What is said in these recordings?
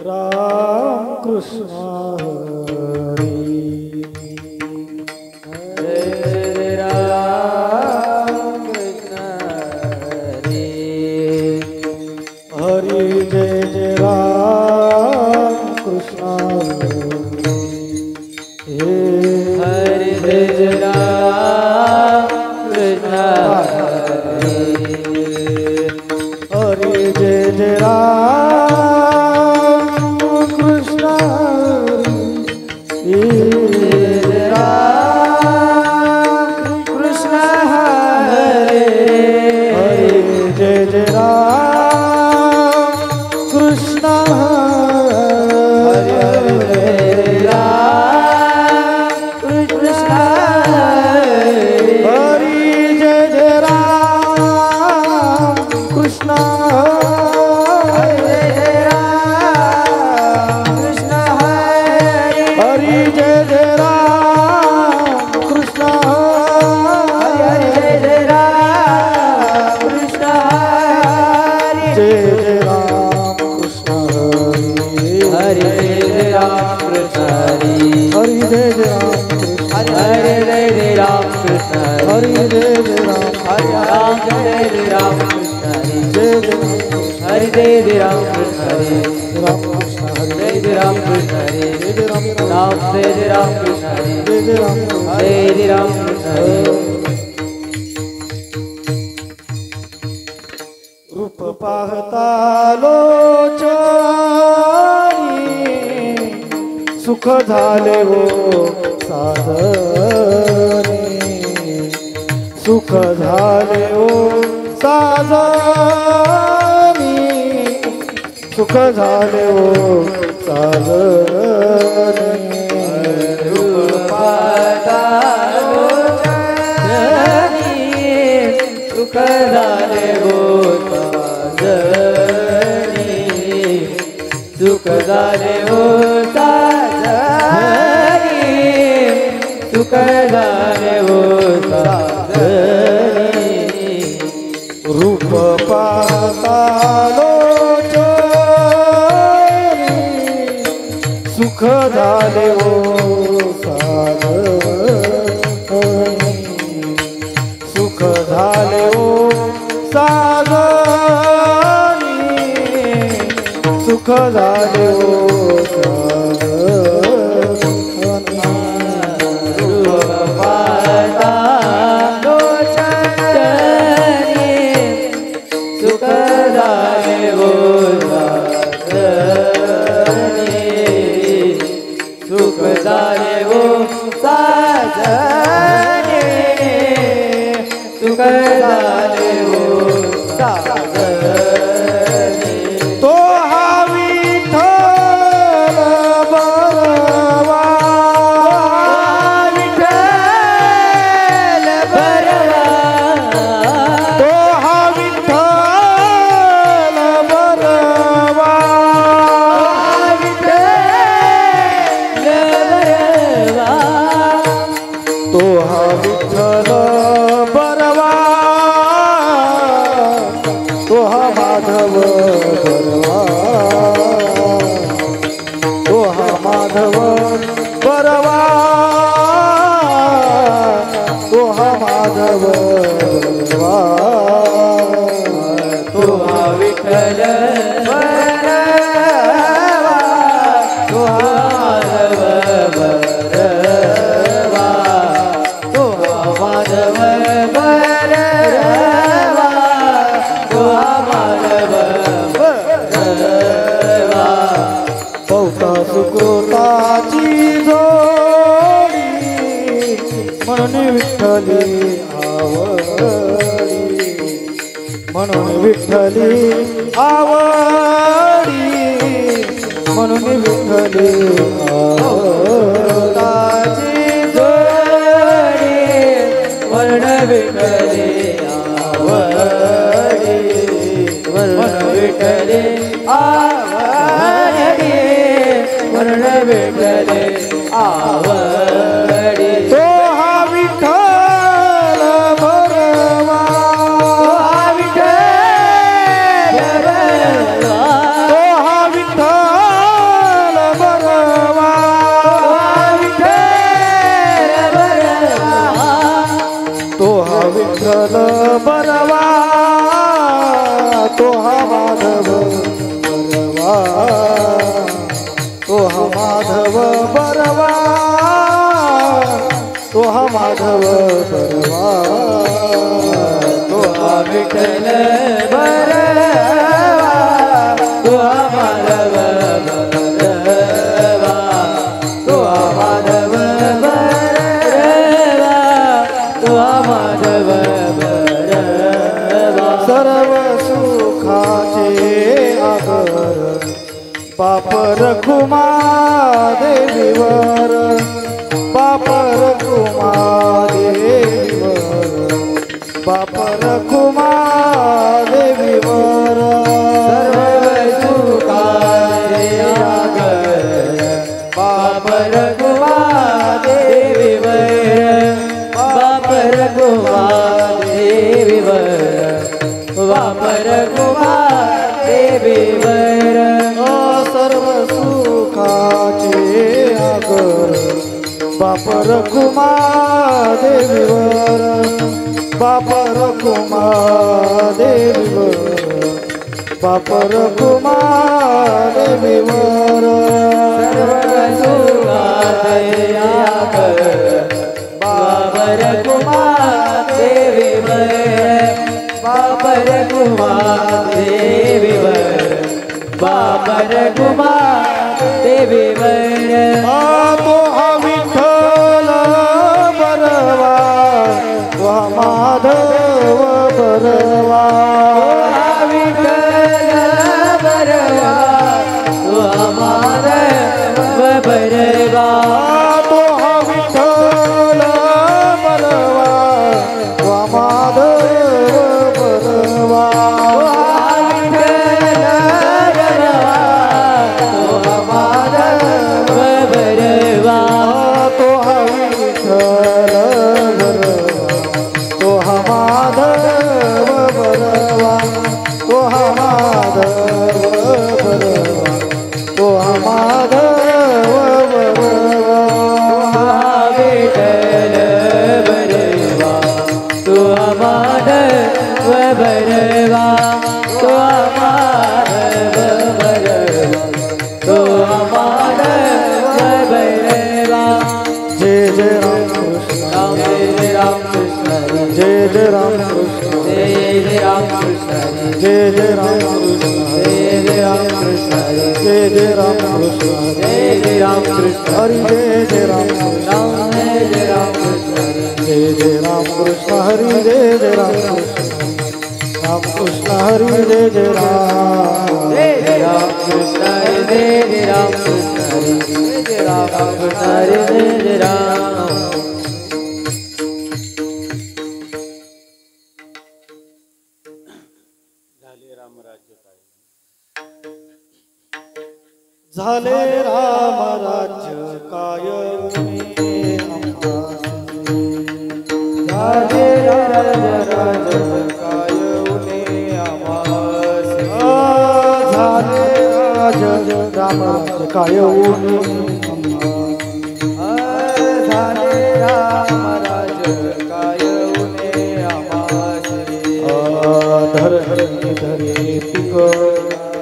राम कृष्ण हरी हरे राम कृष्ण हरे हरी जय जय राम कृष्ण हरे जय राम कृष्ण हरे हरी जय जय राम कृष्ण हरी जय राम कृष्ण हरे हरी जय जय राम कृष्ण हरी हरे राम कृष्ण हरे हरी जय जय राम कृष्ण हरे राम कृष्ण हरे हरी जय जय राम कृष्ण हरे जय राम कृष्ण हरे जय जय राम कृष्ण हरे जय राम कृष्ण हरे हरी जय जय राम हरे जय राम कृष्ण हरी जय जय राम हरे राम जय राम कृष्ण हरे जय जय हरे जय राम कृष्ण हरे राम कृष्ण हरी जय राम कृष्ण हरे जय जय राम राम जय राम कृष्ण हरे जय जय राम जय राम कृष्ण हरे रूप पाहता लोचनी सुख झाले हो साजनी सुख झाले हो साजनी सुख झाले हो साजनी सुख झाले हो साजनी सुख झाले हो साजनी सुख झाले हो साजनी रूप पाहता लोचनी सुख झाले हो साजनी सुख झाले हो साजनी सुख झाले हो सुख झाले हो साजनी सुख झाले हो साजनी सुख झाले हो साजनी तो हा विठ्ठल बरवा विठ्ठल बरवा तो हा विठ्ठल बरवा तो हा विठ्ठल बरवा तो हा माधव बरवा तो हा माधव बरवा तो हा माधव बरवा तो हा विठ्ठल बरवा तो हा माधव बरवा तो हा माधव बरवा तो हा माधव बरवा पौता सुकृताची जोडी म्हणून विठ्ठली आवडी म्हणून विठ्ठली आवडी म्हणून विठ्ठली आवडी जोडी वर्ण विठ्ठले आवडी वर्ण विठ्ठले आवडी वर्ण विठ्ठले आवडी तो हा विठ्ठल बरवा विठ्ठल बरवा तो हा विठ्ठल तो हा माधव बरवा, तो हा माधव बरवा, तो हा विठ्ठल बरवा, तो हा माधव बरवा, तो हा माधव बरवा, तो हा माधव बरवा. सर्व सुखाचे आगर बाप रखुमा देवीवर, बाप रखुमा देवीवर, बाप रखुमा देवीवर. सर्व सुखाचे आगर बाप रघुवा देवीवर, बाप रघुवा देवीवर, बाप रघुवा देवीवर. सर्व सुखाचे आगर बाप रखुमा देवीवर, बाप रखुमा देवीवर, बाप रखुमा देवीवर. सर्व सुखाचे आगर बाप रघुवा देवीवर, बाप रघुवा देवीवर, बाप रघुवा देवीवर. तो हा विठ्ठल बरवा, तो हा माधव बरवा, विठ्ठल बरवा, तो हा माधव बरवा, तो हा विठ्ठल बरवा, तो हा माधव बरवा, विठ्ठल बरवा, तो हा माधव बरवा, तो हा विठ्ठल बरवा, तो हा माधव बरवा, तो हा माधव बरवा, तो हा माधव बरवा. विठ्ठल बरवा, तो हा माधव बरवा, तो हा माधव बरवा, तो हा माधव बरवा. जय जय राम कृष्ण, राम जय राम कृष्ण हरी, जय जय राम कृष्ण, जय जय राम कृष्ण हरी, जय जय राम कृष्ण, जय जय राम कृष्ण हरी, जय जय राम कृष्ण, जय जय राम कृष्ण हरि जय जय राम कृष्ण, राम जय जय राम कृष्ण हरी, जय जय राम कृष्ण, हरि जय जय राम कृष्ण, राम कृष्ण हरि जय जय राम. जय जय राम कृष्ण हरी, जय जय राम कृष्ण हरी, जय जय राम कृष्ण हरी, जय जय राम. झाले राम राज्य काय उमे आम्हासी, झाले राज काय उने आम्हासी, झाले राज राम राज्य काय उमे झाले राम राज काय उने आम्हासी. धरणी धरे पिक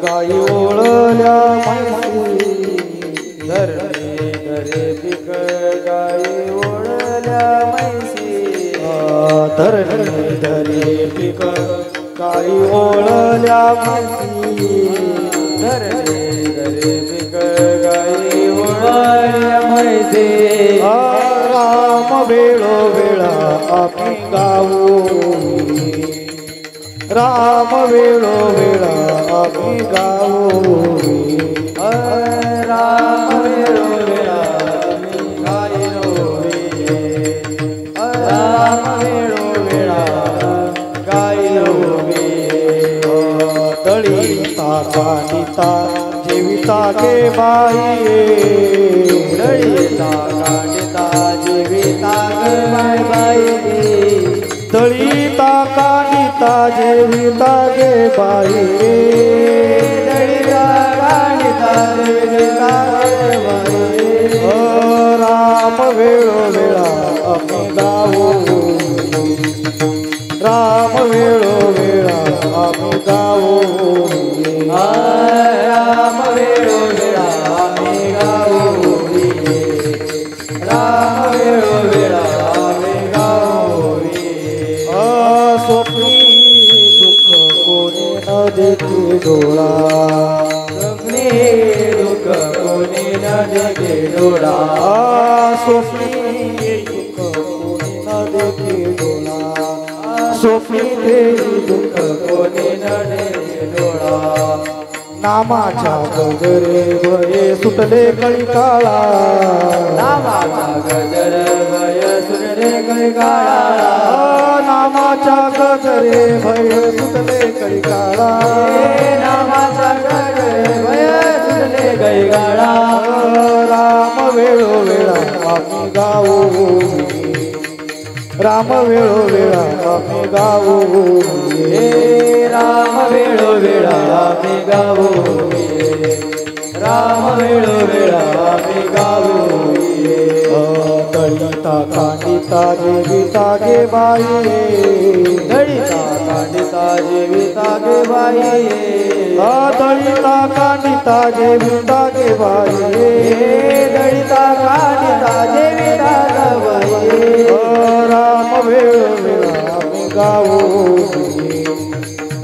गाई ओळल्या म्हैसी, धरणी धरे पीक गाई ओढल्या म्हैसी, धरणी धरे पिक गाई ओळल्या म्हैसी, धरणी धरे पीक गाई ओढल्या म्हैसी. राम वेळो वेळा आम्ही गाऊ, राम वेळो वेळा आम्ही गाऊ, राम वेळो वेळा आम्ही गायलो रे, राम वेळो वेळा गायलो रे. दळीता कानिता जीविता गे बाई, दळीता कांडिता जीविता बाय बाई, दळीता कानिता जीविता गे बाई, दळीता कांडिता जीविता बाई. राम वेळो वेळा आम्ही गाऊ, राम वेळो वेळा आम्ही गाऊ, राम देखे डोळा स्वप्नी दुःख कोणी न देखे डोळा स्वप्नी ते दुःख कोणी न देखे डोळा नामाच्या गजरे भये सुटले कळी काळा नामाचा गजर भय सुटले कळी काळा नामाच्या गजरे भय सुटले कळी काळा नामाचा गजर भय सुटले कळी काळा राम वेळोवेळा आम्ही गाऊ राम वेळोवेळा आम्ही गाऊ हे राम वेळोवेळा आम्ही गाऊ राम वेळोवेळा आम्ही गाऊ दळिता कांडिता जेविता गे बाई दळिता कांडिता जेविता गे बाई दळिता कांडिता जेविता गे बाई दळिता कांडिता जेविता गे बाई राम वेळोवेळा आम्ही गाऊ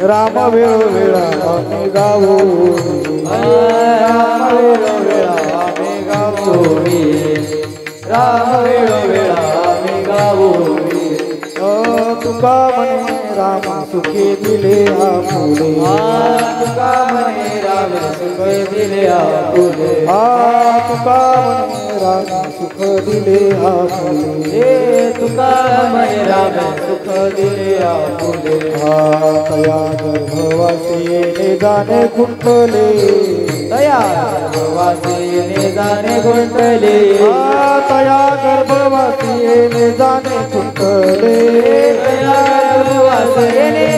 राम वेळोवेळा आम्ही गाऊ राम वेळोवेळा आम्ही गाऊ राम वेळोवेळा आम्ही गाऊ तुका म्हणे राम सुखे दिले आपुले तुका म्हणे राम सुख दिले आपुले तुका म्हणे राम सुख दिले आपुले हे तुका म्हणे राम सुख दिले आपुले तया गर्भवासी जाणे गुंतले तया गर्भवासी जाणे गुंतले तया गर्भवासी जाणे गुंतले तया गर्भवासी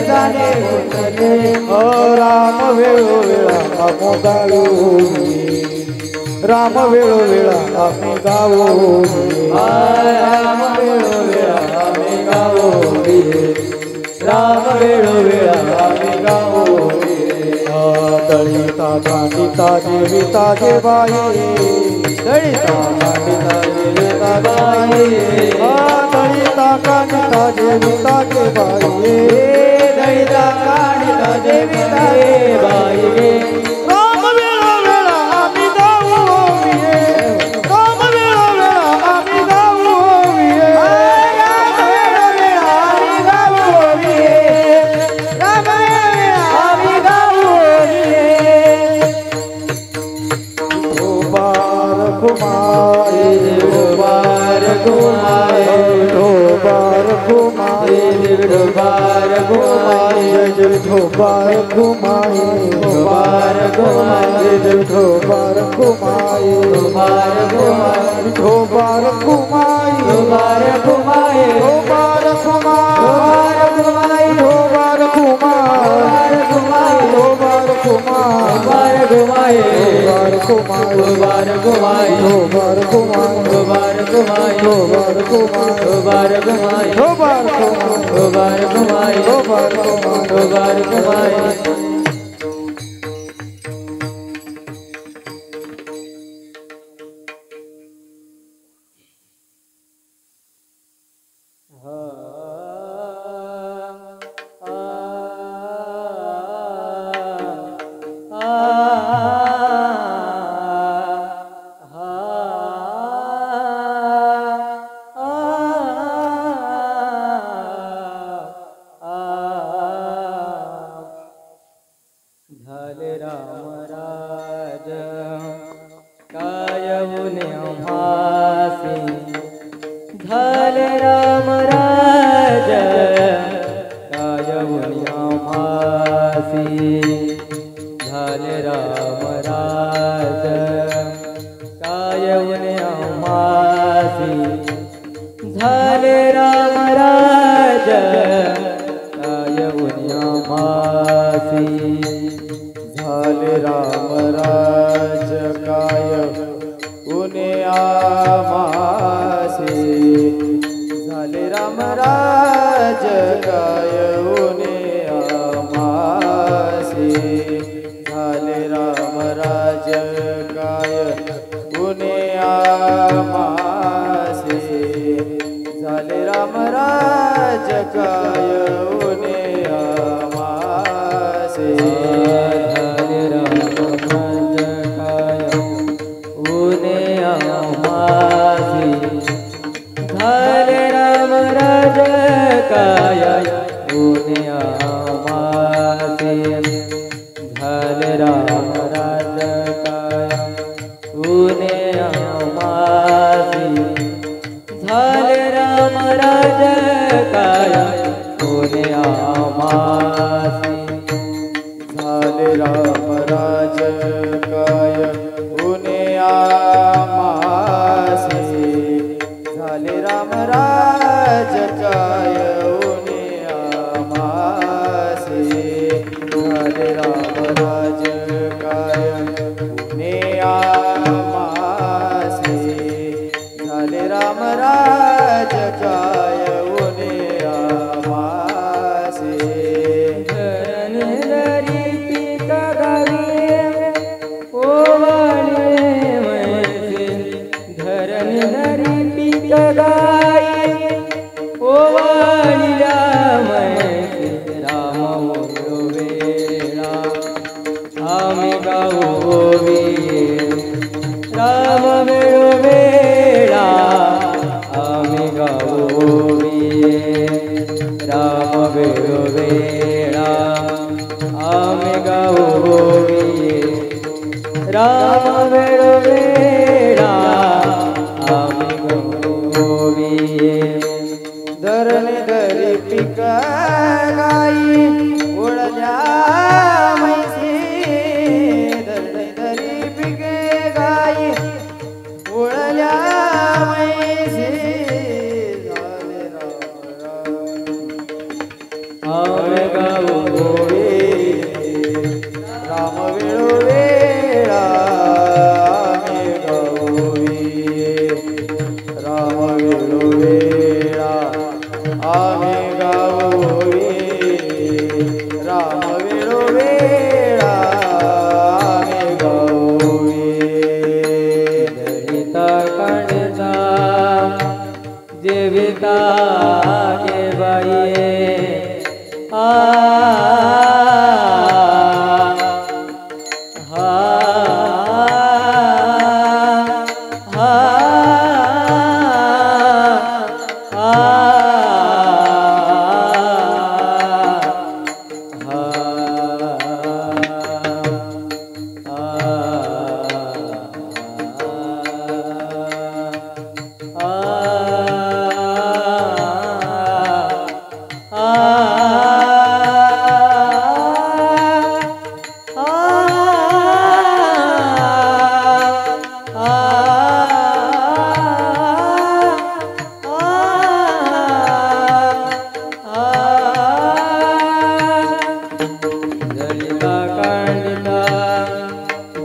जाणे गुंतले राम वेळोवेळा आम्ही गाऊ राम वेळोवेळा आम्ही गाऊ राम वेळोवेळा आम्ही गाऊ राम वेळोवेळा आम्ही गाऊ दळिता कांडिता जेविता गे बाई दळिता कांडिता जेविता बाई दळिता कांडिता जेविता गे बाई दळिता कांडिता जेविता गे बाई राम वेळोवेळा आम्ही गाऊ राम वेळोवेळा आम्ही गाऊ राम वेळोवेळा आम्ही गाऊ राम वेळोवेळा आम्ही गाऊ बार कुमारी बार घुमाए बार कुमारी बार घुमाए जय बार कुमारी बार घुमाए बार कुमारी बार घुमाए बार कुमारी बार घुमाए बार कुमार बार घुमाए बार कुमार बार घुमाए बार कुमार बार घुमाए बार कुमार बार घुमाए बार कुमार बार घुमाए बार कुमार बार घुमाए बार कुमार बार घुमाए बार कुमार बार घुमाए झाले राम राज काय उने आम्हासी झाले राम राज काय उने आम्हासी झाले राम राज काय उने आम्हासी झाले राम राज काय उने आम्हासी झाले राम राज काय उने आमासे झाले राम राज काय उने आमासे झाले राम राज काय उने आमासे झाले राम राज काय उने आमासे झाले राम राज काय उने काय कोणी आमासी झाले रामराज काय ऊने आमासी झाले रामराज काय ऊने आमासी झाले रामराज काय ऊने आमासी झाले रामराज काय ऊने आमासी राम वेळो वेळा आम्ही गावोविये धरणी धरी पिक गाई ओढल्या मैसी धरणी धरी पिक गाई ओढल्या मैसी झाले आम्ही गावोविये राम वेळो वेळा आम्ही गावोविये राम वेळो वेळा आम्ही गावोविये राम वेळो वेळा आम्ही गावोविये दलिता कांडता जेविता के बाये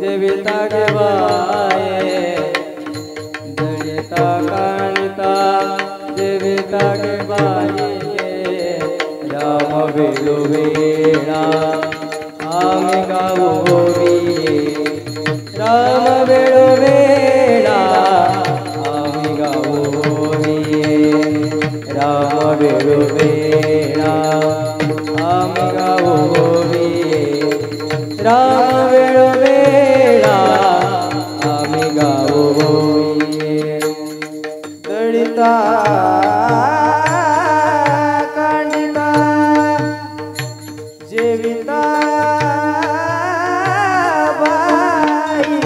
देविता के बाये दलिता कांडिता देविता के बाये राम वेळो वेळा आम्ही गावोविये राम वेळो वेळा आम्ही गावोविये राम वेळो वेळा आम्ही गावोविये राम वेळो वेळा आम्ही गावोविये दलिता कांडिता जेविता बाई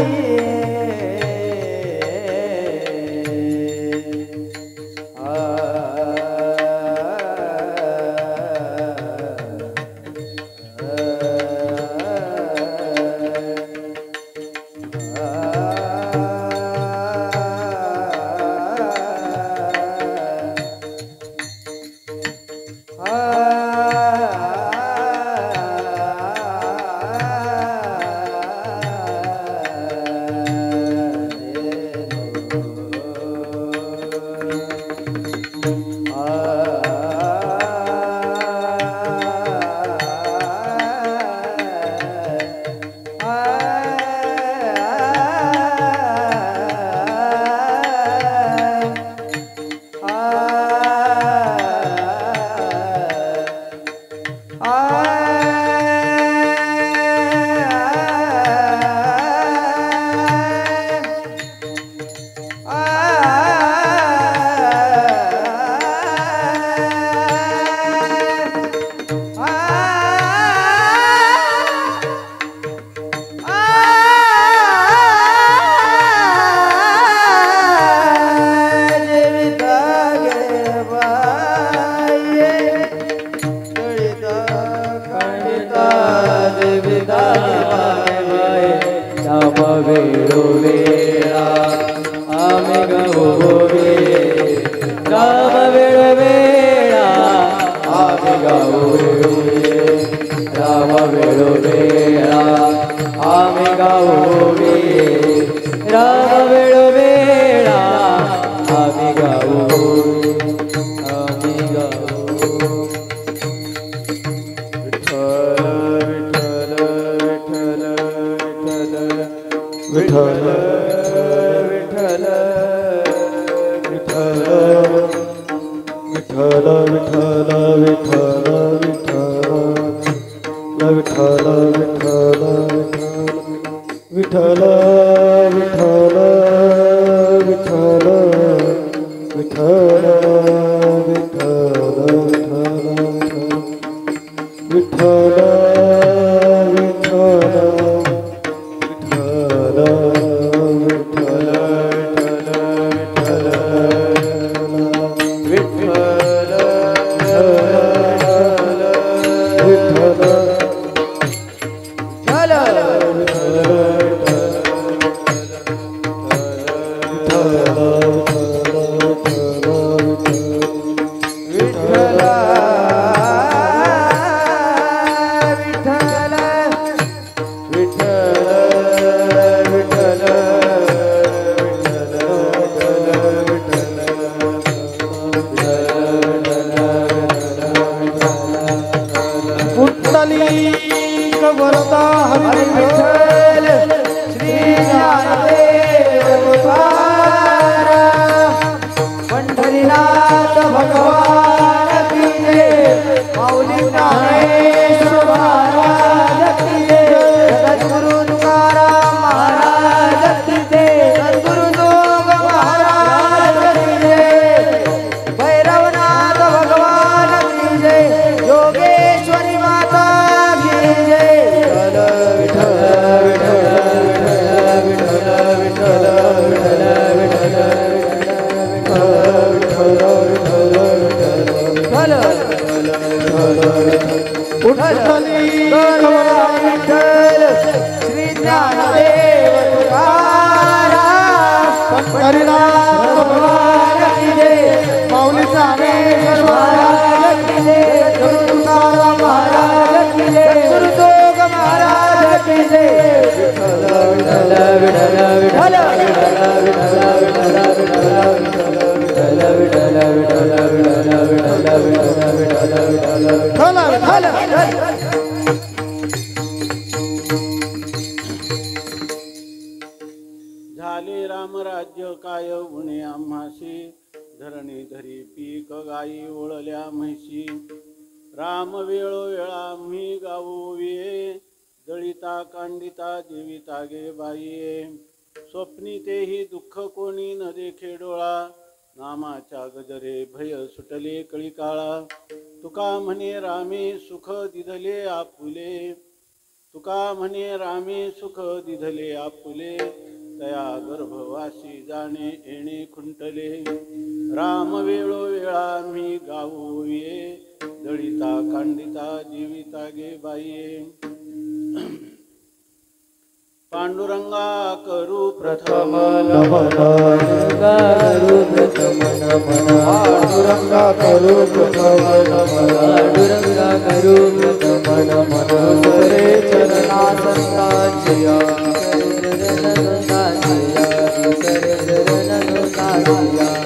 वेळा आम्ही गाऊवे राम वेळोवेळा आम्ही गाऊवे राम वेळोवेळा आम्ही गाऊवे राम वेळोवेळा आम्ही गाऊवे आम्ही गाऊ विठ्ठल विठ्ठल विठ्ठल विठ्ठल विठ्ठल विठ्ठल विठ्ठल विठ्ठल विठ्ठल विठ्ठल विठ्ठल विठ्ठल विठ्ठल विठ्ठल विठ्ठल वरदा हरी विठ्ठल श्री ज्ञानदेव तुकाराम पंढरीनाथ भगवान की जय माऊली ज्ञानेश्वर महाराज की जय सद्गुरु तुकाराम महाराज की जय सद्गुरु जोग महाराज की जय भैरवनाथ भगवान की जय योगेश्वरी माता श्री ज्ञानदेव तुकाराम पंढरीनाथ भगवान की जय माऊली ज्ञानेश्वर महाराज की जय गुरु तुकाराम महाराज की जय गुरु जोग महाराज की जय विठ्ठल विठ्ठल विठ्ठल झाले रामराज्य काय उणे आम्हासी धरणी धरी पीक गायी ओळल्या म्हैसी राम वेळोवेळा आम्ही गावोविये दळिता कांडिता जीविता गे बाईये स्वप्नी तेही दुःख कोणी न देखे डोळा नामाच्या गजरे भय सुटले कळी काळा तुका म्हणे रामे सुख दिधले आपुले तुका म्हणे रामे सुख दिधले आपुले तया गर्भवासी जाणे येणे खुंटले राम वेळोवेळा मी गावोये दळिता कांडिता जीविता गे बाईये पांडुरंगा करू प्रथम नमन करू प्रथम नमन पांडुरंगा करू प्रथम नमन पांडुरंगा करू प्रथम नमन दुसरे चरणा संतांचिया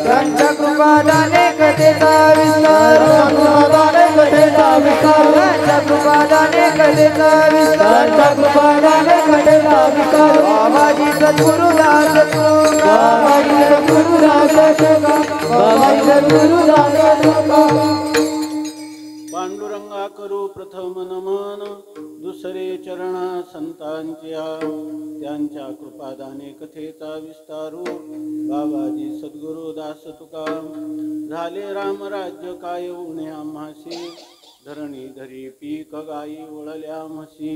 त्यांच्या कृपादाने कथेचा विस्तार कृपादाने कथेचा विस्तार त्यांच्या कृपादाने कथेचा विस्तार त्यांच्या कृपादाने कथेचा विस्तार बाबाजी सद्गुरुदास बाबाजी सद्गुरुदास बाबाजी सद्गुरुदास पांडुरंगा करू प्रथम नमन दुसरे चरणा संतांच्या त्यांच्या कृपादाने कथेचा विस्तारू बाबाजी सद्गुरु दास तुका झाले रामराज्य काय उणे आम्हासी धरणी धरी पीक गायी ओळल्या म्हशी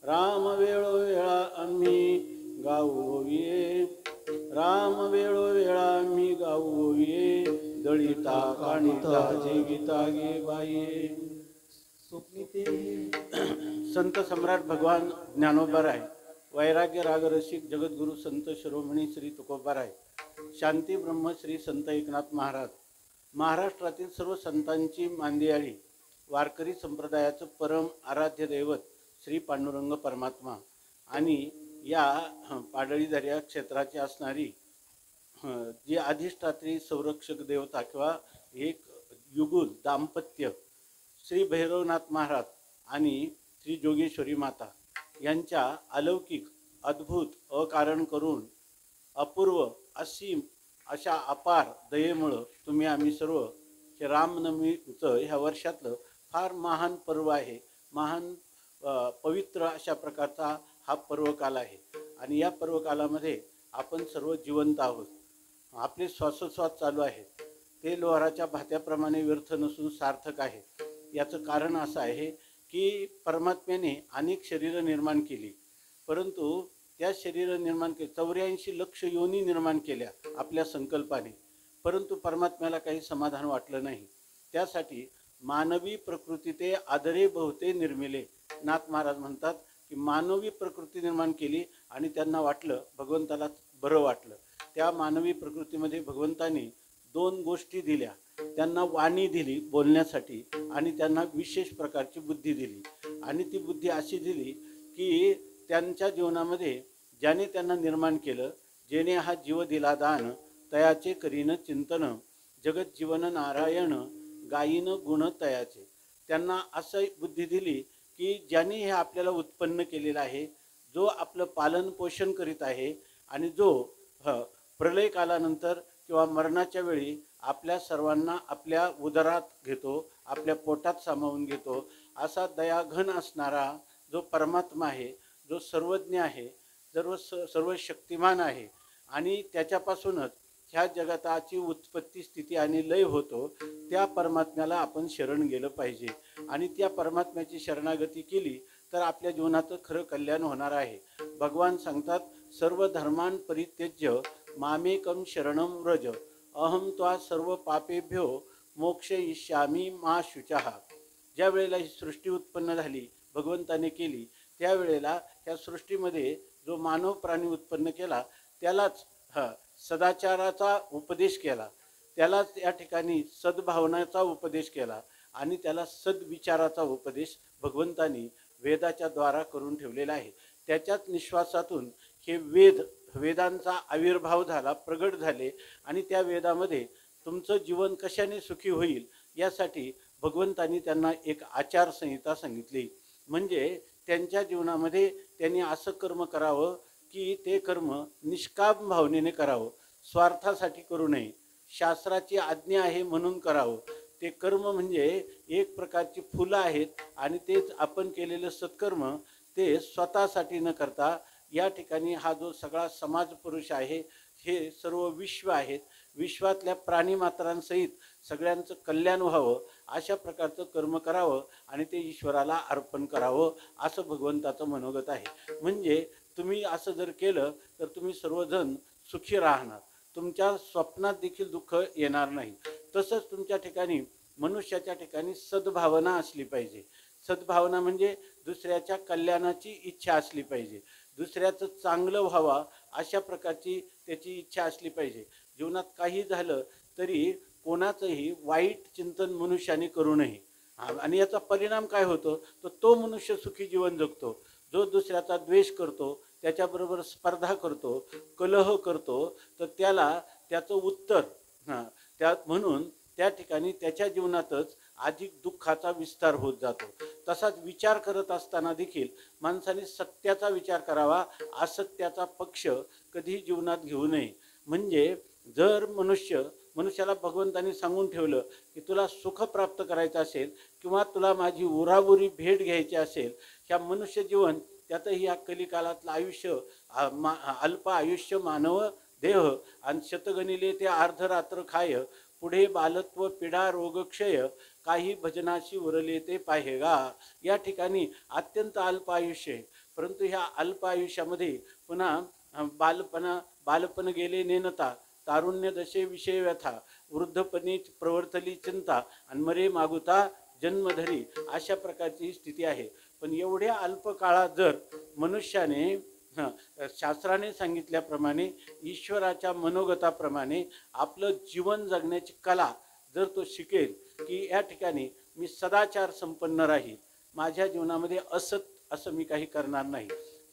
राम वेळोवेळा आम्ही गावोविये राम वेळोवेळा आम्ही गावोविये दळिता काणिता जीविता गे बाई संत सम्राट भगवान ज्ञानोबा आहे वैराग्य राग रसिक जगद्गुरु संत शिरोमणी श्री तुकोबाराय, शांती ब्रह्म श्री संत एकनाथ महाराज, महाराष्ट्रातील सर्व संतांची मांदियाळी, वारकरी संप्रदायाचं परम आराध्य दैवत श्री पांडुरंग परमात्मा आणि या पाडळीदर्या क्षेत्राची असणारी जी अधिष्ठात्री संरक्षक देवता किंवा एक युगुल दाम्पत्य श्री भैरवनाथ महाराज आणि श्री जोगेश्वरी माता यांच्या अलौकिक अद्भुत अकारण करून अपूर्व असीम अशा अपार दयेमुळं तुम्ही आम्ही सर्व हे रामनवमीचं ह्या वर्षातलं फार महान पर्व आहे, महान पवित्र अशा प्रकारचा हा पर्वकाल आहे आणि या पर्वकालामध्ये आपण सर्व जिवंत आहोत. आपले श्वासोच्छ्वास चालू आहेत ते लोहाराच्या भात्याप्रमाणे व्यर्थ नसून सार्थक आहेत. याचं कारण असं आहे की परमात्म्याने अनेक शरीरं निर्माण केली, परंतु त्या शरीरं निर्माण केली 84 लक्ष योनी निर्माण केल्या आपल्या संकल्पाने, परंतु परमात्म्याला काही समाधान वाटलं नाही. त्यासाठी मानवी प्रकृती ते आदरे बहुते निर्मिले, नाथ महाराज म्हणतात की मानवी प्रकृती निर्माण केली आणि त्यांना वाटलं भगवंताला बरं वाटलं. त्या मानवी प्रकृतीमध्ये भगवंताने 2 गोष्टी दिल्या, त्यांना वाणी दिली बोलण्यासाठी आणि त्यांना विशेष प्रकारची बुद्धी दिली. आणि ती बुद्धी अशी दिली की त्यांच्या जीवनामध्ये ज्याने त्यांना निर्माण केलं, जेने हा जीव दिला दान, तयाचे करीन चिंतन, जगत जीवन नारायण गायीन गुण तयाचे. त्यांना असं बुद्धी दिली की ज्याने हे आपल्याला उत्पन्न केलेलं आहे, जो आपलं पालन पोषण करीत आहे आणि जो प्रलय कालानंतर किंवा मरणाच्या वेळी आपल्या सर्वांना आपल्या उदरात घेतो, आपल्या पोटात सामावून घेतो, असा दयाघन असणारा जो परमात्मा आहे, जो सर्वज्ञ आहे, सर्व शक्तिमान आहे आणि त्याच्यापासूनच ह्या जगताची उत्पत्ती स्थिती आणि लय होतो, त्या परमात्म्याला आपण शरण गेलं पाहिजे. आणि त्या परमात्म्याची शरणागती केली तर आपल्या जीवनाचं खरं कल्याण होणार आहे. भगवान सांगतात, सर्व धर्मान परित्यज्य मामेकम शरणम व्रज, अहम त्वा सर्व पापेभ्यो मोक्षयिष्यामी मा शुचः. ज्या वेळेला ही सृष्टी उत्पन्न झाली, भगवंताने केली, त्यावेळेला ह्या सृष्टीमध्ये जो मानव प्राणी उत्पन्न केला त्यालाच सदाचाराचा उपदेश केला, त्यालाच या ठिकाणी सद्भावनाचा उपदेश केला आणि त्याला सद्विचाराचा उपदेश भगवंतानी वेदाच्या द्वारा करून ठेवलेला आहे. त्याच्याच निश्वासातून हे वेदांचा आविर्भाव झाला, प्रगट झाले आणि त्या वेदामध्ये तुमचं जीवन कशाने सुखी होईल यासाठी भगवंतानी त्यांना एक आचारसंहिता सांगितली. म्हणजे त्यांच्या जीवनामध्ये त्यांनी असं कर्म करावं की ते कर्म निष्काम भावनेने करावं, स्वार्थासाठी करू नये, शास्त्राची आज्ञा आहे म्हणून करावं. ते कर्म म्हणजे एक प्रकारची फुलं आहेत आणि तेच आपण केलेलं सत्कर्म ते स्वतःसाठी न करता या ठिकाणी हा जो सगळा समाज पुरुष आहे, हे सर्व विश्व आहेत, विश्वातल्या प्राणीमात्रांसहित सगळ्यांचं कल्याण व्हावं अशा प्रकारचं कर्म करावं आणि ते ईश्वराला अर्पण करावं असं भगवंताचं मनोगत आहे. म्हणजे तुम्ही असं जर केलं तर तुम्ही सर्वजण सुखी राहणार, तुमच्या स्वप्नात देखील दुःख येणार नाही. तसंच तुमच्या ठिकाणी मनुष्याच्या ठिकाणी सद्भावना असली पाहिजे. सद्भावना म्हणजे दुसऱ्याच्या कल्याणाची इच्छा असली पाहिजे, दुसऱ्याचं चांगलं व्हावं अशा प्रकारची त्याची इच्छा असली पाहिजे. जीवनात काही झालं तरी कोणाचंही वाईट चिंतन मनुष्याने करू नये. आणि याचा परिणाम काय होतो, तर तो मनुष्य सुखी जीवन जगतो. जो दुसऱ्याचा द्वेष करतो, त्याच्याबरोबर स्पर्धा करतो, कलह करतो, तर त्याला त्याचं उत्तर म्हणून त्या ठिकाणी त्याच्या जीवनातच अधिक दुःखाचा विस्तार होत जातो. तसाच विचार करत असताना देखील माणसाने सत्याचा विचार करावा, असत्याचा पक्ष कधी जीवनात घेऊ नये. म्हणजे जर मनुष्याला भगवंताने सांगून ठेवलं की तुला सुख प्राप्त करायचं असेल किंवा तुला माझी उरावरी भेट घ्यायची असेल, ह्या मनुष्य जीवन त्यातही या कलिकालातलं आयुष्य अल्प आयुष्य मानव देह आणि शतगणिले ते अर्धरात्र खाय, पुढे बालत्व पीडा रोगक्षय, काही भजनाशी उरले ते पाहेगा. या ठिकाणी अत्यंत अल्प आयुष्य आहे, परंतु ह्या अल्प आयुष्यामध्ये पुन्हा बालपण गेले नेनता, तारुण्य दशे विषय व्यथा, वृद्धपणी प्रवर्तली चिंता आणि मरे मागुता जन्मधरी, अशा प्रकारची स्थिती आहे. पण एवढ्या अल्प काळात जर मनुष्याने शास्त्राने सांगितल्याप्रमाणे ईश्वराच्या मनोगताप्रमाणे आपलं जीवन जगण्याची कला जर तो शिकेल की या ठिकाणी मी सदाचार संपन्न राहील, माझ्या जीवनामध्ये असत असं मी काही करणार नाही.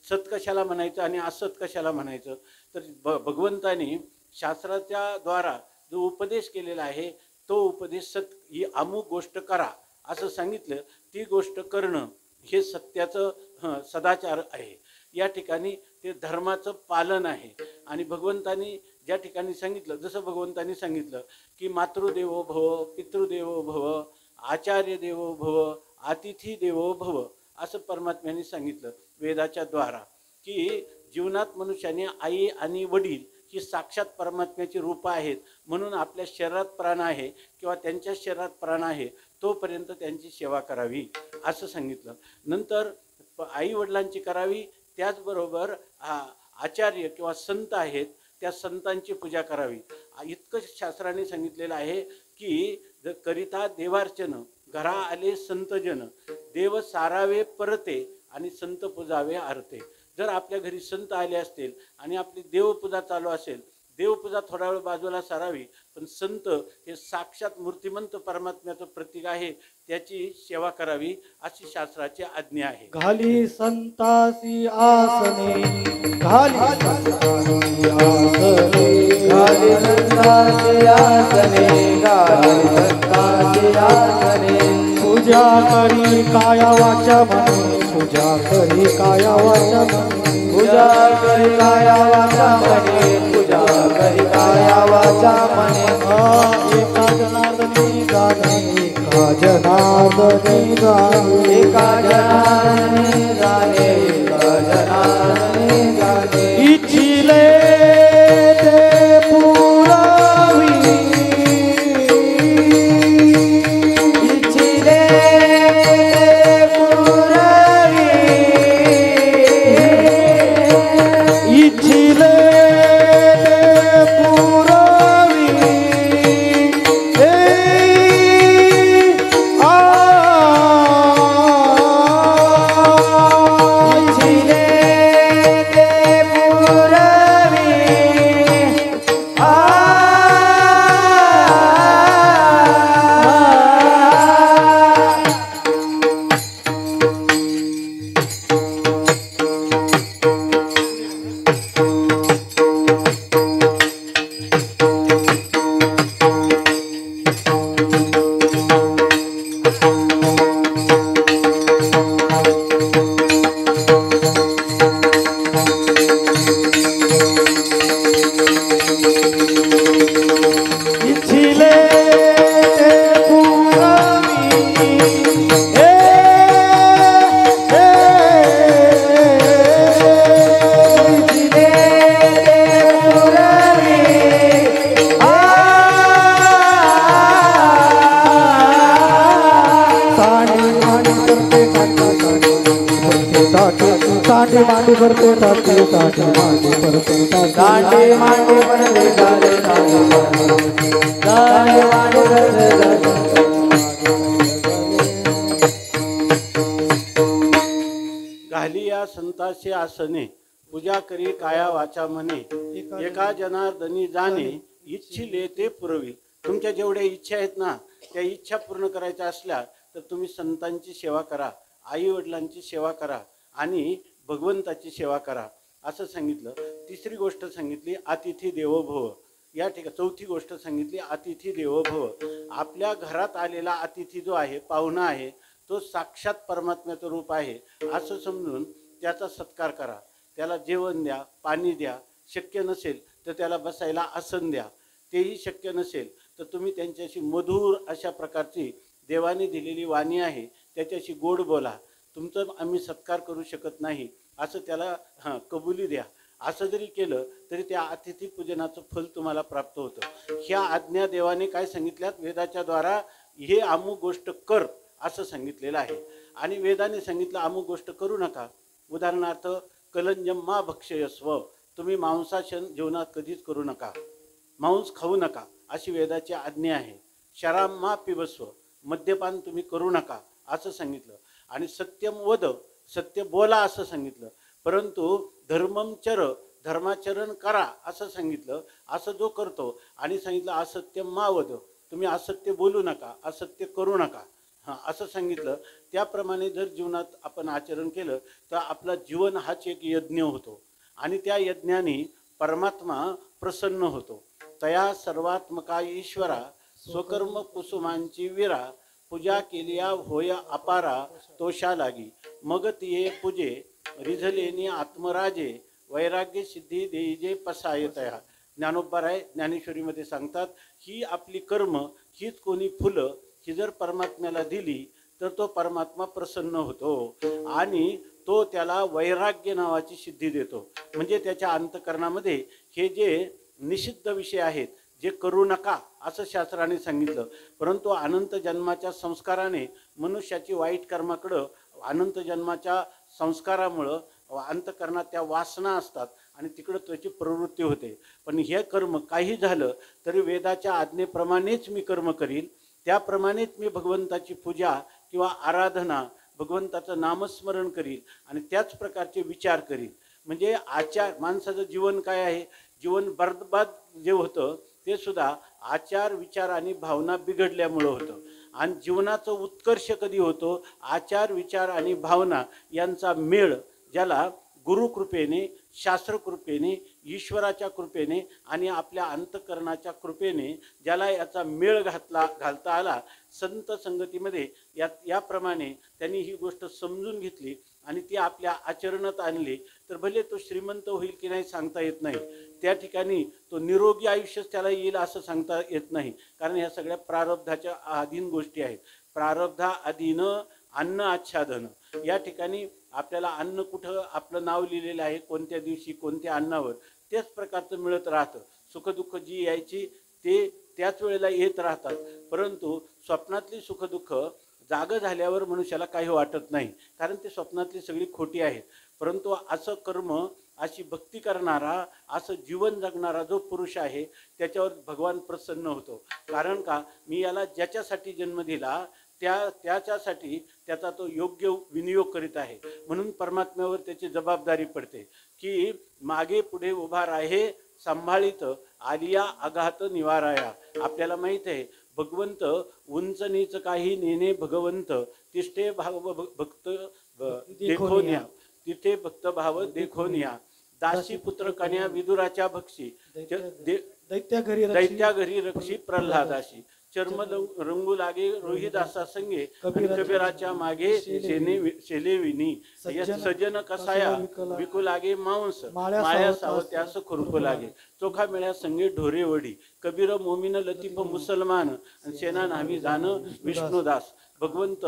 सत कशाला म्हणायचं आणि असत कशाला म्हणायचं, तर भगवंताने शास्त्राच्या द्वारा जो उपदेश केलेला आहे तो उपदेश सत ही अमुक गोष्ट करा असं सांगितलं, ती गोष्ट करणं हे सत्याचं सदाचार आहे. या ठिकाणी ते धर्माचं पालन आहे. आणि भगवंतानी ज्या ठिकाणी सांगितलं, जसं भगवंतानी सांगितलं की मातृदेवो भव, पितृदेवो भव, आचार्य देवो भव, अतिथी देवो भव, असं परमात्म्याने सांगितलं वेदाच्या द्वारा की जीवनात मनुष्याने आई आणि वडील ही साक्षात परमात्म्याची रूपं आहेत. म्हणून आपल्या शरीरात प्राण आहे किंवा त्यांच्या शरीरात प्राण आहे तोपर्यंत त्यांची सेवा करावी असं सांगितलं. नंतर आई वडिलांची करावी, त्याचबरोबर आचार्य किंवा संत आहेत त्या संतांची पूजा करावी. इतकं शास्त्राने सांगितलेलं आहे की जर करिता देवार्चन घरा आले संतजन, देव सारावे परते आणि संत पूजावे आरते. जर आपल्या घरी संत आले असतील आणि आपली देवपूजा चालू असेल, देवपूजा थोडा वेळ बाजूला सारावी, पण संत हे साक्षात मूर्तिमंत परमात्म्याचं प्रतीक आहे, त्याची सेवा करावी अशी शास्त्राची आज्ञा आहे. घाली संतासी आसने, घाली संतासी आसने, घाली संतांची आसने, घाली संतांची आसने, पूजा करी काया वाचा मने, पूजा करी काया वाचा मने, पूजा करी काया वाचा मने, पूजा करी काया वाचा मने. एका जनार्दनी जाणे, एका जनार्दनी जाणे, एका जनार्दनी जाणे, एका जनार्दनी जाणे. इच्छिले ते पुरावी, इच्छिले ते पुरावी, इच्छिले ते पुरावी. इच्छिले ते पुरावी. इच्छिले ते पुरावी. इच्छिले ते पुरावी. साडी मांडी करते साडी मांडी करते टाके, साडी मांडी करते टाके. दांडे मांडे पडले गाले साडे मांडे, दांडे मांडे करते जाते. घाली या संताचे आसने, पूजा करी काया वाचा म्हणे, एका जनार्दनी जाणे, इच्छिले ते पुरवी. तुमच्या जेवढ्या इच्छा आहेत ना त्या इच्छा पूर्ण करायच्या असल्या तर तुम्ही संतांची सेवा करा, आई वडिलांची सेवा करा आणि भगवंताची सेवा करा असं सांगितलं. तिसरी गोष्ट सांगितली अतिथी देवो भव. या ठिकाणी चौथी गोष्ट सांगितली अतिथी देवो भव. आपल्या घरात आलेला अतिथी जो आहे, पाहुणा आहे, तो साक्षात परमात्म्याचं रूप आहे असं समजून त्याचा सत्कार करा. त्याला जेवण द्या, पाणी द्या, शक्य नसेल तर त्याला बसायला आसन द्या, तेही शक्य नसेल तर तुम्ही त्यांच्याशी मधुर अशा प्रकारची देवाने दिलेली वाणी आहे त्याच्याशी गोड बोला. तुमचं आम्ही सत्कार करू शकत नाही असं त्याला कबुली द्या. असं जरी केलं तरी त्या अतिथी पूजनाचं फल तुम्हाला प्राप्त होतं. ह्या आज्ञा देवाने काय सांगितल्यात वेदाच्या द्वारा, हे अमुक गोष्ट कर असं सांगितलेलं आहे. आणि वेदाने सांगितलं अमुक गोष्ट करू नका. उदाहरणार्थ कलंजम मा भक्षयस्व, तुम्ही मांसाशन जीवनात कधीच करू नका, मांस खाऊ नका अशी वेदाची आज्ञा आहे. शराब मा पिबस्व, मद्यपान तुम्ही करू नका असं सांगितलं. आणि सत्यम वद, सत्य बोला असं सांगितलं. परंतु धर्ममचर, धर्माचरण करा असं सांगितलं. असं जो करतो आणि सांगितलं असत्य मावद, तुम्ही असत्य बोलू नका, असत्य करू नका, हां असं सांगितलं. त्याप्रमाणे जर जीवनात आपण आचरण केलं तर आपला जीवन हाच एक यज्ञ होतो आणि त्या यज्ञाने परमात्मा प्रसन्न होतो. तया सर्वात्मका ईश्वरा स्वकर्म कुसुमांची विरा, पूजा केलिया होय अपारा तोषा लागी, मग तिये पूजे रिझलेनी आत्मराजे, वैराग्य सिद्धी देईजे पसायतया. ज्ञानोबराय ज्ञानेश्वरीमध्ये सांगतात ही आपली कर्म हीच कोणी फुलं ही जर परमात्म्याला दिली तर तो परमात्मा प्रसन्न होतो आणि तो त्याला वैराग्य नावाची सिद्धी देतो. म्हणजे त्याच्या अंतःकरणामध्ये हे जे निषिद्ध विषय आहेत जे करू नका असं शास्त्राने सांगितलं. परंतु अनंत जन्माच्या संस्काराने मनुष्याची वाईट कर्माकडं, अनंत जन्माच्या संस्कारामुळं अंतःकरणात त्या वासना असतात आणि तिकडं त्याची प्रवृत्ती होते. पण हे कर्म काही झालं तरी वेदाच्या आज्ञेप्रमाणेच मी कर्म करील, त्याप्रमाणेच मी भगवंताची पूजा किंवा आराधना, भगवंताचं नामस्मरण करील आणि त्याच प्रकारचे विचार करील. म्हणजे आचार, माणसाचं जीवन काय आहे, जीवन बर्बाद जे होतं ते सुद्धा आचार विचार आणि भावना बिघडल्यामुळं होतं. आणि जीवनाचं उत्कर्ष कधी होतो, आचार विचार आणि भावना यांचा मेळ, ज्याला गुरुकृपेने, शास्त्रकृपेने, ईश्वराच्या कृपेने आणि आपल्या अंतःकरणाच्या कृपेने ज्याला याचा मेळ घालता आला, संत संगतीमध्ये याप्रमाणे त्यांनी ही गोष्ट समजून घेतली आणि ती आपल्या आचरणात आणली तर भले तो श्रीमंत होईल की नाही सांगता येत नाही. त्या ठिकाणी तो निरोगी आयुष्यच त्याला येईल असं सांगता येत नाही, कारण ह्या सगळ्या प्रारब्धाच्या अधीन गोष्टी आहेत. प्रारब्धा अधीन अन्न आच्छादन, या ठिकाणी आपल्याला अन्न कुठं आपलं नाव लिहिलेलं आहे, कोणत्या दिवशी कोणत्या अन्नावर, तेच प्रकारचं मिळत राहतं. सुखदुःख जी यायची ते त्याच वेळेला येत राहतात. परंतु स्वप्नातली सुखदुःख जागं झाल्यावर मनुष्याला काही वाटत नाही, कारण ते स्वप्नातली सगळी खोटी आहेत. परंतु असं कर्म, अशी भक्ती करणारा, असं जीवन जगणारा जो पुरुष आहे त्याच्यावर भगवान प्रसन्न होतो. कारण का, मी याला ज्याच्यासाठी जन्म दिला त्याच्यासाठी त्याचा तो योग्य विनियोग करीत आहे. म्हणून परमात्म्यावर त्याची जबाबदारी पडते की मागे पुढे उभा राहे सांभाळीत, आलिया आघात निवाराया. आपल्याला माहीत आहे भगवंत उंच नीच काही नेणे भगवंत, तिष्ठे भाव भक्त देखोनिया, तिथे भक्त भाव देखोनिया. दासी पुत्र कन्या विदुराच्या भक्षी, दैत्या घरी रक्षी प्रल्हादाशी. चर्म रंगू लागे रोहिदासा संगे, कबीराच्या मागे शेलेविनी. सजन कसाया विकू लागे मांस, माळ्या सावत्यास खुरपू लागे. चोखा मेळ्या संगे ढोरे वडी, कबीर मोमीन लतीफ मुसलमान, सेना नावी जाण विष्णुदास. भगवंत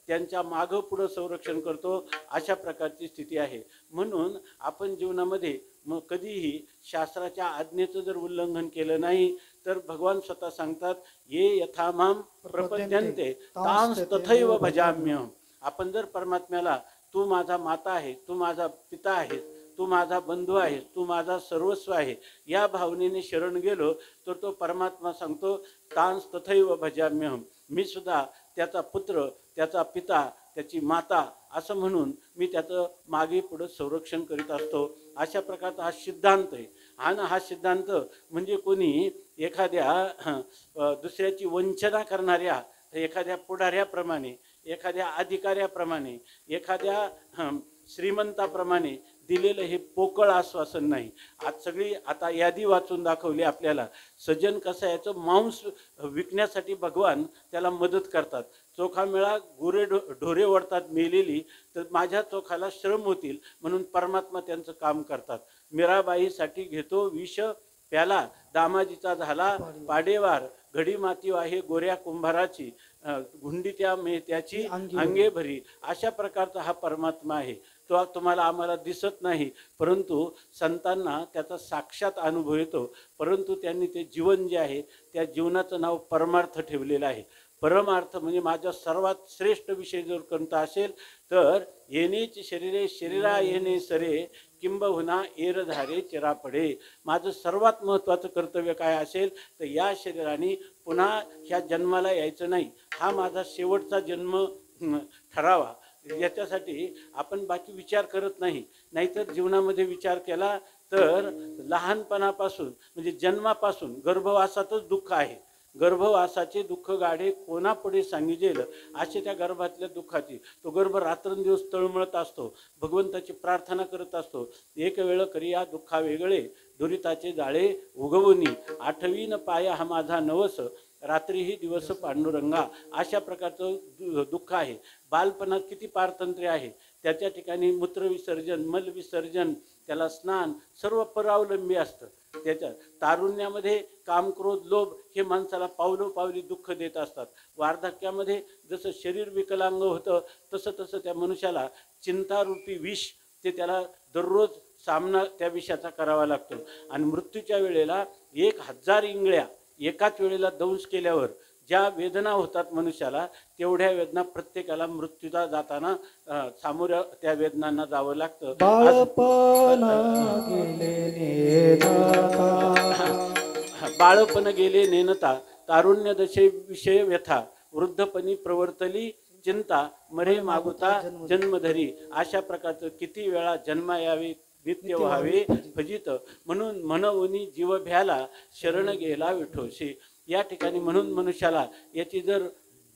त्यांच्या मागं पुढं संरक्षण करतो, अशा प्रकारची स्थिती आहे. म्हणून आपण जीवनामध्ये मग कधीही शास्त्राच्या आज्ञेचं जर उल्लंघन केलं नाही तर भगवान स्वतः सांगतात ये यथा माम प्रपद्यन्ते तांस तथैव भजाम्यहम्. आपण जर परमात्म्याला तू माझा माता आहे, तू माझा पिता आहेस, तू माझा बंधू आहेस, तू माझा सर्वस्व आहे, या भावनेने शरण गेलो तर तो परमात्मा सांगतो तांस तथैव भजाम्यहम्. मी सुद्धा त्याचा पुत्र, त्याचा पिता, त्याची माता असं म्हणून मी त्याचं मागे पुढं संरक्षण करीत असतो. अशा प्रकारचा हा सिद्धांत आहे. आणि हा सिद्धांत म्हणजे कोणी एखाद्या दुसऱ्याची वंचना करणाऱ्या एखाद्या पुढाऱ्याप्रमाणे, एखाद्या अधिकाऱ्याप्रमाणे, एखाद्या श्रीमंताप्रमाणे दिलेलं हे पोकळ आश्वासन नाही. आज सगळी आता यादी वाचून दाखवली आपल्याला. सज्जन कसं याचं मांस विकण्यासाठी भगवान त्याला मदत करतात. चोखा मेळा गुरे ढोरे ओढतात मेलेली, तर माझ्या चोखाला श्रम होतील म्हणून परमात्मा त्यांचं काम करतात. मीराबाईसाठी घेतो विष प्याला, दामाजीचा झाला पाडेवार, घडी माती आहे गोऱ्या कुंभाराची, गुंडी त्या मेत्याची अंगे भरी. अशा प्रकारचा हा परमात्मा आहे. तो तुम्हाला आम्हाला दिसत नाही, परंतु संतांना त्याचा साक्षात अनुभव येतो. परंतु त्यांनी ते जीवन जे आहे त्या जीवनाचं नाव परमार्थ ठेवलेलं आहे. परमार्थ म्हणजे माझा सर्वात श्रेष्ठ विषय जर कोणता असेल तर येणेच शरीरे शरीरा येणे सरे, किंबहुना एरधारे चिरा पडे. माझं सर्वात महत्त्वाचं कर्तव्य काय असेल तर या शरीराने पुन्हा ह्या जन्माला यायचं नाही. हा माझा शेवटचा जन्म ठरावा. याच्यासाठी आपण बाकी विचार करत नाही. नाहीतर जीवनामध्ये विचार केला तर लहानपणापासून म्हणजे जन्मापासून गर्भवासातच दुःख आहे. गर्भवासाचे दुःख गाडे कोणापुढे सांगिजेल, असे त्या गर्भातल्या दुःखाची तो गर्भ रात्रंदिवस तळमळत असतो, भगवंताची प्रार्थना करत असतो. एक वेळ करी या दुःखा वेगळे, दुरिताचे जाळे उगवुनी, आठवीन पाया हा माझा नवस, रात्रीही दिवस पांडुरंगा. अशा प्रकारचं दुःख आहे. बालपणात किती पारतंत्र्य आहे. त्याच्या ठिकाणी मूत्रविसर्जन, मलविसर्जन, त्याला स्नान सर्व परावलंबी असतं. त्याच्या तारुण्यामध्ये काम, क्रोध, लोभ हे माणसाला पावलोपावली दुःख देत असतात. वार्धक्यामध्ये जसं शरीर विकलांग होतं तसं तसं त्या मनुष्याला चिंतारूपी विष ते त्याला दररोज सामना त्या विषयाचा करावा लागतो. आणि मृत्यूच्या वेळेला 1000 इंगळ्या एकाच वेळेला दंश केल्यावर ज्या वेदना होतात मनुष्याला, तेवढ्या वेदना प्रत्येकाला मृत्यूला जाताना सामोऱ्या त्या वेदनांना जावं लागतं. बाळपण गेले नेनता, तारुण्य दशे विषय व्यथा, वृद्धपणी प्रवर्तली चिंता, मरे मागुता जन्मधरी. अशा प्रकारचं किती वेळा जन्मा यावे, नित्य व्हावे फजित, म्हणून मनवुनी जीव भ्याला, शरण गेला विठोशी. या ठिकाणी म्हणून मनुष्याला याची जर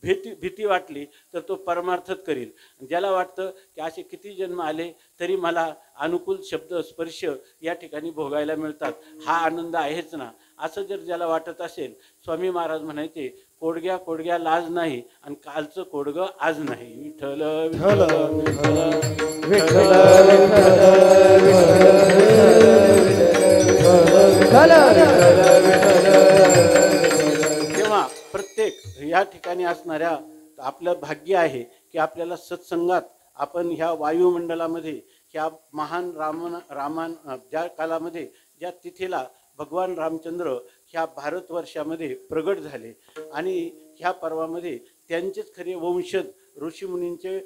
भीती वाटली तर तो परमार्थच करील. ज्याला वाटतं की असे किती जन्म आले तरी मला अनुकूल शब्द स्पर्श या ठिकाणी भोगायला मिळतात, हा आनंद आहेच ना, असं जर ज्याला वाटत असेल, स्वामी महाराज म्हणायचे, कोडग्या कोडग्या लाज नाही आणि कालचं कोडगं आज नाही. विठ्ठल विठ्ठल विठ्ठल तेव्हा प्रत्येक या ठिकाणी असणाऱ्या आपलं भाग्य आहे की आपल्याला सत्संगात आपण ह्या वायुमंडलामध्ये ह्या महान रामान ज्या कालामध्ये ज्या तिथीला भगवान रामचंद्र ह्या भारतवर्षामध्ये प्रगट झाले आणि ह्या पर्वामध्ये त्यांचेच खरे वंशज ऋषीमुनींचे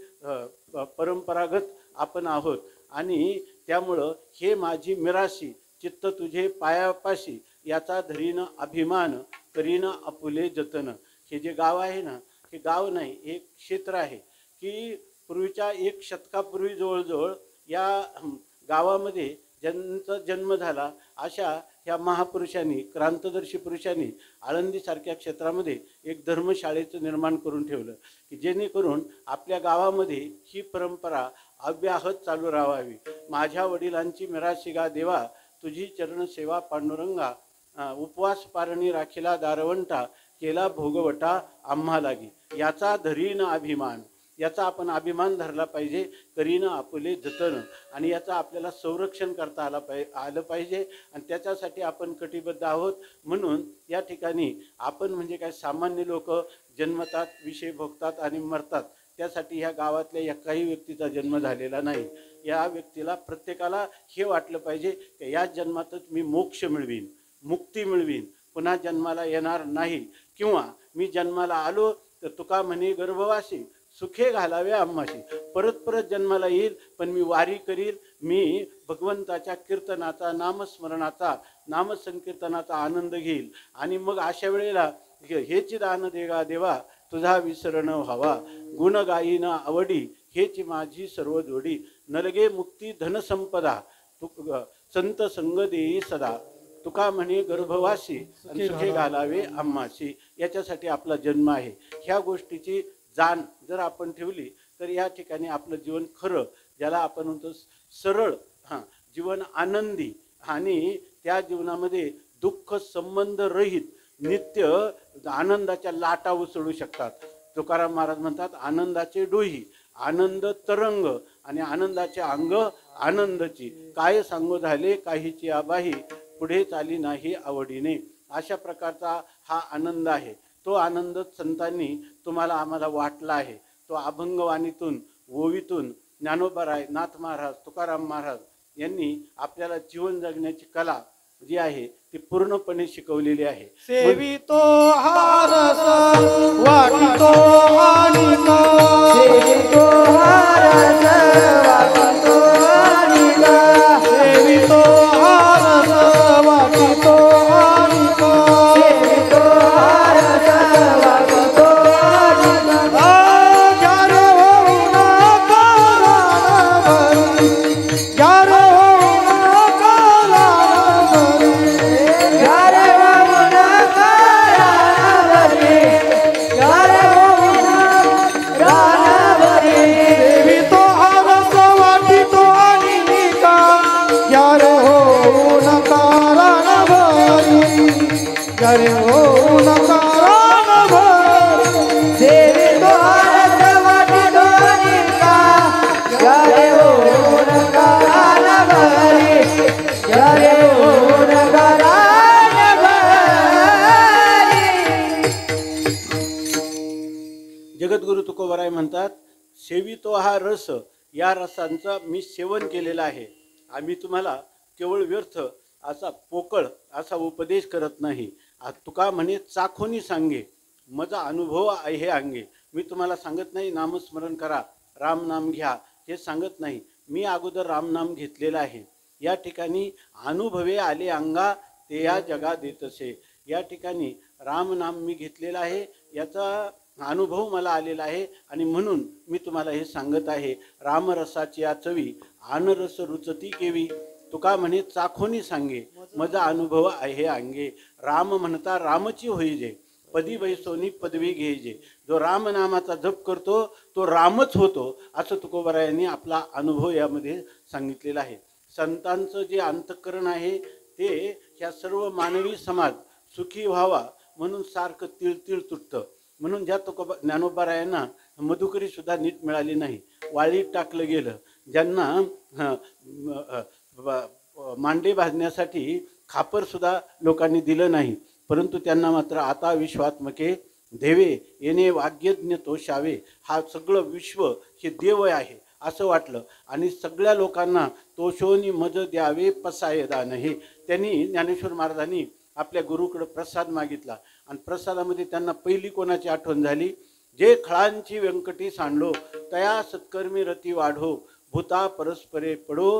परंपरागत आपण आहोत. आणि त्यामुळं हे माझी मिराशी चित्त तुझे पायापाशी, याचा धरीनं अभिमान करीनं आपुले जतन. हे जे गाव आहे ना, हे गाव नाही, हे क्षेत्र आहे की पूर्वीच्या 1 शतकापूर्वी जवळजवळ या गावामध्ये ज्यांचा जन्म झाला अशा ह्या महापुरुषांनी, क्रांतदर्शी पुरुषांनी आळंदीसारख्या क्षेत्रामध्ये एक धर्मशाळेचं निर्माण करून ठेवलं की जेणेकरून आपल्या गावामध्ये ही परंपरा अव्याहत चालू राहावी. माझ्या वडिलांची मिराशिगा देवा, तुझी चरणसेवा पांडुरंगा, उपवास पारणी राखीला दारवंटा, केला भोगवटा आम्हा लागी. याचा धरीन अभिमान, याचा आपण अभिमान धरला पाहिजे. करीनं आपुले जतन, आणि याचं आपल्याला संरक्षण करता आलं पाहिजे आणि त्याच्यासाठी आपण कटिबद्ध आहोत. म्हणून या ठिकाणी आपण म्हणजे काय सामान्य लोक जन्मतात, विषय भोगतात आणि मरतात. त्यासाठी ह्या गावातल्या एकाही व्यक्तीचा जन्म झालेला नाही. या व्यक्तीला प्रत्येकाला हे वाटलं पाहिजे की या जन्मातच मी मोक्ष मिळवीन, मुक्ती मिळवीन, पुन्हा जन्माला येणार नाही. किंवा मी जन्माला आलो तर तुका म्हणे गर्भवासी, सुखे घालावे आम्हाशी. परत परत जन्माला येईल पण मी वारी करील, मी भगवंताच्या कीर्तनाचा, नामस्मरणाचा, नामसंकीर्तनाचा आनंद घेईल. आणि मग अशा वेळेला हेची दान देगा देवा, तुझा विसरण व्हावा, गुण गायीन आवडी, हेची माझी सर्व जोडी. नलगे मुक्ती धनसंपदा, संत संग देई सदा, तुका म्हणे गर्भवासी, सुखे घालावे आम्हाशी. याच्यासाठी आपला जन्म आहे. ह्या गोष्टीची जाण जर आपण ठेवली तर या ठिकाणी आपलं जीवन खरं, ज्याला आपण म्हणतो सरळ जीवन, आनंदी, आणि त्या जीवनामध्ये दुःख संबंध रहित नित्य आनंदाच्या लाटा उसळू शकतात. तुकाराम महाराज म्हणतात, आनंदाचे डोही, आनंद तरंग, आणि आनंदाचे अंग आनंदची. काय सांगू झाले काहीची आबाही, पुढे चाली नाही आवडीने. अशा प्रकारचा हा आनंद आहे. तो आनंद संतांनी तुम्हाला आम्हाला वाटला आहे. तो अभंगवाणीतून, ओवीतून ज्ञानोबाराय, नाथ महाराज, तुकाराम महाराज यांनी आपल्याला जीवन जगण्याची कला जी आहे ती पूर्णपणे शिकवलेली आहे. सेवितो हारस वाटितो आनिका, सेवितो हारस वाटितो आनिका, सेवितो हारस वाटितो आनिका, सेवितो हारस वाटितो आनिका. आचार होऊन करे हो नका राम भरी देवी तो आरत वाटी डोरी का करे हो नका राम भरी करे हो नका राम भरी. जगद्गुरु तुकोबाराय म्हणतात, सेवितो हा रस, या रसांचा मी सेवन केलेलं आहे. आम्ही तुम्हाला केवळ व्यर्थ असा पोकळ असा उपदेश करत नाही. तुका म्हणे चाखोनी सांगे, माझा अनुभव आहे अंगे. मी तुम्हाला सांगत नाही नामस्मरण करा, राम नाम घ्या, हे सांगत नाही. मी अगोदर रामनाम घेतलेला आहे. या ठिकाणी अनुभवे आले अंगा, ते या जगा देतसे. या ठिकाणी रामनाम मी घेतलेला आहे, याचा अनुभव मला आलेला आहे आणि म्हणून मी तुम्हाला हे सांगत आहे. रामरसाची या चवी आनरस रुचती केवी, तुका म्हणे चाखोनी सांगे, माझा अनुभव आहे अंगे. राम म्हणता रामची होईजे, पदी बैसोनी पदवी घ्यायचे. जो रामनामाचा जप करतो तो रामच होतो, असं तुकोबारायांनी आपला अनुभव यामध्ये सांगितलेला आहे. संतांचं जे अंतःकरण आहे ते ह्या सर्व मानवी समाज सुखी व्हावा म्हणून सारखं तिळतिळ तुटतं. म्हणून ज्या ज्ञानोबारायांना मधुकरी सुद्धा नीट मिळाली नाही, वाळीत टाकलं गेलं. ज्यांना मांडे भाजण्यासाठी खापर सुद्धा लोकांनी दिलं नाही, परंतु त्यांना मात्र आता विश्वात्मके देवे येणे वाग्यज्ञ तोषावे, हा सगळं विश्व हे देव आहे असं वाटलं आणि सगळ्या लोकांना तोषोनी मज द्यावे पसाय दान. हे त्यांनी ज्ञानेश्वर महाराजांनी आपल्या गुरुकडे प्रसाद मागितला आणि प्रसादामध्ये त्यांना पहिली कोणाची आठवण झाली, जे खळांची व्यंकटी सांडलो, तया सत्कर्मी रती वाढो, भूता परस्परे पडो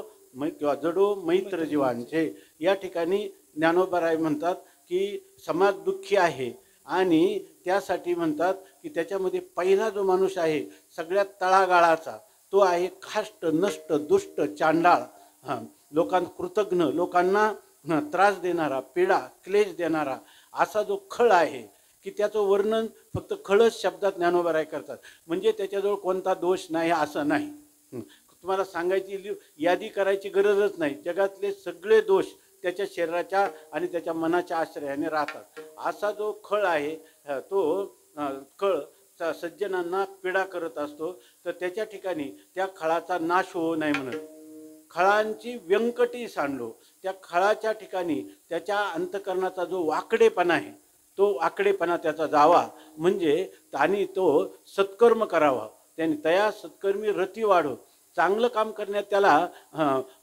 किंवा जडो मैत्र जीवांचे. या ठिकाणी ज्ञानोबाराय म्हणतात की समाज दुःखी आहे आणि त्यासाठी म्हणतात की त्याच्यामध्ये पहिला जो माणूस आहे सगळ्यात तळागाळाचा, तो आहे खाष्ट नष्ट दुष्ट चांडाळ, कृतज्ञ, लोकांना त्रास देणारा, पीडा क्लेश देणारा असा जो खळ आहे की त्याचं वर्णन फक्त खळच शब्दात ज्ञानोबाराय करतात. म्हणजे त्याच्याजवळ कोणता दोष नाही असं नाही. तुम्हाला सांगायची यादी करायची गरजच नाही. जगातले सगळे दोष त्याच्या शरीराच्या आणि त्याच्या मनाच्या आश्रयाने राहतात. असा जो खळ आहे तो खळ सज्जनांना पीडा करत असतो. तर त्याच्या ठिकाणी त्या खळाचा नाश होऊ नये म्हणत खळांची व्यंकटी सांडलो. त्या खळाच्या ठिकाणी त्याच्या अंतकरणाचा जो वाकडेपणा आहे तो वाकडेपणा त्याचा जावा, म्हणजे आणि तो सत्कर्म करावा. त्याने तया सत्कर्मी रती वाढो, चांगलं काम करण्यात त्याला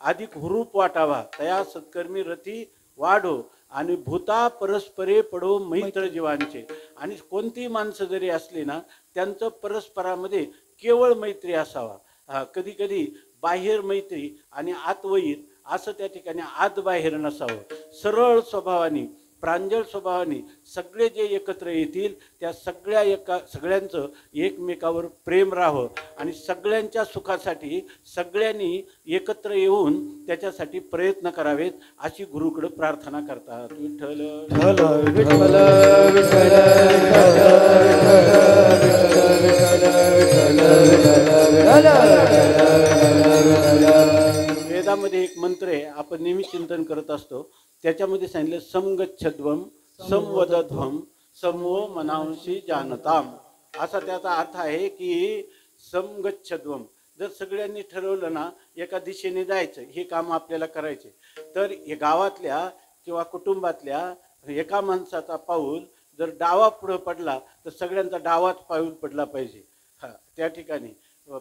अधिक हुरूप वाटावा. तया सत्कर्मी रती वाढो आणि भूता परस्परे पडो मैत्र जीवांचे. आणि कोणतीही माणसं जरी असली ना त्यांचं परस्परामध्ये केवळ मैत्री असावा. कधी कधी बाहेर मैत्री आणि आतवैर असं त्या ठिकाणी आत बाहेर नसावं. सरळ स्वभावाने प्रांजळ स्वभावाने सगळे जे एकत्र येतील त्या सगळ्यांचं एकमेकावर प्रेम राहावं आणि सगळ्यांच्या सुखासाठी सगळ्यांनी एकत्र येऊन त्याच्यासाठी प्रयत्न करावेत अशी गुरुकडे प्रार्थना करतात. विठ्ठल विठ्ठल विठ्ठल वेदामध्ये एक मंत्र आहे, आपण नेहमी चिंतन करत असतो. त्याच्यामध्ये सांगितलं समगच्छध्वम संवदध्वम समो मनांशी जानताम. असा त्याचा अर्थ आहे की समगच्छध्वम, जर सगळ्यांनी ठरवलं ना एका दिशेने जायचं, हे काम आपल्याला करायचे, तर हे गावातल्या किंवा कुटुंबातल्या एका माणसाचा पाऊल जर डावा पुढं पडला तर सगळ्यांचा डावाच पाऊल पडला पाहिजे. त्या ठिकाणी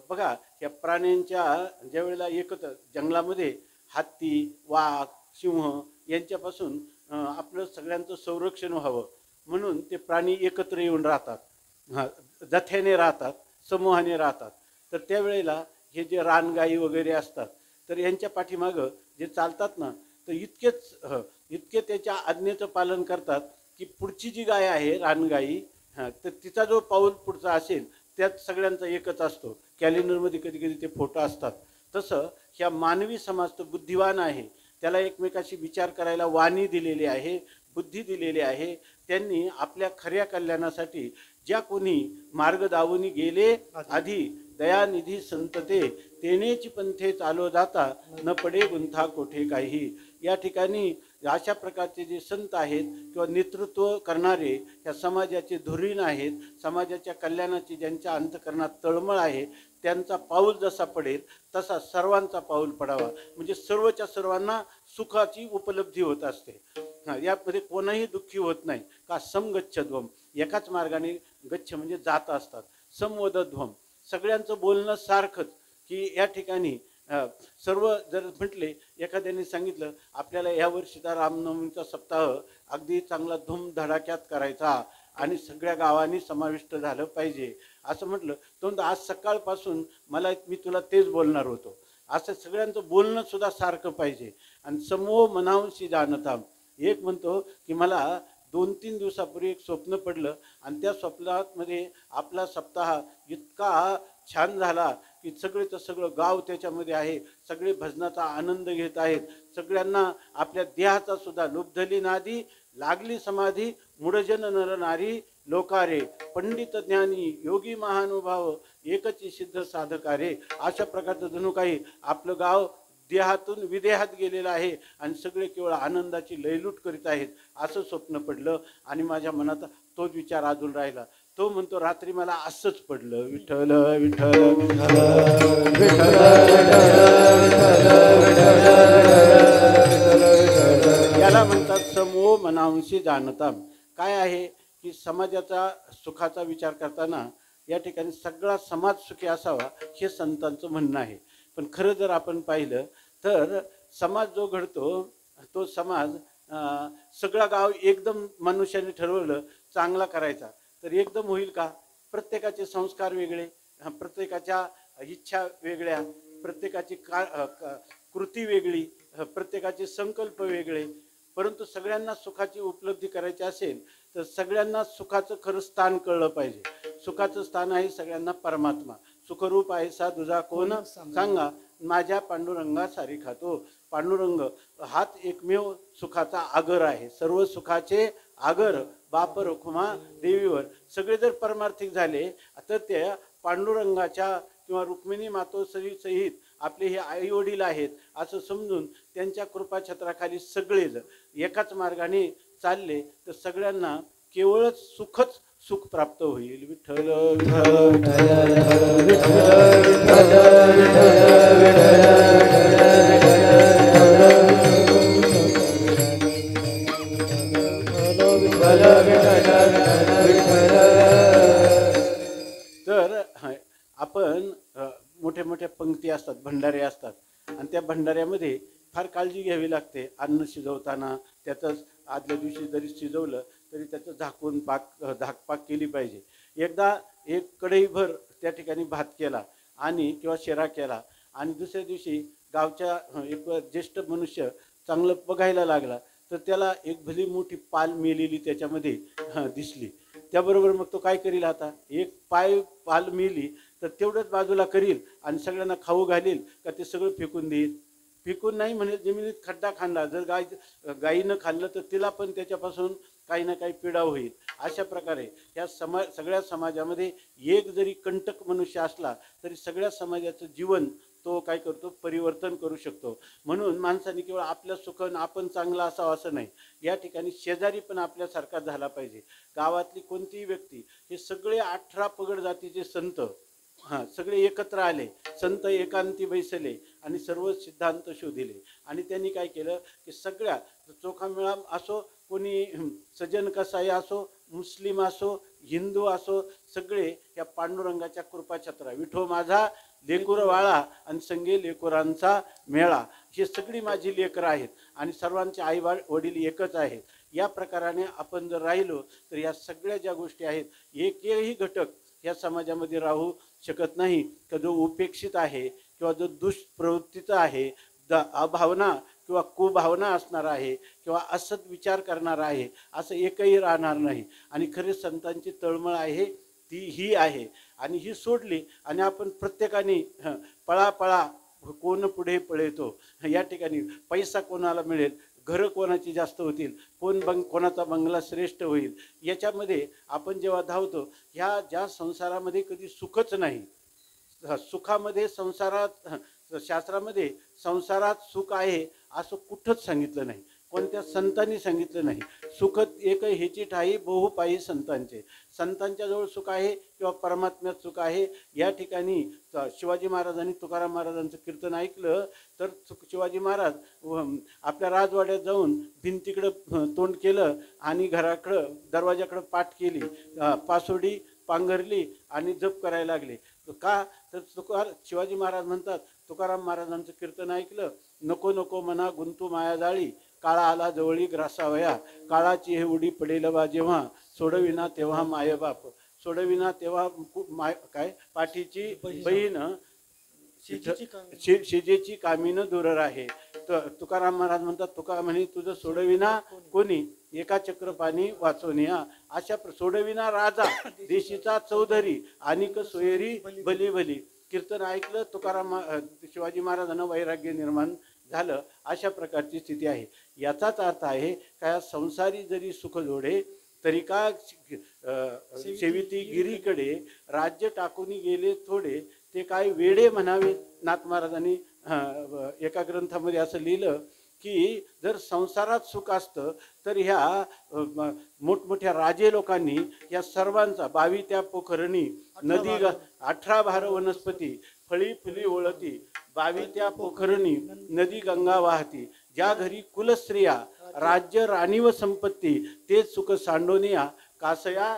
बघा या प्राण्यांच्या ज्या वेळेला एकत्र जंगलामध्ये हत्ती वाघ सिंह यांच्यापासून आपलं सगळ्यांचं संरक्षण व्हावं म्हणून ते प्राणी एकत्र येऊन राहतात, जथ्याने राहतात, समूहाने राहतात. तर त्यावेळेला हे जे रानगाई वगैरे असतात तर यांच्या पाठीमागं जे चालतात ना तर इतके त्याच्या आज्ञेचं पालन करतात की पुढची जी गाय आहे रानगाई तर तिचा जो पाऊल पुढचा असेल त्यात सगळ्यांचा एकच असतो. कॅलेंडरमध्ये कधी कधी ते फोटो असतात. तसं ह्या मानवी समाज तो बुद्धिवान आहे, त्याला एकमेकाशी विचार करायला वाणी दिलेली आहे, बुद्धी दिलेली आहे. त्यांनी आपल्या खऱ्या कल्याणासाठी ज्या कोणी मार्ग दावून गेले आधी दयानिधी संतते तेनेची पंथे चालो जाता न पडे गुंथा कोठे काही. या ठिकाणी अशा प्रकारचे जे संत आहेत किंवा नेतृत्व करणारे ह्या समाजाचे धुरीण आहेत, समाजाच्या कल्याणाची ज्यांच्या अंतःकरणात तळमळ आहे, त्यांचा पाऊल जसा पडेल तसा सर्वांचा पाऊल पडावा, म्हणजे सर्वच्या सर्वांना सुखाची उपलब्धी होत असते. यामध्ये कोणाही दुःखी होत नाही. का समगच्छध्वम, एकाच मार्गाने गच्छ म्हणजे जात असतात. समवदध्वम, सगळ्यांचं बोलणं सारखंच, की या ठिकाणी सर्व जर म्हटले, एखाद्याने सांगितलं आपल्याला या वर्षीचा रामनवमीचा सप्ताह अगदी चांगला धूमधडाक्यात करायचा आणि सगळ्या गावांनी समाविष्ट झालं पाहिजे असं म्हटलं, तर आज सकाळपासून मी तुला तेच बोलणार होतो. असं सगळ्यांचं बोलणं सुद्धा सारखं पाहिजे. आणि समूह मनावशी जाणता, एक म्हणतो की मला 2-3 दिवसापूर्वी एक स्वप्न पडलं आणि त्या स्वप्नामध्ये आपला सप्ताह इतका छान झाला की सगळेचं सगळं गाव त्याच्यामध्ये आहे, सगळे भजनाचा आनंद घेत आहेत, सगळ्यांना आपल्या देहाचा सुद्धा लुब्धली नादी लागली समाधी, मुडजन नर नारी लोकारे, पंडित ज्ञानी योगी महानुभाव एकची सिद्ध साधकारे. अशा प्रकारचं जणू काही आपलं गाव देहातून विदेहात गेलेलं आहे आणि सगळे केवळ आनंदाची लयलूट करीत आहेत असं स्वप्न पडलं. आणि माझ्या मनात तोच विचार अजून राहिला. तो म्हणतो रात्री मला असंच पडलं, विठ्ठल विठ्ठल विठ्ठल याला म्हणतात समूह मनांशी जाणता. काय आहे की समाजाचा सुखाचा विचार करताना या ठिकाणी सगळा समाज सुखी असावा हे संतांचं म्हणणं आहे. पण खरं जर आपण पाहिलं तर समाज जो घडतो तो समाज सगळा गाव एकदम मनुष्याने ठरवलं चांगला करायचा तर एकदम होईल का? प्रत्येकाचे संस्कार वेगळे, प्रत्येकाच्या इच्छा वेगळ्या, प्रत्येकाची कृती वेगळी, प्रत्येकाचे संकल्प वेगळे. परंतु सगळ्यांना सुखाची उपलब्धी करायची असेल तर सगळ्यांना सुखाचं खरं स्थान कळलं पाहिजे. सुखाचं स्थान आहे सगळ्यांना परमात्मा. सुखरूप आहे सा तुझा कोण सांगा, माझ्या पांडुरंगा सारी खातो. पांडुरंग हाच एकमेव सुखाचा आगर आहे. सर्व सुखाचे आगर बाप रखुमा देवीवर. सगळे जर परमार्थिक झाले तर त्या पांडुरंगाच्या किंवा रुक्मिणी मातोश्री सहित आपले हे आई वडील आहेत असं समजून त्यांच्या कृपाछत्राखाली सगळे जर एकाच मार्गाने चालले तर सगळ्यांना केवळच सुखच सुख प्राप्त होईल. विठ्ठल तर आपण मोठ्या मोठ्या पंक्ती असतात, भंडारे असतात आणि त्या भंडाऱ्यामध्ये फार काळजी घ्यावी लागते. अन्न शिजवताना त्यातच आदल्या दिवशी जरी शिजवलं तरी त्याचं झाकून झाकपाक केली पाहिजे. एकदा एक कढईभर त्या ठिकाणी भात केला आणि किंवा शिरा केला आणि दुसऱ्या दिवशी गावच्या एक ज्येष्ठ मनुष्य चांगलं बघायला लागला तर त्याला एक भली मोठी पाल मेलेली त्याच्यामध्ये दिसली. त्याबरोबर मग तो काय करील, आता एक पाल मेली तर तेवढंच बाजूला करील आणि सगळ्यांना खाऊ घालील का ते सगळं फेकून देईल? फेकून नाही म्हणजे जमिनीत खड्डा खांदा. जर गायीनं खाल्लं तर तिला पण त्याच्यापासून काही ना काही पीडा होईल. अशा प्रकारे या सगळ्या समाजामध्ये एक जरी कंटक मनुष्य असला तरी सगळ्या समाजाचं जीवन तो काय करतो, परिवर्तन करू शकतो. म्हणून माणसाने केवळ आपलं सुख आपण चांगला असावं असं नाही, या ठिकाणी शेजारी पण आपल्यासारखा झाला पाहिजे. गावातली कोणतीही व्यक्ती, हे सगळे 18 पगड जातीचे संत सगळे एकत्र आले, संत एकांती बैसले आणि सर्व सिद्धांत शोधिले. आणि त्यांनी काय केलं की सगळ्या चोखामेळा असो, कोणी सज्जन कसाई असो, मुस्लिम असो, हिंदू असो, सगळे या पांडुरंगाच्या कृपाछत्रा, विठो माझा लेकुर वाळा आणि संगे लेकुरांचा मेळा, हे सगळी माझी लेकरं आहेत आणि सर्वांचे आई वडील एकच आहेत. या प्रकाराने आपण जर राहिलो तर या सगळ्या ज्या गोष्टी आहेत, एकही घटक या समाजामध्ये राहू शकत नाही. का जो उपेक्षित आहे किंवा जो दुष्प्रवृत्तीचा आहे, अभावना किंवा कुभावना असणार आहे किंवा असत विचार करणार आहे, असं एकही राहणार नाही. आणि खरे संतांची तळमळ आहे ती ही आहे. आणि ही सोडली आणि आपण प्रत्येकाने पळा कोण पुढे पळेतो, या ठिकाणी पैसा कोणाला मिळेल, घरं कोणाची जास्त होतील, कोणाचा बंगला श्रेष्ठ होईल, याच्यामध्ये आपण जेव्हा धावतो, ह्या ज्या संसारामध्ये कधी सुखच नाही. सुखामध्ये शास्त्रामध्ये संसारात सुख आहे असं कुठंच सांगितलं नाही. कोणत्या संतांनी सांगितलं नाही. सुख एक ह्याची ठाई बहु पायी संतांचे. संतांच्या जवळ सुख आहे किंवा परमात्म्यात सुख आहे. या ठिकाणी शिवाजी महाराजांनी तुकाराम महाराजांचं कीर्तन ऐकलं तर शिवाजी महाराज आपल्या राजवाड्यात जाऊन भिंतीकडं तोंड केलं आणि घराकडं दरवाजाकडं पाठ केली, पासोडी पांघरली आणि जप करायला लागले. का तर शिवाजी महाराज म्हणतात, तुकाराम महाराजांचं कीर्तन ऐकलं, नको नको मना गुंतू माया जाळी, काळा आला जवळी ग्रासावया, काळाची हे उडी पडेल बा जेव्हा, सोडविना तेव्हा मायबाप, सोडविना तेव्हा काय पाठीची बहीण शिजेची कामीनं दूर आहे. तुकाराम महाराज म्हणतात, तुका म्हणे तुझं सोडविना कोणी, एका चक्र पाणी वाचवण्या. अशा सोडविना राजा देशीचा चौधरी, अनिक सोयरी भली भली. कीर्तन ऐकलं तुकाराम शिवाजी महाराजांना वैराग्य निर्माण झालं. अशा प्रकारची स्थिती आहे. याचाच अर्थ आहे काय, संसारी जरी सुख जोडे तरी का सेविती गिरीकडे, राज्य टाकून गेले थोडे ते काय वेडे म्हणावे. नाथ महाराजांनी एका ग्रंथामध्ये असं लिहिलं की जर संसारात सुख असतं तर ह्या मोठमोठ्या राजे लोकांनी या सर्वांचा 22 त्या पोखरणी नदी 18 भार वनस्पती फळी फुली ओळती, 22 त्या पोखरणी नदी गंगा वाहती, ज्या घरी कुलस्त्रिया राज्य राणी व संपत्ती ते सुख सांडोनिया कासया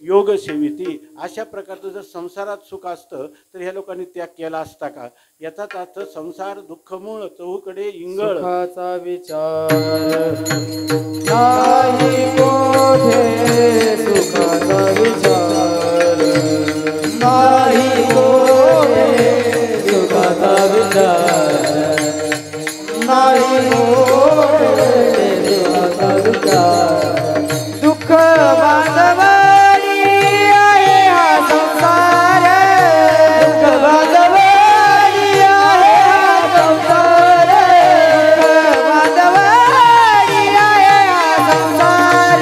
योग सेविती. अशा प्रकारचं जर संसारात सुख असतं तर ह्या लोकांनी त्याग केला असता का. याचाच अर्थ संसार दुःखमूळ चहूकडे इंगळ, सुखाचा विचार नाही कोठे, सुखाचा विचार नाही कोठे, सुखाचा विचार नाही कोठे, सुखाचा विचार. दुःख बांधवारी आहे हा संसार, दुःख बांधवारी आहे हा संसार, दुःख बांधवारी आहे हा संसार,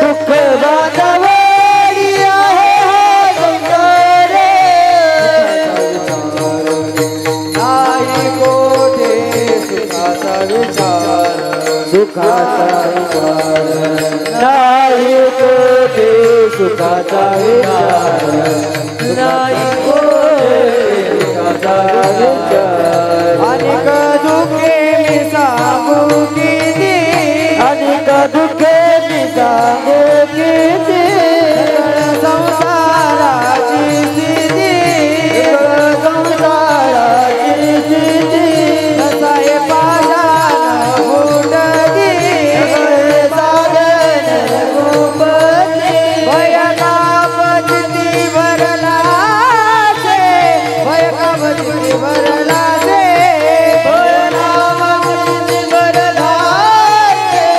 दुःख बांधवारी आहे हा संसार. नाही कोठे सुखाचा विचार, सुखाचा विचार नाही कोठे, सुखाचा विचार नाही कोठे, सुखाचा विचार. अनेक दुःखे मी सांगू किती, अनेक दुःखे मी सांगू किती, संसाराची स्थिती, संसाराची स्थिती. नसाय पाजान फुटती, साधन गोपती, भय कापती भरला से, भय कापती भरला से, भय कापती भरला से,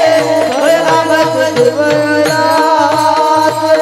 भय कापती भरला से.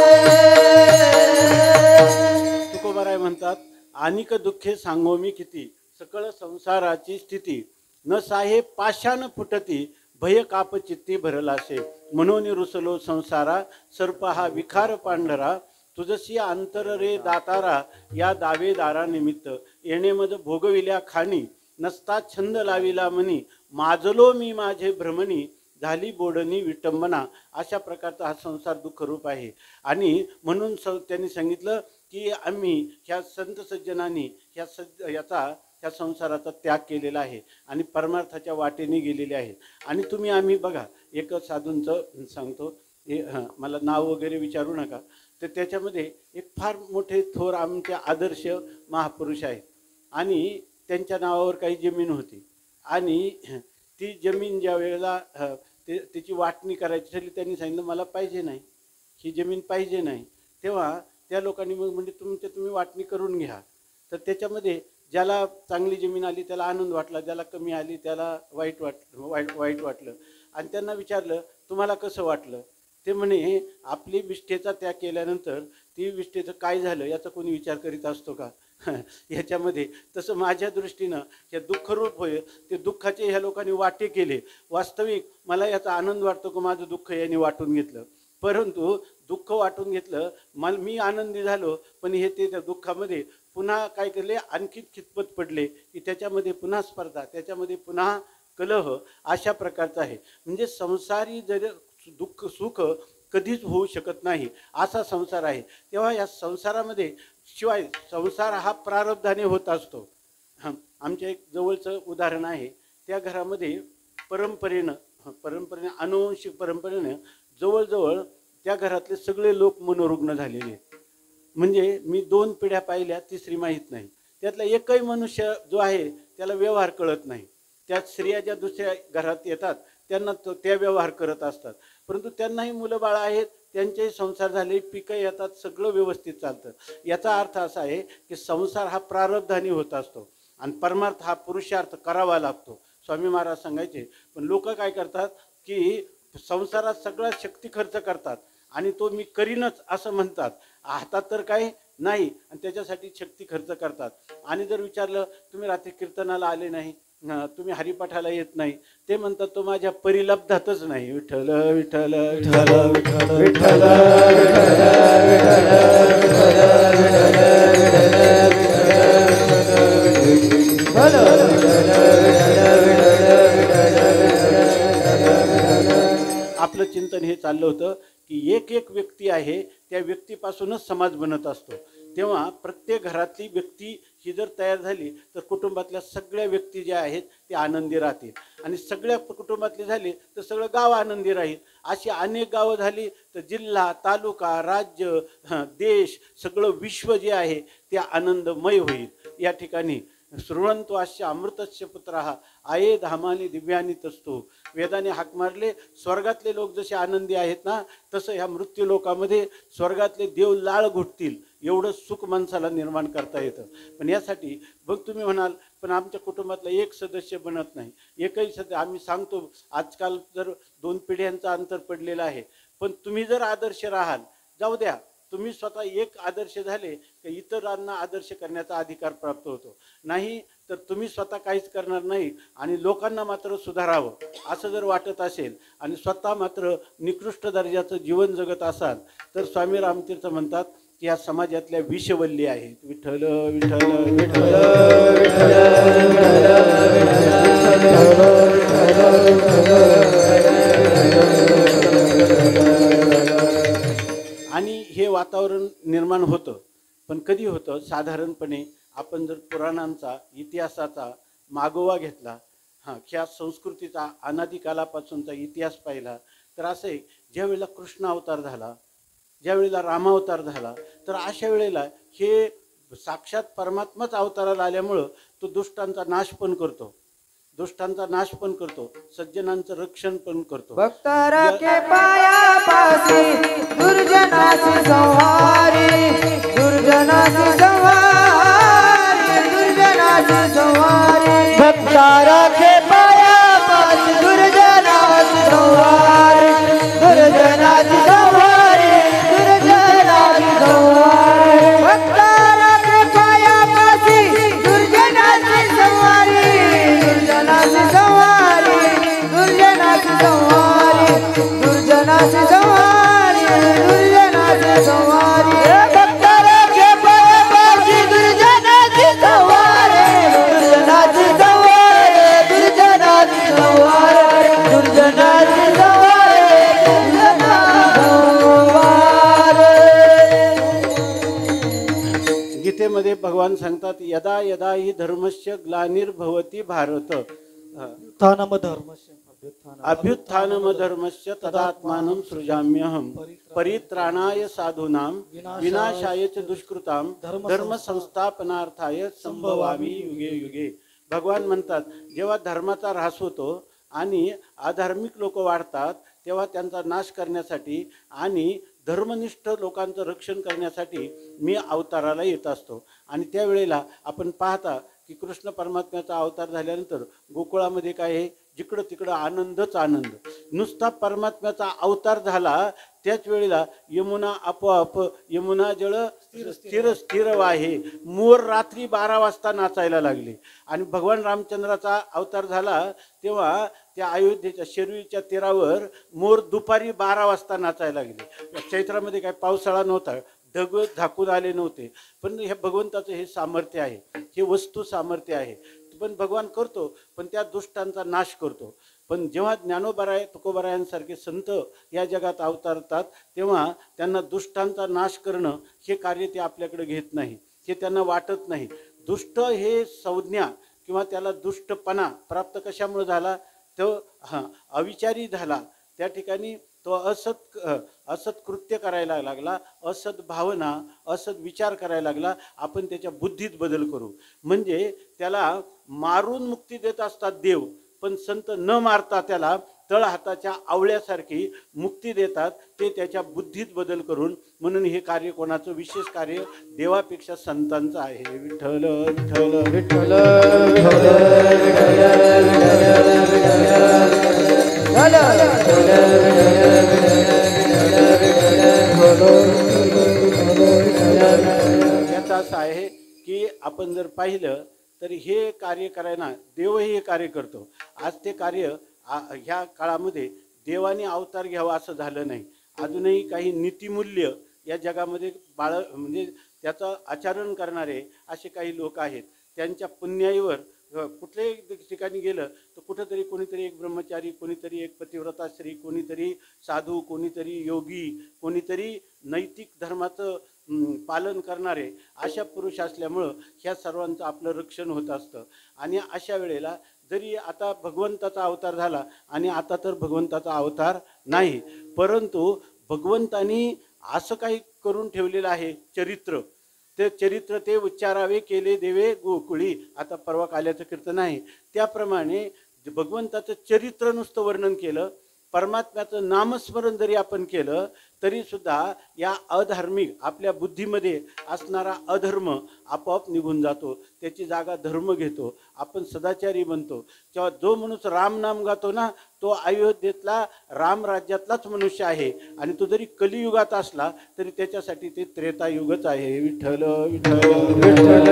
तुकोबाराय म्हणतात, अनिक दुःखे सांगो मी किती, सकळ संसाराची स्थिती, न साहे पाषाण फुटती, भय काप चित्ती भरलासे, म्हणून रुसलो संसारा, सर्प हा विखार पांढरा, तुझसी अंतर रे दातारा, या दावेदारा निमित्त, येणे मध भोगविल्या खाणी, नसता छंद लाविला मनी, माजलो मी माझे भ्रमणी, झाली बोडणी विटंबना. अशा प्रकारचा हा संसार दुःखरूप आहे. आणि म्हणून त्यांनी सांगितलं की आम्ही ह्या संत सज्जनांनी ह्या संसाराचा त्याग केलेला आहे आणि परमार्थाच्या वाटेने गेलेले आहेत. आणि आम्ही बघा, एक साधूंचं सांगतो, मला नाव वगैरे विचारू नका, तर त्याच्यामध्ये एक फार मोठे थोर आमचे आदर्श महापुरुष आहेत आणि त्यांच्या नावावर काही जमीन होती आणि ती जमीन ज्या वेळेला त्याची वाटणी करायची ठरली, त्यांनी सांगितलं मला पाहिजे नाही, ही जमीन पाहिजे नाही. तेव्हा त्या लोकांनी मग म्हणजे तुम्ही वाटणी करून घ्या. तर त्याच्यामध्ये ज्याला चांगली जमीन आली त्याला आनंद वाटला, ज्याला कमी आली त्याला वाईट वाटलं. आणि त्यांना विचारलं तुम्हाला कसं वाटलं. ते म्हणे आपली विष्ठेचा त्याग केल्यानंतर ती विष्ठेचं काय झालं याचा कोणी विचार करीत असतो का. याच्यामध्ये तसं माझ्या दृष्टीनं हे दुःखरूप होय, ते दुःखाचे ह्या लोकांनी वाटे केले. वास्तविक मला याचा आनंद वाटतो की माझं दुःख यांनी वाटून घेतलं, परंतु दुःख वाटून घेतलं मी आनंदी झालो, पण हे ते त्या दुःखामध्ये पुन्हा काय केले, आणखी खितपत पडले की त्याच्यामध्ये पुन्हा स्पर्धा, त्याच्यामध्ये पुन्हा कलह अशा प्रकारचा आहे. म्हणजे संसारी जर दुःख सुख कधीच होऊ शकत नाही असा संसार आहे. तेव्हा या संसारामध्ये शिवाय संसार हा प्रारब्धाने होत असतो. आमच्या एक जवळचं उदाहरण आहे. त्या घरामध्ये परंपरेने अनुवंशिक परंपरेने जवळजवळ त्या घरातले सगळे लोक मनोरुग्ण झालेले आहेत. म्हणजे मी 2 पिढ्या पाहिल्या, तिसरी माहीत नाही. त्यातला एकही मनुष्य जो आहे त्याला व्यवहार कळत नाही. त्या स्त्रिया ज्या दुसऱ्या घरात येतात त्यांना त्या व्यवहार करत असतात, परंतु त्यांनाही मुलं बाळं आहेत, त्यांचेही संसार झाले, पिकं येतात, सगळं व्यवस्थित चालतं. याचा अर्थ असा आहे की संसार हा प्रारब्धाने होत असतो आणि परमार्थ हा पुरुषार्थ करावा लागतो. स्वामी महाराज सांगायचे. पण लोक काय करतात की संसारात सगळा शक्ती खर्च करतात आणि तो मी करीनच असं म्हणतात. हातात तर काही नाही आणि त्याच्यासाठी शक्ती खर्च करतात. आणि जर विचारलं तुम्ही रात्री कीर्तनाला आले नाही, तुम्ही हरिपाठाला येत नाही, ते म्हणतात तो माझ्या परिलब्धातच नाही. विठ्ठल विठ्ठल विठ्ठल विठ्ठल विठ्ठल आपलं चिंतन हे चाललं होतं की एक एक व्यक्ती आहे, त्या व्यक्तीपासूनच समाज बनत असतो. तेव्हा प्रत्येक घरातली व्यक्ती ही जर तयार झाली तर कुटुंबातल्या सगळ्या व्यक्ती ज्या आहेत ते आनंदी राहतील आणि सगळ्या कुटुंबातली झाली तर सगळं गाव आनंदी राहील. अशी अनेक गावं झाली तर जिल्हा, तालुका, राज्य, देश, सगळं विश्व जे आहे ते आनंदमय होईल. या ठिकाणी श्रुण्वन्तो अस्य अमृतस्य पुत्रः आये धामानि दिव्यानि तस्थो. वेदाने हाक मारले, स्वर्गातले लोक जसे आनंदी आहेत ना, तसं ह्या मृत्यू लोकामध्ये स्वर्गातले देव लाळ घुटतील, एवढं सुख माणसाला निर्माण करता येतं. पण यासाठी बघ तुम्ही म्हणाल पण आमच्या कुटुंबातला एक सदस्य बनत नाही, एकही सदस्य. आम्ही सांगतो आजकाल जर 2 पिढ्यांचा अंतर पडलेला आहे, पण तुम्ही जर आदर्श राहाल, जाऊ द्या, तुम्ही स्वतः एक आदर्श झाले की इतरांना आदर्श करण्याचा अधिकार प्राप्त होतो. नाही तर तुम्ही स्वतः काहीच करणार नाही आणि लोकांना मात्र सुधारावं असं जर वाटत असेल आणि स्वतः मात्र निकृष्ट दर्जाचं जीवन जगत असाल तर स्वामी रामतीर्थ म्हणतात की या समाजातल्या विषवल्ली आहेत. विठ्ठल विठ्ठल विठ्ठल आणि हे वातावरण निर्माण होतं. पण कधी होतं? साधारणपणे आपण जर पुराणांचा, इतिहासाचा मागोवा घेतला, ह्या संस्कृतीचा अनादिकालापासूनचा इतिहास पाहिला तर असं आहे, ज्या वेळेला कृष्ण अवतार झाला, ज्या वेळेला रामावतार झाला, तर अशा वेळेला हे साक्षात परमात्माच अवताराला आल्यामुळं तो दुष्टांचा नाश पण करतो, सज्जनांचं रक्षण पण करतो. भक्तारा के पाया पासी दुर्जनासी संहारी, दुर्जनासी संहारी, दुर्जनासी संहारी. भक्तारा के पाया पासी दुर्जनासी संहारी, दुर्जनासी संहारी, दुर्जनासी संहारी. भक्तारा के पाया पासी दुर्जनासी संहारी, दुर्जनासी संहारी, दुर्जनासी संहारी, दुर्जनासी संहारी, दुर्जनासी संहारी. भक्तारा के पाया पासी दुर्जनासी संहारी, दुर्जनासी संहारी, दुर्जनासी संहारी, दुर्जनासी संहारी, दुर्जनासी. गीतेमध्ये भगवान सांगतात यदा यदा हि धर्मस्य ग्लानिर्भवति भारत अभ्युत्थानम धर्मस्य तदात्मानं सृजाम्यहं परित्राणाय साधूनां विनाशाय च दुष्कृतां धर्म संस्थापनार्थाय संभवामि युगे युगे. भगवान म्हणतात जेव्हा धर्माचा ऱ्हास होतो आणि अधार्मिक लोक वाढतात तेव्हा त्यांचा नाश करण्यासाठी आणि धर्मनिष्ठ लोकांचं रक्षण करण्यासाठी मी अवताराला येत असतो. आणि त्यावेळेला आपण पाहता की कृष्ण परमात्म्याचा अवतार झाल्यानंतर गोकुळामध्ये काय आहे, जिकडं तिकडं आनंदच आनंद. नुसता परमात्म्याचा अवतार झाला त्याच वेळेला यमुना आपोआप यमुना जळ स्थिर स्थिर वाहे. मोर रात्री 12 वाजता नाचायला लागले. आणि भगवान रामचंद्राचा अवतार झाला तेव्हा त्या अयोध्येच्या शिरवीच्या तीरावर मोर दुपारी 12 वाजता नाचायला लागले. चैत्रामध्ये काय पावसाळा नव्हता, ढग झाकून आले नव्हते, पण हे भगवंताचं हे सामर्थ्य आहे, हे वस्तू सामर्थ्य आहे. पण भगवान करतो, पण त्या दुष्टांचा नाश करतो. पण जेव्हा ज्ञानोबाराय तुकोबारायांसारखे संत या जगात अवतरतात तेव्हा त्यांना दुष्टांचा नाश करणं हे कार्य ते आपल्याकडे घेत नाही, हे त्यांना वाटत नाही. दुष्ट हे संज्ञा किंवा त्याला दुष्टपणा प्राप्त कशामुळे झाला, तो अविचारी झाला. त्या ठिकाणी तो असत कृत्य करायला लागला, असत भावना, असत विचार करायला लागला. आपण त्याच्या बुद्धीत बदल करू. म्हणजे त्याला मारून मुक्ती देत असतात देव, पण संत न मारता त्याला तळ हाताच्या आवळ्यासारखी मुक्ती देतात. ते त्याच्या बुद्धीत बदल करून. म्हणून हे कार्य कोणाचं, विशेष कार्य देवापेक्षा संतांचं आहे. विठ्ठल विठ्ठल विठ्ठल याचा असं आहे की आपण जर पाहिलं तर हे कार्य करायला देवही हे कार्य करतो. आज ते कार्य ह्या काळामध्ये देवाने अवतार घ्यावा असं झालं नाही. अजूनही काही नीतिमूल्य या जगामध्ये म्हणजे त्याचं आचरण करणारे असे काही लोक आहेत. त्यांच्या पुण्याईवर कुठल्याही ठिकाणी गेलं तर कुठंतरी कोणीतरी एक ब्रह्मचारी, कोणीतरी एक पतिव्रता स्त्री, कोणीतरी साधू, कोणीतरी योगी, कोणीतरी नैतिक धर्माचं पालन करणारे अशा पुरुष असल्यामुळं ह्या सर्वांचं आपलं रक्षण होत असतं. आणि अशा वेळेला जरी आता भगवंताचा अवतार झाला, आणि आता तर भगवंताचा अवतार नाही, परंतु भगवंतानी असं काही करून ठेवलेलं आहे चरित्र. ते चरित्र ते उच्चारावे केले देवे गोकुळी. आता परवा काल्याचं कीर्तन आहे, त्याप्रमाणे भगवंताचं चरित्र नुसतं वर्णन केलं, परमात्म्याचं नामस्मरण जरी आपण केलं तरीसुद्धा या अधार्मिक आपल्या बुद्धीमध्ये असणारा अधर्म आपोआप निघून जातो, त्याची जागा धर्म घेतो, आपण सदाचारी बनतो. तेव्हा जो माणूस राम नाम गातो ना, तो अयोध्येतला रामराज्यातलाच मनुष्य आहे. आणि तो जरी कलियुगात असला तरी त्याच्यासाठी ते त्रेतायुगच आहे. विठ्ठल विठ्ठल विठ्ठल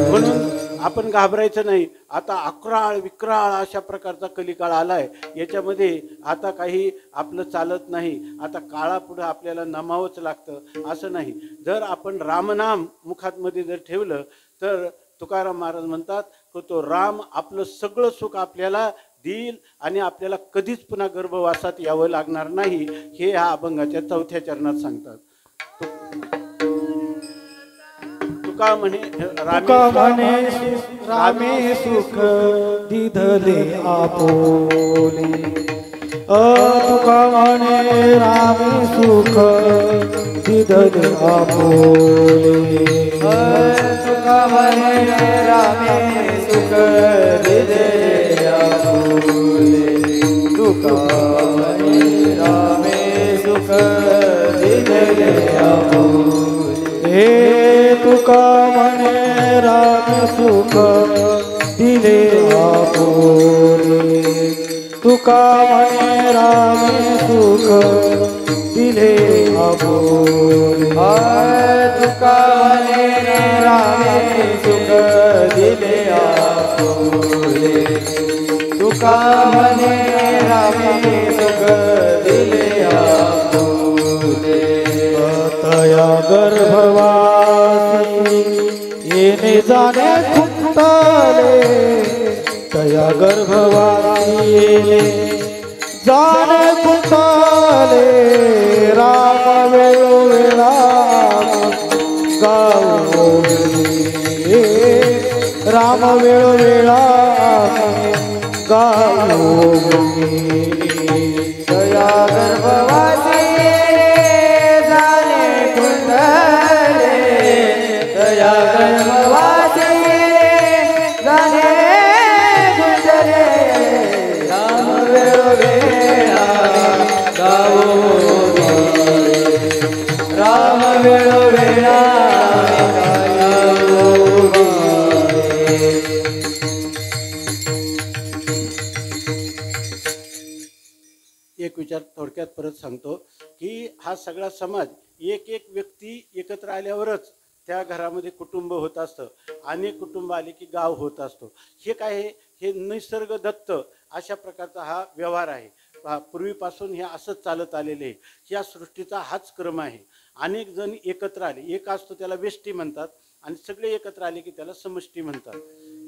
म्हणून आपण घाबरायचं नाही. आता अक्राळ विक्राळ अशा प्रकारचा कलिकाळ आलाय. याच्यामध्ये आता काही आपलं चालत नाही. आता काळापुढं आपल्याला नमावंच लागतं असं नाही. जर आपण रामनाम मुखातमध्ये जर ठेवलं तर तुकाराम महाराज म्हणतात की तो राम आपलं सगळं सुख आपल्याला देईल आणि आपल्याला कधीच पुन्हा गर्भवासात यावं लागणार नाही. हे ह्या अभंगाच्या 4थ्या चरणात सांगतात. तुका म्हणे रामे सुख दिधले आपोले. तुका म्हणे रामे सुख दिधले आपोले. तुका म्हणे रामे सुख दिले आपुले. तुका म्हणे रामे सुख दिले आपुले. हे तुका म्हणे राम सुख दिले आपुले. तुका म्हणे राम सुख दिले आपुले. तुका म्हणे रामे सुख दिले आपुले. तुका म्हणे रामे सुख दिले आपुले. तया गर्भवासी येणे जाणे खुंटले. तया गर्भवासी येणे जाणे खुंटले. राम वेळोवेळा गावोले. राम वेळोवेळा गावोले. तया गर्भवासी तया गर्भवासी जाणे गुंजले. राम वेळोवेळा गावोले. राम वेळोवेळा गावोले. एक विचार थोडक्यात परत सांगतो की हा सगळा समाज एक एक व्यक्ती एकत्र आल्यावरच त्या घरामध्ये कुटुंब होत असतं. अनेक कुटुंब आले की गाव होत असतो. हे काय आहे, हे निसर्ग दत्त अशा प्रकारचा हा व्यवहार आहे. पूर्वीपासून हे असंच चालत आलेले आहे. या सृष्टीचा हाच क्रम आहे. अनेक जण एकत्र आले, एक असतो त्याला व्यष्टी म्हणतात आणि सगळे एकत्र आले की त्याला समष्टी म्हणतात.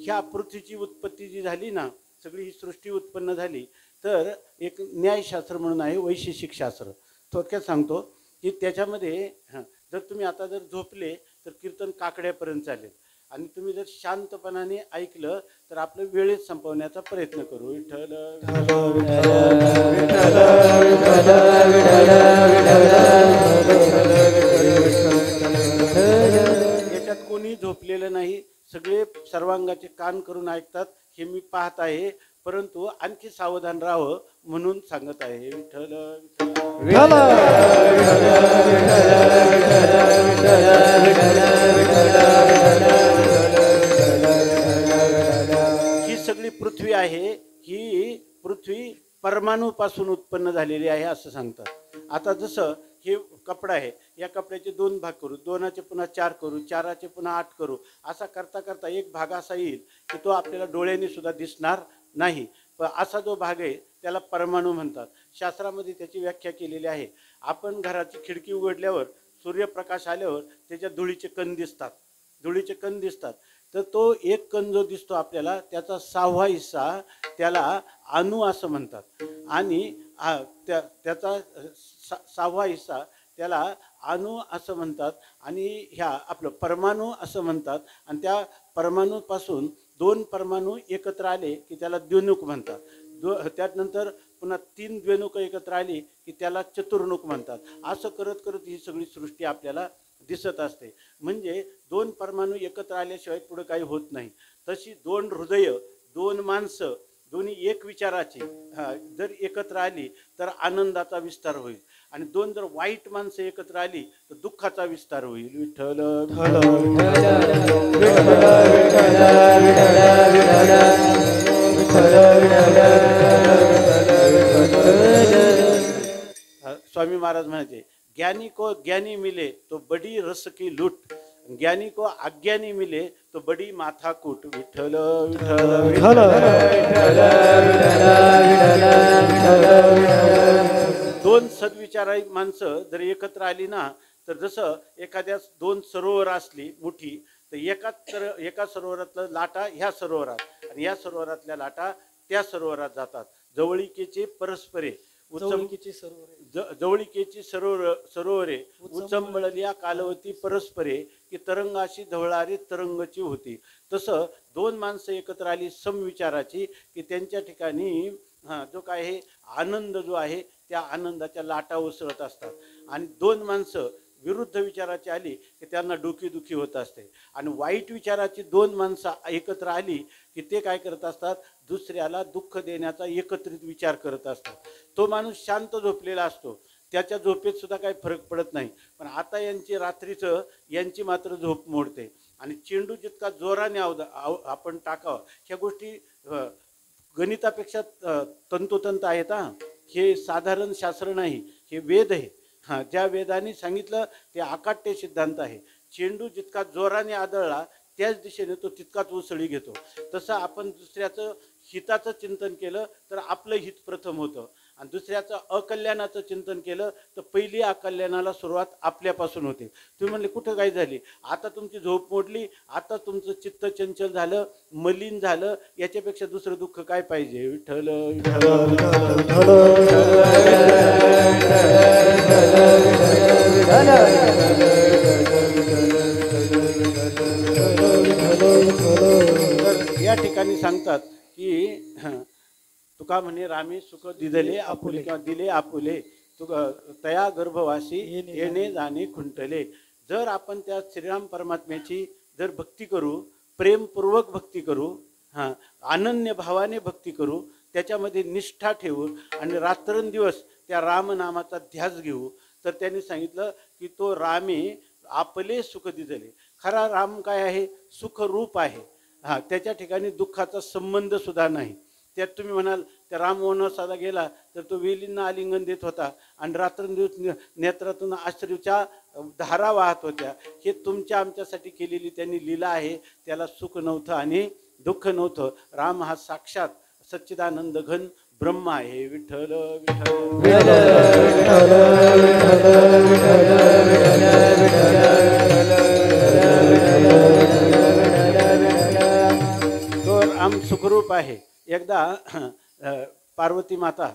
ह्या पृथ्वीची उत्पत्ती जी झाली ना, सगळी ही सृष्टी उत्पन्न झाली, तर एक न्यायशास्त्र म्हणून आहे, वैशेषिक शास्त्र. थोडक्यात सांगतो की त्याच्यामध्ये जर तुम्ही आता जर झोपले तर कीर्तन काकड्यापर्यंत चालेल आणि तुम्ही जर शांतपणाने ऐकलं तर आपलं वेळेत संपवण्याचा प्रयत्न करू. विठ्ठल याच्यात कोणी झोपलेलं नाही, सगळे सर्वांगाचे कान करून ऐकतात, हे मी पाहत आहे. परंतु आणखी सावधान राहावं म्हणून सांगत आहे. विठ्ठल ही सगळी पृथ्वी आहे, ही पृथ्वी परमाणूपासून उत्पन्न झालेली आहे असं सांगतात. आता जसं हे कपडा आहे, या कपड्याचे 2 भाग करू, 2चे पुन्हा 4 करू, 4चे पुन्हा 8 करू, असा करता करता एक भाग असा येईल की तो आपल्याला डोळ्याने सुद्धा दिसणार नाही. पण असा जो भाग आहे त्याला परमाणू म्हणतात. शास्त्रामध्ये त्याची व्याख्या केलेली आहे. आपण घराची खिडकी उघडल्यावर सूर्यप्रकाश आल्यावर त्याच्या धुळीचे कण दिसतात, धुळीचे कण दिसतात. तर तो एक कण जो दिसतो आपल्याला, त्याचा 6वा हिस्सा त्याला अणू असं म्हणतात आणि त्याचा 6वा हिस्सा त्याला अणू असं म्हणतात आणि ह्या आपलं परमाणू असं म्हणतात. आणि त्या परमाणूपासून 2 परमाणू एकत्र आले की त्याला द्विणुक म्हणतात. त्यानंतर पुन्हा 3 द्विणुक एकत्र आली की त्याला चतुर्णुक म्हणतात. असं करत करत ही सगळी सृष्टी आपल्याला दिसत असते. म्हणजे 2 परमाणू एकत्र आल्याशिवाय पुढे काही होत नाही. तशी 2 हृदय, 2 माणसं, दोन्ही एक विचाराची जर एकत्र आली तर आनंदाचा विस्तार होईल आणि 2 जर वाईट माणसं एकत्र आली तर दुःखाचा विस्तार होईल. विठ्ठल स्वामी महाराज म्हणायचे, ज्ञानी को ज्ञानी मिले तो बडी रस की लूट, ज्ञानी को अज्ञानी मिले तो बडी माथा कूट. विठ्ठल विठ्ठल. 2 सद्विचारी माणसं जर एकत्र आली ना, तर जसं एखाद्या 2 सरोवर असली मोठी, तर एका सरोवरातलं लाटा ह्या सरोवरात आणि या सरोवरातल्या लाटा त्या सरोवरात जातात. जवळिकेचे परस्परे जवळिकेची सरोवरे उचंबळल्या कालवती परस्परे की तरंगाशी धवळारी तरंगची होती. तसं 2 माणसं एकत्र आली समविचाराची की त्यांच्या ठिकाणी जो काय आहे आनंद जो आहे त्या आनंदाच्या लाटा उसळत असतात. आणि 2 माणसं विरुद्ध विचाराची आली की त्यांना डोकेदुखी होत असते. आणि वाईट विचाराची 2 माणसं एकत्र आली की ते काय करत असतात, दुसऱ्याला दुःख देण्याचा एकत्रित विचार करत असतात. तो माणूस शांत झोपलेला असतो, त्याच्या झोपेत सुद्धा काही फरक पडत नाही. पण आता यांची रात्रीचं यांची मात्र झोप मोडते. आणि चेंडू जितका जोराने आपण टाकावं, ह्या गोष्टी गणितापेक्षा तंतोतंत आहेत. हे साधारण शास्त्र नाही, हे वेद आहे. ज्या वेदाने सांगितलं ते अकाट्य सिद्धांत आहे. चेंडू जितका जोराने आदळला त्याच दिशेने तो तितकाच उसळी घेतो. तसं आपण दुसऱ्याचं हिताचं चिंतन केलं तर आपलं हित प्रथम होतं आणि दुसऱ्याचं अकल्याणाचं चिंतन केलं तर पहिली अकल्याणाला सुरुवात आपल्यापासून होते. तुम्ही म्हणले कुठं काय झाली, आता तुमची झोप मोडली, आता तुमचं चित्त चंचल झालं, मलिन झालं, याच्यापेक्षा दुसरं दुःख काय पाहिजे. विठ्ठल या ठिकाणी सांगतात की तुका म्हणे रामी सुख दिदले आपुले किंवा दिले आपुले तुका तया गर्भवासी येणे जाणे खुंटले. जर आपण त्या श्रीराम परमात्म्याची जर भक्ती करू, प्रेमपूर्वक भक्ती करू, अनन्य भावाने भक्ती करू, त्याच्यामध्ये निष्ठा ठेवून आणि रात्रंदिवस त्या रामनामाचा ध्यास घेऊ, तर त्यांनी सांगितलं की तो रामे आपले सुख दिदले. खरा राम काय आहे, सुखरूप आहे. त्याच्या ठिकाणी दुःखाचा संबंध सुद्धा नाही. त्यात तुम्ही म्हणाल त्या राम वनवासाला गेला तर तो वेलींना आलिंगन देत होता आणि रात्रंदिवस नेत्रातून अश्रूच्या धारा वाहत होत्या. हे तुमच्या आमच्यासाठी केलेली त्यांनी लीला आहे. त्याला सुख नव्हतं आणि दुःख नव्हतं. राम हा साक्षात सच्चिदानंद घन ब्रह्म आहे. विठ्ठल विठ्ठल तो राम सुखरूप आहे. एकदा पार्वती माता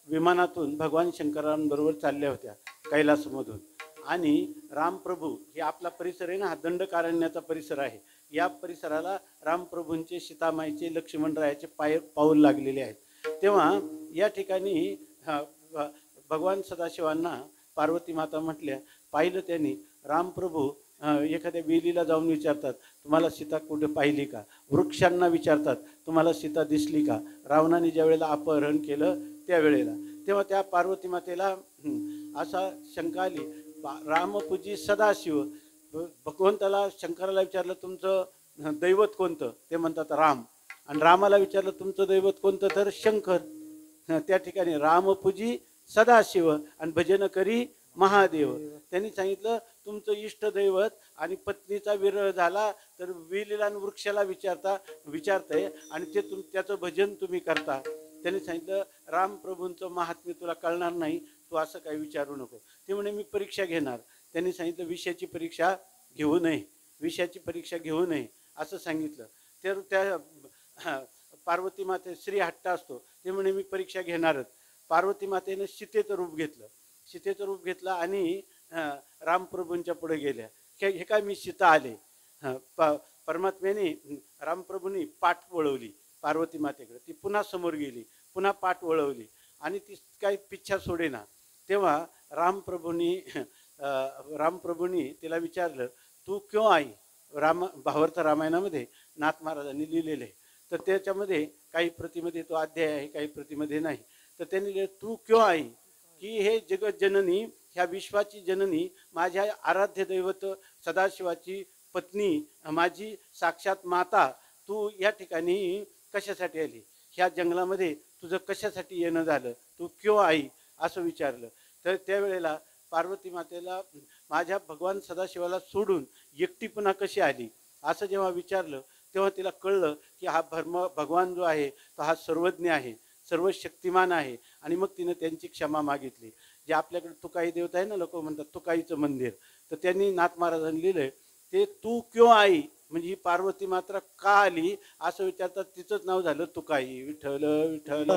विमानातून भगवान शंकरांबरोबर चालल्या होत्या कैलासमधून, आणि रामप्रभू हे आपला परिसर आहे ना, हा दंडकारण्याचा परिसर आहे. या परिसराला रामप्रभूंचे, सीतामाईचे, लक्ष्मणरायाचे पाऊल लागलेले आहेत. तेव्हा या ठिकाणी भगवान सदाशिवांना पार्वती माता म्हटल्या, पाहिलं त्यांनी रामप्रभू एखाद्या वेलीला जाऊन विचारतात, तुम्हाला सीता कुठे पाहिली का? वृक्षांना विचारतात, तुम्हाला सीता दिसली का? रावणाने ज्या वेळेला अपहरण केलं त्यावेळेला, तेव्हा त्या पार्वती मातेला असा शंका आली. रामपूजी सदाशिव, भगवंताला शंकराला विचारलं तुमचं दैवत कोणतं? ते म्हणतात राम. आणि रामाला विचारलं तुमचं दैवत कोणतं? तर शंकर. त्या ठिकाणी रामपूजी सदाशिव आणि भजन करी महादेव. त्यांनी सांगितलं तुमचं इष्ट दैवत आणि पत्नीचा विरह झाला तर वेलीला आणि वृक्षाला विचारतंय आणि ते त्याचं भजन तुम्ही करता. त्यांनी सांगितलं रामप्रभूंचं महात्म्य तुला कळणार नाही, तू असं काही विचारू नको. ते म्हणे मी परीक्षा घेणार. त्यांनी सांगितलं विषयाची परीक्षा घेऊ नये, विषयाची परीक्षा घेऊ नये असं सांगितलं. तर त्या पार्वती माते श्री हट्ट असतो, ते म्हणे मी परीक्षा घेणारच. पार्वती मातेनं सीतेचं रूप घेतलं, सीतेचं रूप घेतलं आणि रामप्रभूंच्या पुढे गेल्या. हे काय मी सीता आले. परमात्म्याने रामप्रभूंनी पाठ वळवली पार्वती मातेकडे. ती पुन्हा समोर गेली, पुन्हा पाठ वळवली आणि ती काही पिच्छा सोडेना. तेव्हा रामप्रभूंनी तिला विचारलं तू क्यों आई? भावार्थ रामायणामध्ये नाथ महाराजांनी लिहिलेलं आहे. तर त्याच्यामध्ये काही प्रतिमध्ये तो अध्याय आहे, काही प्रतिमध्ये नाही. तर त्यांनी लिहिलं तू क्यों आई, की हे जगत जननी, ह्या विश्वाची जननी, माझ्या आराध्य दैवत सदाशिवाची पत्नी, माझी साक्षात माता, तू या ठिकाणी कशासाठी आली? ह्या जंगलामध्ये तुझं कशासाठी येणं झालं? तू क्यों आई असं विचारलं. तर त्यावेळेला पार्वती मातेला माझ्या भगवान सदाशिवाला सोडून एकटी पुन्हा कशी आली असं जेव्हा विचारलं, तेव्हा तिला कळलं की हा भगवान जो आहे तो हा सर्वज्ञ आहे, सर्व शक्तिमान आहे. आणि मग तिनं त्यांची क्षमा मागितली. जे आपल्याकडे तुकाई देवता आहे ना, लोक म्हणतात तुकाईचं मंदिर, तर त्यांनी नाथ महाराजांनी लिहिलंय ते तू क्यों आई, म्हणजे ही पार्वती मात्र का आली असं विचारतात. तिचंच नाव झालं तुकाई. विठ्ठल विठ्ठल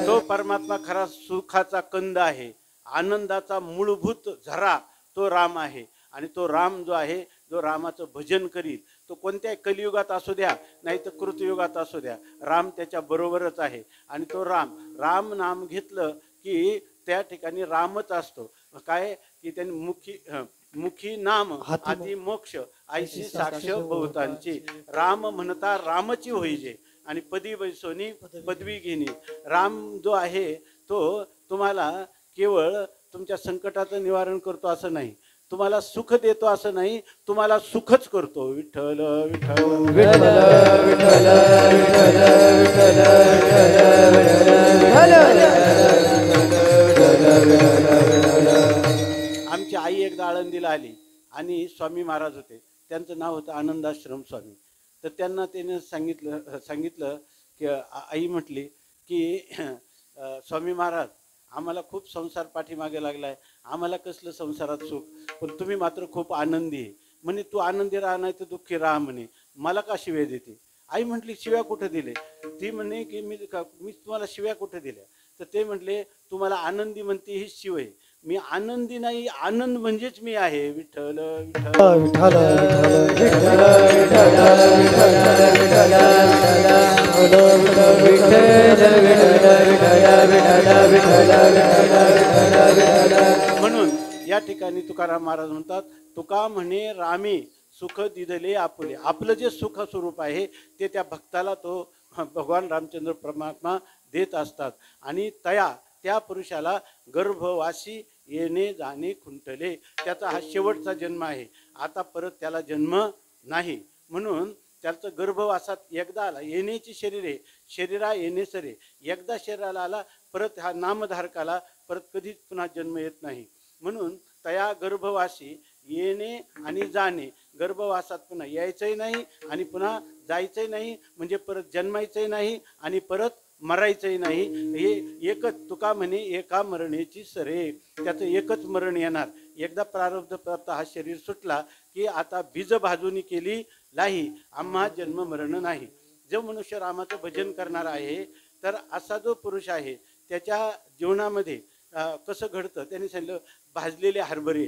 तो परमात्मा खरा सुखाचा कंद आहे, आनंदाचा मूलभूत झरा तो राम आहे. आणि तो राम जो आहे, जो रामाचं भजन करील, तो कोणत्याही कलियुगात असू द्या नाही तर कृतयुगात असू द्या, राम त्याच्या बरोबरच आहे. आणि तो राम नाम घेतलं की त्या ठिकाणी रामच असतो. काय की त्यांनी मुखी नाम आधी मोक्ष ऐशी साक्ष बहुतांची, राम म्हणता रामची होईजे आणि पदी बैसोनी पदवी घेणी. राम जो आहे तो तुम्हाला केवळ तुमच्या संकटाचं निवारण करतो असं नाही, तुम्हाला सुख देतो असं नाही, तुम्हाला सुखच करतो. विठ्ठल विठ्ठल आमची आई एकदा आळंदीला आली आणि स्वामी महाराज होते, त्यांचं नाव होतं आनंदाश्रम स्वामी. तर त्यांना त्याने सांगितलं की आई म्हटली की स्वामी महाराज आम्हाला खूप संसार पाठीमागे लागलाय, आम्हाला कसलं संसारात सुख, पण तुम्ही मात्र खूप आनंदी आहे. म्हणे तू आनंदी राहा नाही तर दुःखी राहा म्हणे, मला का शिव्या देते? आई म्हटली शिव्या कुठं दिले? ती म्हणे की मी तुम्हाला शिव्या कुठं दिल्या? तर ते म्हटले तुम्हाला आनंदी म्हणते ही शिव आहे, मी आनंदी नाही, आनंद म्हणजेच मी आहे. विठ्ठल विठ्ठल म्हणून या ठिकाणी तुकाराम महाराज म्हणतात तुका म्हणे रामी सुख दिदले आपुले. आपलं जे सुख स्वरूप आहे ते त्या भक्ताला तो भगवान रामचंद्र परमात्मा देत असतात. आणि त्या पुरुषाला गर्भवासी येणे जाणे खुंटले, त्याचा हा शेवटचा जन्म आहे, आता परत त्याला जन्म नाही. म्हणून त्याचं गर्भवासात एकदा आला, येण्याची शरीर आहे, शरीरा येणे सरे, एकदा शरीराला आला परत हा नामधारकाला परत कधीच पुन्हा जन्म येत नाही. म्हणून तया गर्भवासी येणे आणि जाणे, गर्भवासात पुन्हा यायचंही नाही आणि पुन्हा जायचंही नाही, म्हणजे परत जन्मायचंही नाही आणि परत मरायचंही नाही. हे एकच तुका म्हणे एका मरणेची सरे, त्याचं एकच मरण येणार. एकदा प्रारब्ध प्राप्त हा शरीर सुटला की आता बीज भाजूनी केली लाही, आम्हा जन्म मरण नाही. जो मनुष्य रामाचं भजन करणार आहे तर असा जो पुरुष आहे त्याच्या जीवनामध्ये कसं घडतं त्यांनी सांगितलं. भाजलेले हरभरे,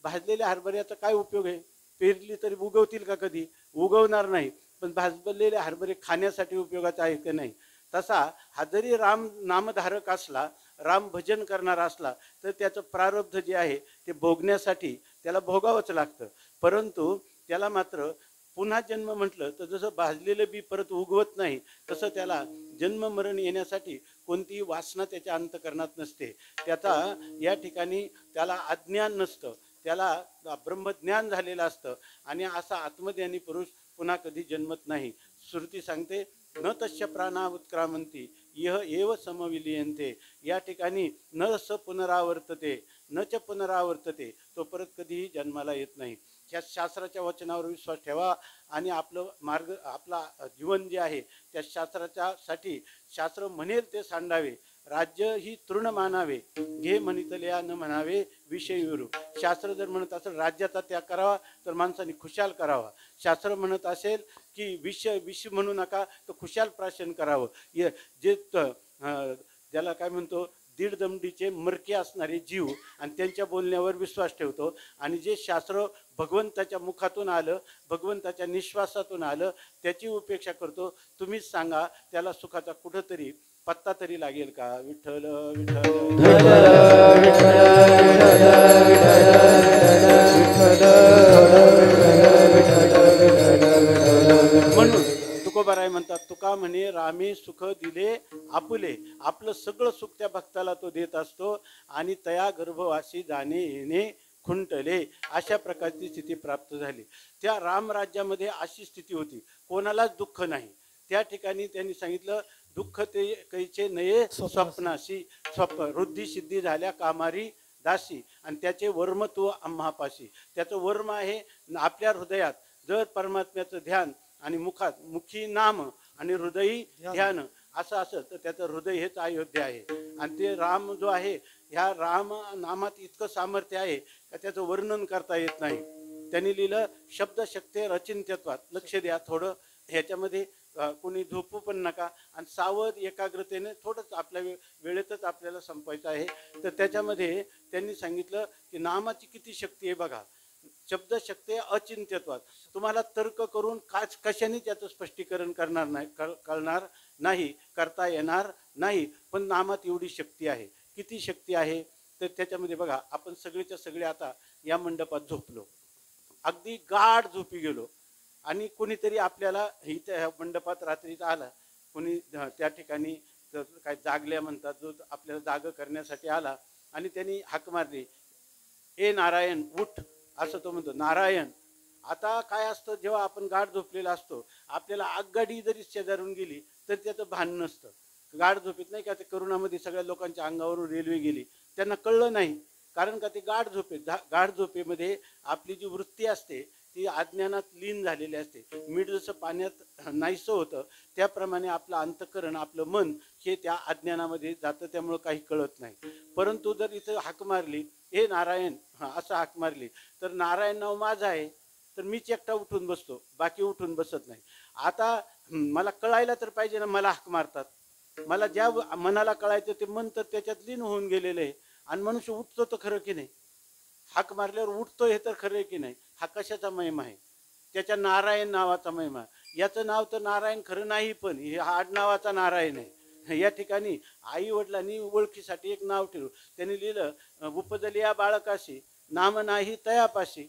भाजलेल्या हरभऱ्याचा काय उपयोग आहे? पेरली तरी उगवतील का? कधी उगवणार नाही. पण भाजलेले हरभरे खाण्यासाठी उपयोगाचे आहे का नाही? तसा हा जरी राम नामधारक असला, राम भजन करणारा असला तर त्याचं प्रारब्ध जे आहे ते भोगण्यासाठी त्याला भोगावंच लागतं. परंतु त्याला मात्र पुन्हा जन्म म्हटलं तर जसं भाजलेलं बी परत उगवत नाही तसं त्याला जन्म मरण येण्यासाठी कोणतीही वासना त्याच्या अंतःकरणात नसते. त्याचा या ठिकाणी त्याला अज्ञान नसतं, त्याला ब्रह्मज्ञान झालेलं असतं आणि असा आत्मज्ञानी पुरुष पुन्हा कधी जन्मत नाही. श्रुती सांगते न तस्य प्राणा उत्क्रामंती यह एव समविलियन्ते. या ठिकाणी न स पुनरावर्तते न च पुनरावर्तते, तो परत कधीही जन्माला येत नाही. ह्या शास्त्राच्या वचनावर विश्वास ठेवा आणि आपलं मार्ग आपला जीवन जे आहे त्या शास्त्राच्या साठी शास्त्र म्हणेल ते सांडावे. राज्य ही तृण मानावे, घे म्हणितल्या न म्हणावे विषय विरू. शास्त्र जर म्हणत असेल राज्याचा त्याग करावा तर माणसाने खुशाल करावा. शास्त्र म्हणत असेल की विष म्हणू नका तर खुशाल प्राशन करावं. जे ज्याला काय म्हणतो दीड दमडीचे मरके असणारे जीव आणि त्यांच्या बोलण्यावर विश्वास ठेवतो आणि जे शास्त्र भगवंताच्या मुखातून आलं, भगवंताच्या निश्वासातून आलं त्याची उपेक्षा करतो. तुम्हीच सांगा त्याला सुखाचा कुठंतरी पत्ता तरी लागेल का? विठ्ठल विठ्ठल म्हणून तुकोबाराय म्हणतात तुका म्हणे रामे सुख दिले आपुले. आपलं सगळं सुख त्या भक्ताला तो देत असतो आणि तया गर्भवासी जाणे येणे खुंटले. अशा प्रकारची स्थिती प्राप्त झाली. त्या रामराज्यामध्ये अशी स्थिती होती, कोणालाच दुःख नाही. त्या ठिकाणी त्यांनी सांगितलं दुःख ते कैचे नये स्वप्नाशी, स्वप्न वृद्धी सिद्धी झाल्या कामारी दासी. आणि त्याचे वर्म तो आम्हापाशी. त्याचं वर्म आहे आपल्या हृदयात. जर परमात्म्याचं ध्यान आणि मुखी नाम आणि हृदयी ध्यान असं असेल तर त्याचं हृदय हेच अयोध्या आहे. आणि ते राम जो आहे ह्या राम नामात इतकं सामर्थ्य आहे का त्याचं वर्णन करता येत नाही. त्यांनी लिहिलं शब्द शक्ती रचिंत्यत्वात. लक्ष द्या थोडं ह्याच्यामध्ये, कोणी झोपू पण नका आणि सावध एकाग्रतेने थोडंच आपल्या वेळेतच आपल्याला संपायचं आहे. तर त्याच्यामध्ये त्यांनी सांगितलं की नामाची किती शक्ती आहे बघा. शब्द शक्ती अचिंत्यत्वात. तुम्हाला तर्क करून कशाने त्याचं स्पष्टीकरण कळणार नाही, करता येणार नाही. पण नामात एवढी शक्ती आहे. किती शक्ती आहे तर त्याच्यामध्ये बघा, आपण सगळेच्या सगळे आता या मंडपात झोपलो, अगदी गाढ झोपी गेलो आणि कोणीतरी आपल्याला इथे मंडपात रात्रीचा आला, कोणी त्या ठिकाणी काय जागल्या म्हणतात, जो आपल्याला जाग करण्यासाठी आला आणि त्यांनी हाक मारली, ए नारायण उठ, असं तो म्हणतो. नारायण. आता काय असतं, जेव्हा आपण गाढ झोपलेला असतो आपल्याला आगगाडी जरी शेजारून गेली तर त्याचं भान नसतं. गाढ झोपेत नाही का ते करोनामध्ये सगळ्या लोकांच्या अंगावरून रेल्वे गेली, त्यांना कळलं नाही, कारण का ते गाढ झोपेमध्ये आपली जी वृत्ती असते ती अज्ञानात लीन झालेली असते. मीठ जसं पाण्यात नाहीसं होतं त्याप्रमाणे आपलं अंतःकरण, आपलं मन हे त्या अज्ञानामध्ये जातं, त्यामुळं काही कळत नाही. परंतु जर इथं हाक मारली हे नारायण असं हाक मारली तर नारायण नाव माझं आहे तर मीच एकटा उठून बसतो, बाकी उठून बसत नाही. आता मला कळायला तर पाहिजे ना, मला हाक मारतात. मला ज्या मनाला कळायचं ते मन तर त्याच्यात लीन होऊन गेलेलं आहे आणि मनुष्य उठतो तर खरं की नाही, हाक मारल्यावर उठतो हे तर खरं आहे की नाही. हा कशाचा महिमा आहे? त्याच्या नारायण नावाचा महिमा. याचं नाव तर नारायण खरं नाही, पण हे आडनावाचा नारायण आहे. या ठिकाणी आई वडिलांनी ओळखीसाठी एक नाव ठेवलं. त्यांनी लिहिलं उपजलिया बाळकाशी नाम नाही तयापाशी,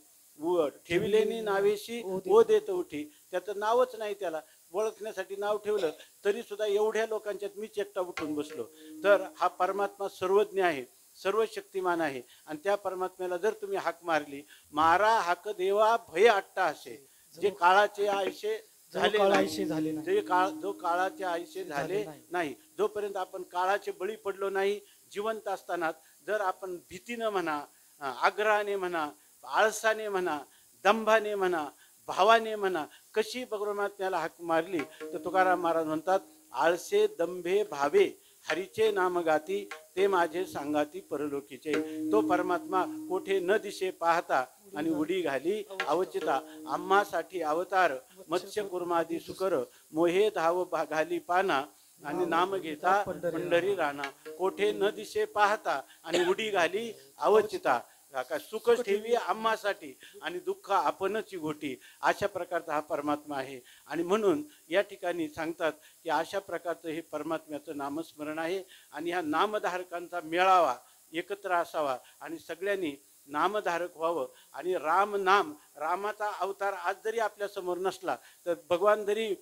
ठेविलेनी नावेशी ओ देत उठी. त्याचं नावच नाही, त्याला ओळखण्यासाठी नाव ठेवलं तरी सुद्धा एवढ्या लोकांच्यात मीच एकटा उठून बसलो. तर हा परमात्मा सर्वज्ञ आहे, सर्व शक्तिमान आहे. आणि त्या परमात्म्याला जर तुम्ही हाक मारली, मारा हाक देवा भय आट्टा असे, जे काळाचे आयशे झाले काळ नाही. आयुष्य झाले नाही. जो काळाचे आयुष्य झाले नाही, जोपर्यंत आपण काळाचे बळी पडलो नाही, जिवंत असताना जर आपण भीतीनं म्हणा, आग्रहाने म्हणा, आळसाने म्हणा, दंभाने म्हणा, भावाने म्हणा, कशी परमात्म्याला हाक मारली तर तुकाराम महाराज म्हणतात, आळसे दंभे भावे हरीचे नाम गाती, ते माझे सांगाती परलोकीचे. तो परमात्मा कोठे न दिशे पाहता आणि उडी घाली अवचिता, आम्हासाठी अवतार मत्स्य कुर्मादी सुकर, मोहे धाव घाली पाना आणि नाम घेता पंढरी राणा. कोठे न दिशे पाहता आणि उडी घाली अवचिता, काय सुख ठेवी आम्हासाठी आणि दुःख आपणच घोटी. अशा प्रकारचा हा परमात्मा आहे. आणि म्हणून या ठिकाणी सांगतात की अशा प्रकारचं हे परमात्म्याचं नामस्मरण आहे. आणि ह्या नामधारकांचा मेळावा एकत्र असावा आणि सगळ्यांनी नामधारक व्हावं. आणि राम नाम, रामाचा अवतार आज जरी आपल्या समोर नसला तर भगवान जरी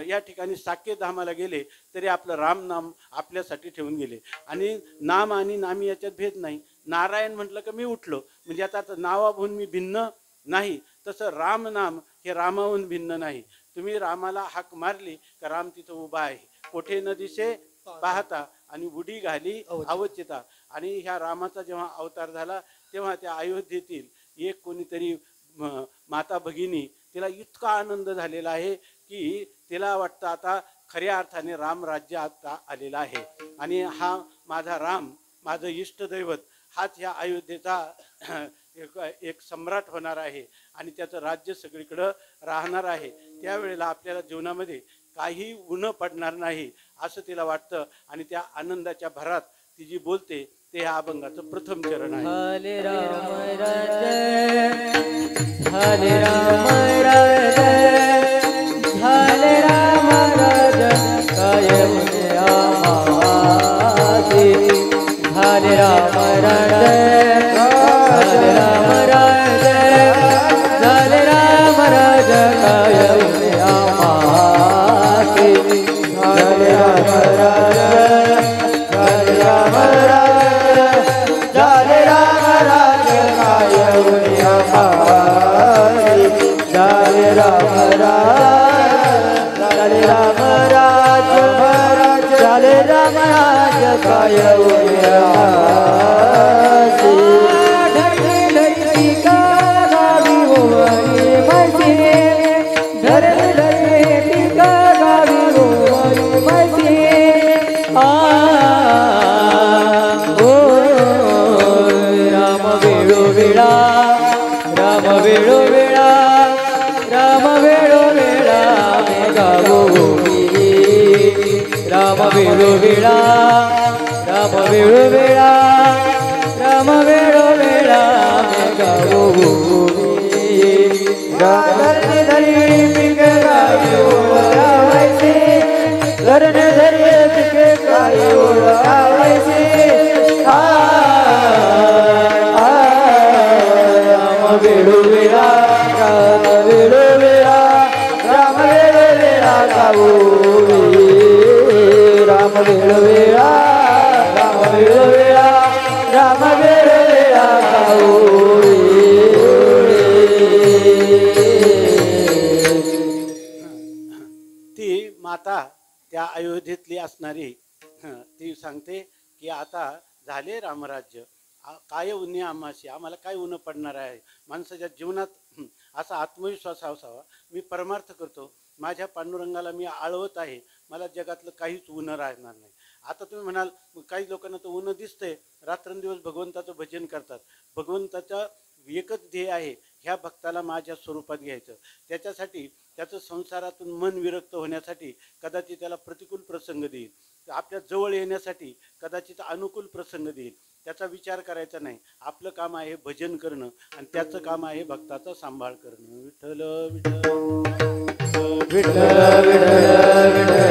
या ठिकाणी साकेत धामाला गेले तरी आपलं राम नाम आपल्यासाठी ठेवून गेले. आणि नाम आणि नामी याच्यात भेद नाही. नारायण म्हटलं का मी उठलो, म्हणजे आता नावाहून मी भिन्न नाही. तसं राम नाम हे रामाहून भिन्न नाही. तुम्ही रामाला हाक मारली का राम तिथं उभा आहे. कोठे न दिसे पाहता आणि उडी घाली अवचिता. आणि ह्या रामाचा जेव्हा अवतार झाला तेव्हा त्या अयोध्येतील एक कोणीतरी माता भगिनी, तिला इतका आनंद झालेला आहे की तिला वाटतं आता खऱ्या अर्थाने राम राज्य आता आलेला आहे. आणि हा माझा राम, माझं इष्टदैवत, हाच ह्या अयोध्येचा एक सम्राट होणार आहे आणि त्याचं राज्य सगळीकडं राहणार आहे. त्यावेळेला आपल्याला जीवनामध्ये काही उणं पडणार नाही असं तिला वाटतं. आणि त्या आनंदाच्या भरात ती जी बोलते ते ह्या अभंगाचं प्रथम चरण आहे. हरे राम हरे राम हरे राम काय आमासी. हरे राम हरे राम हरे राम काय आमासी. हरे राम हरे राम झाले राम राज्य काय झाले राम झाले राम राज्य झाले राम राज्य काय राम वेळो वेळा राम वेळो वेळा गावो राम वेळो वेळा राम वेळो वेळा राम वेळो वेळा गावो धरणी धरी पिक गाई ओळखायचे धरणी धरी पिक गाई ओळखायचे वेळो वेळा राम वेळो वेळा राम वेळो वेळा गावो राम वेळो वेळा राम वेळो वेळा राम वेळो वेळा गावो. ती माता त्या अयोध्येतली असणारी ती सांगते की आता झाले रामराज्य, काय उन्हे आम्हाशी, आम्हाला काय उन्ह पडणार आहे. माणसाच्या जीवनात असा आत्मविश्वास असावा, मी परमार्थ करतो, माझ्या पांडुरंगाला मी आळवत आहे, मला जगातलं काहीच उन्ह राहणार नाही. आता तुम्ही म्हणाल काही लोकांना तर उन्ह दिसतंय, रात्रंदिवस भगवंताचं भजन करतात, भगवंताचा एकच ध्येय आहे ह्या भक्ताला माझ्या स्वरूपात घ्यायचं. त्याच्यासाठी त्याचं संसारातून मन विरक्त होण्यासाठी कदाचित त्याला प्रतिकूल प्रसंग देईल, आपल्या जवळ येण्यासाठी कदाचित अनुकूल प्रसंग देईल. त्याचा विचार करायचा नाही. आपलं काम आहे भजन करणं आणि त्याचं काम आहे भक्ताचा सांभाळ करणं. विठ्ठल विठ्ठल विठ्ठल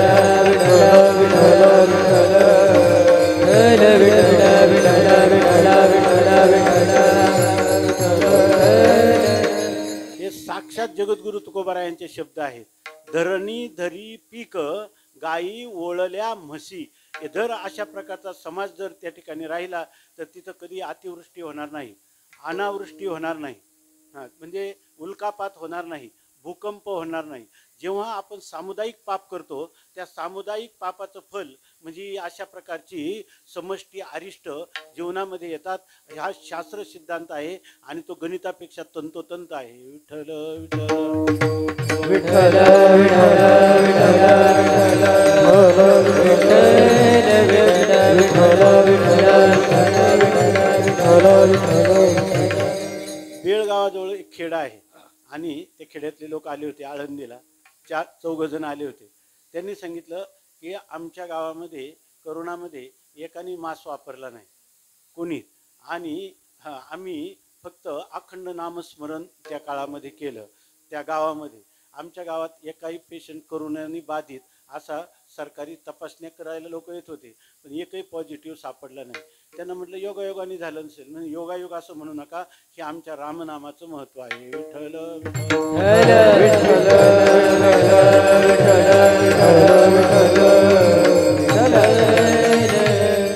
हे साक्षात जगद्गुरु तुकोबाराय यांचे शब्द आहेत. धरणी धरी पीक गायी ओळल्या म्हशी. जर अशा प्रकारचा समाज जर त्या ठिकाणी राहिला तर तिथं कधी अतिवृष्टी होणार नाही, अनावृष्टी होणार नाही, म्हणजे उल्कापात होणार नाही, भूकंप होणार नाही. जेव्हा आपण सामुदायिक पाप करतो त्या सामुदायिक पापाचं फल म्हणजे अशा प्रकारची समष्टी अरिष्ट जीवनामध्ये येतात. हा शास्त्र सिद्धांत आहे आणि तो गणितापेक्षा तंतोतंत आहे. विठ्ठल विठ्ठल विठ्ठल बेळगावाजवळ एक खेडा आहे आणि त्या खेड्यातले लोक आले होते आळंदीला. 4-4 जण आले होते. त्यांनी सांगितलं की आमच्या गावामध्ये करोनामध्ये एकाने मास्क वापरला नाही कोणी, आणि आम्ही फक्त अखंड नामस्मरण त्या काळामध्ये केलं. त्या गावामध्ये आमच्या गावात एकाही पेशंट करोनाने बाधित असा सरकारी तपासण्या करायला लोक येत होते, पण एकही पॉझिटिव्ह सापडला नाही. त्यांना म्हटलं योगायोगाने झालं नसेल. म्हणजे योगायोग असं म्हणू नका, हे आमच्या रामनामाचं महत्त्व आहे. विठ्ठल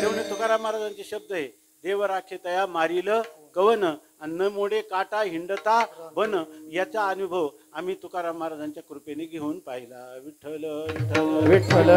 तेवढे तुकाराम महाराजांचे शब्द आहे, देव राखे तया मारिल कवन अन्न मोडे काटा हिंडता बन. याचा अनुभव आम्ही तुकाराम महाराजांच्या कृपेने घेऊन पाहिला. विठ्ठल विठ्ठल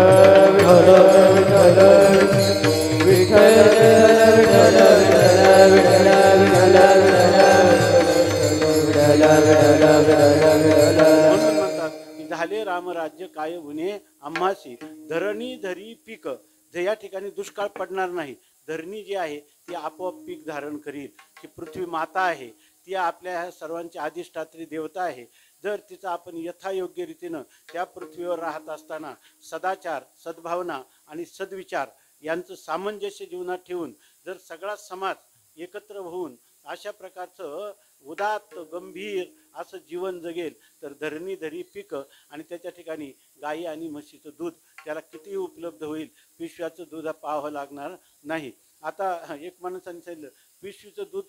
म्हणून म्हणतात की झाले रामराज्य काय गुन्हे आम्हासी धरणी धरी पीक. जे या ठिकाणी दुष्काळ पडणार नाही. धरणी जी आहे ती आपोआप पीक धारण करील. ही पृथ्वी माता आहे, ती आपल्या सर्वांची अधिष्ठात्री देवता आहे. जर तिचा आपण यथायोग्य रीतीनं त्या पृथ्वीवर राहत असताना सदाचार, सद्भावना आणि सद्विचार यांचं सामंजस्य जीवनात ठेवून जर सगळा समाज एकत्र होऊन अशा प्रकारचं उदात्त गंभीर असं जीवन जगेल तर धरणी धरी पीक आणि त्याच्या ठिकाणी गाई आणि म्हशीचं दूध त्याला कितीही उपलब्ध होईल. पिशव्याचं दूध पाहावं लागणार नाही. आता एक माणसाने सांगितलं पिशवीचं दूध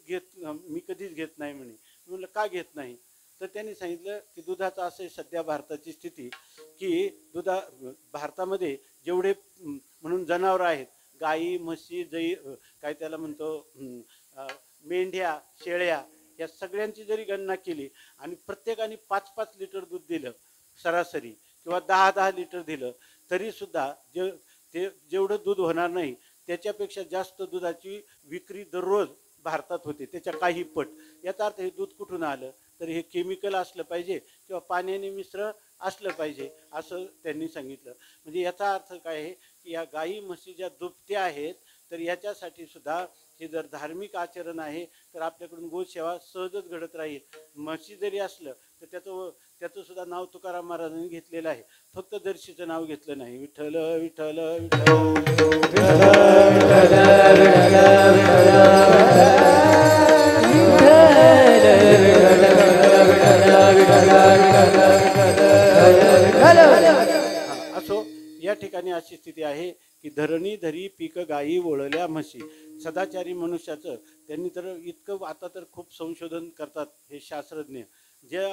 मी कधीच घेत नाही म्हणे. म्हणलं का घेत नाही? तर त्यांनी सांगितलं की दुधाचं असं सध्या भारताची स्थिती की भारतामध्ये जेवढे म्हणून जनावरं आहेत, गाई म्हशी काय त्याला म्हणतो मेंढ्या शेळ्या, या सगळ्यांची जरी गणना केली आणि प्रत्येकाने 5-5 लिटर दूध दिलं सरासरी किंवा 10-10 लिटर दिलं तरीसुद्धा जेवढं दूध होणार नाही त्याच्यापेक्षा जास्त दुधाची विक्री दररोज भारतात होते, त्याच्या काही पट. याचा अर्थ हे दूध कुठून आलं तर हे केमिकल असलं पाहिजे किंवा पाण्याने मिश्र असलं पाहिजे असं त्यांनी सांगितलं. म्हणजे याचा अर्थ काय आहे की या गाई म्हशी ज्या दुभत्या आहेत तर याच्यासाठी सुद्धा हे जर धार्मिक आचरण आहे तर आपल्याकडून गोसेवा सहजच घडत राहील. म्हशी जरी असलं तर त्याचं सुद्धा नाव तुकाराम महाराजांनी घेतलेलं आहे, फक्त दर्शीचं नाव घेतलं नाही. विठ्ठल विठ्ठल असो. या ठिकाणी अशी स्थिती आहे की धरणी धरी पीक गायी वळल्या म्हशी. सदाचारी मनुष्याचं त्यांनी तर इतकं आता तर खूप संशोधन करतात हे शास्त्रज्ञ. जे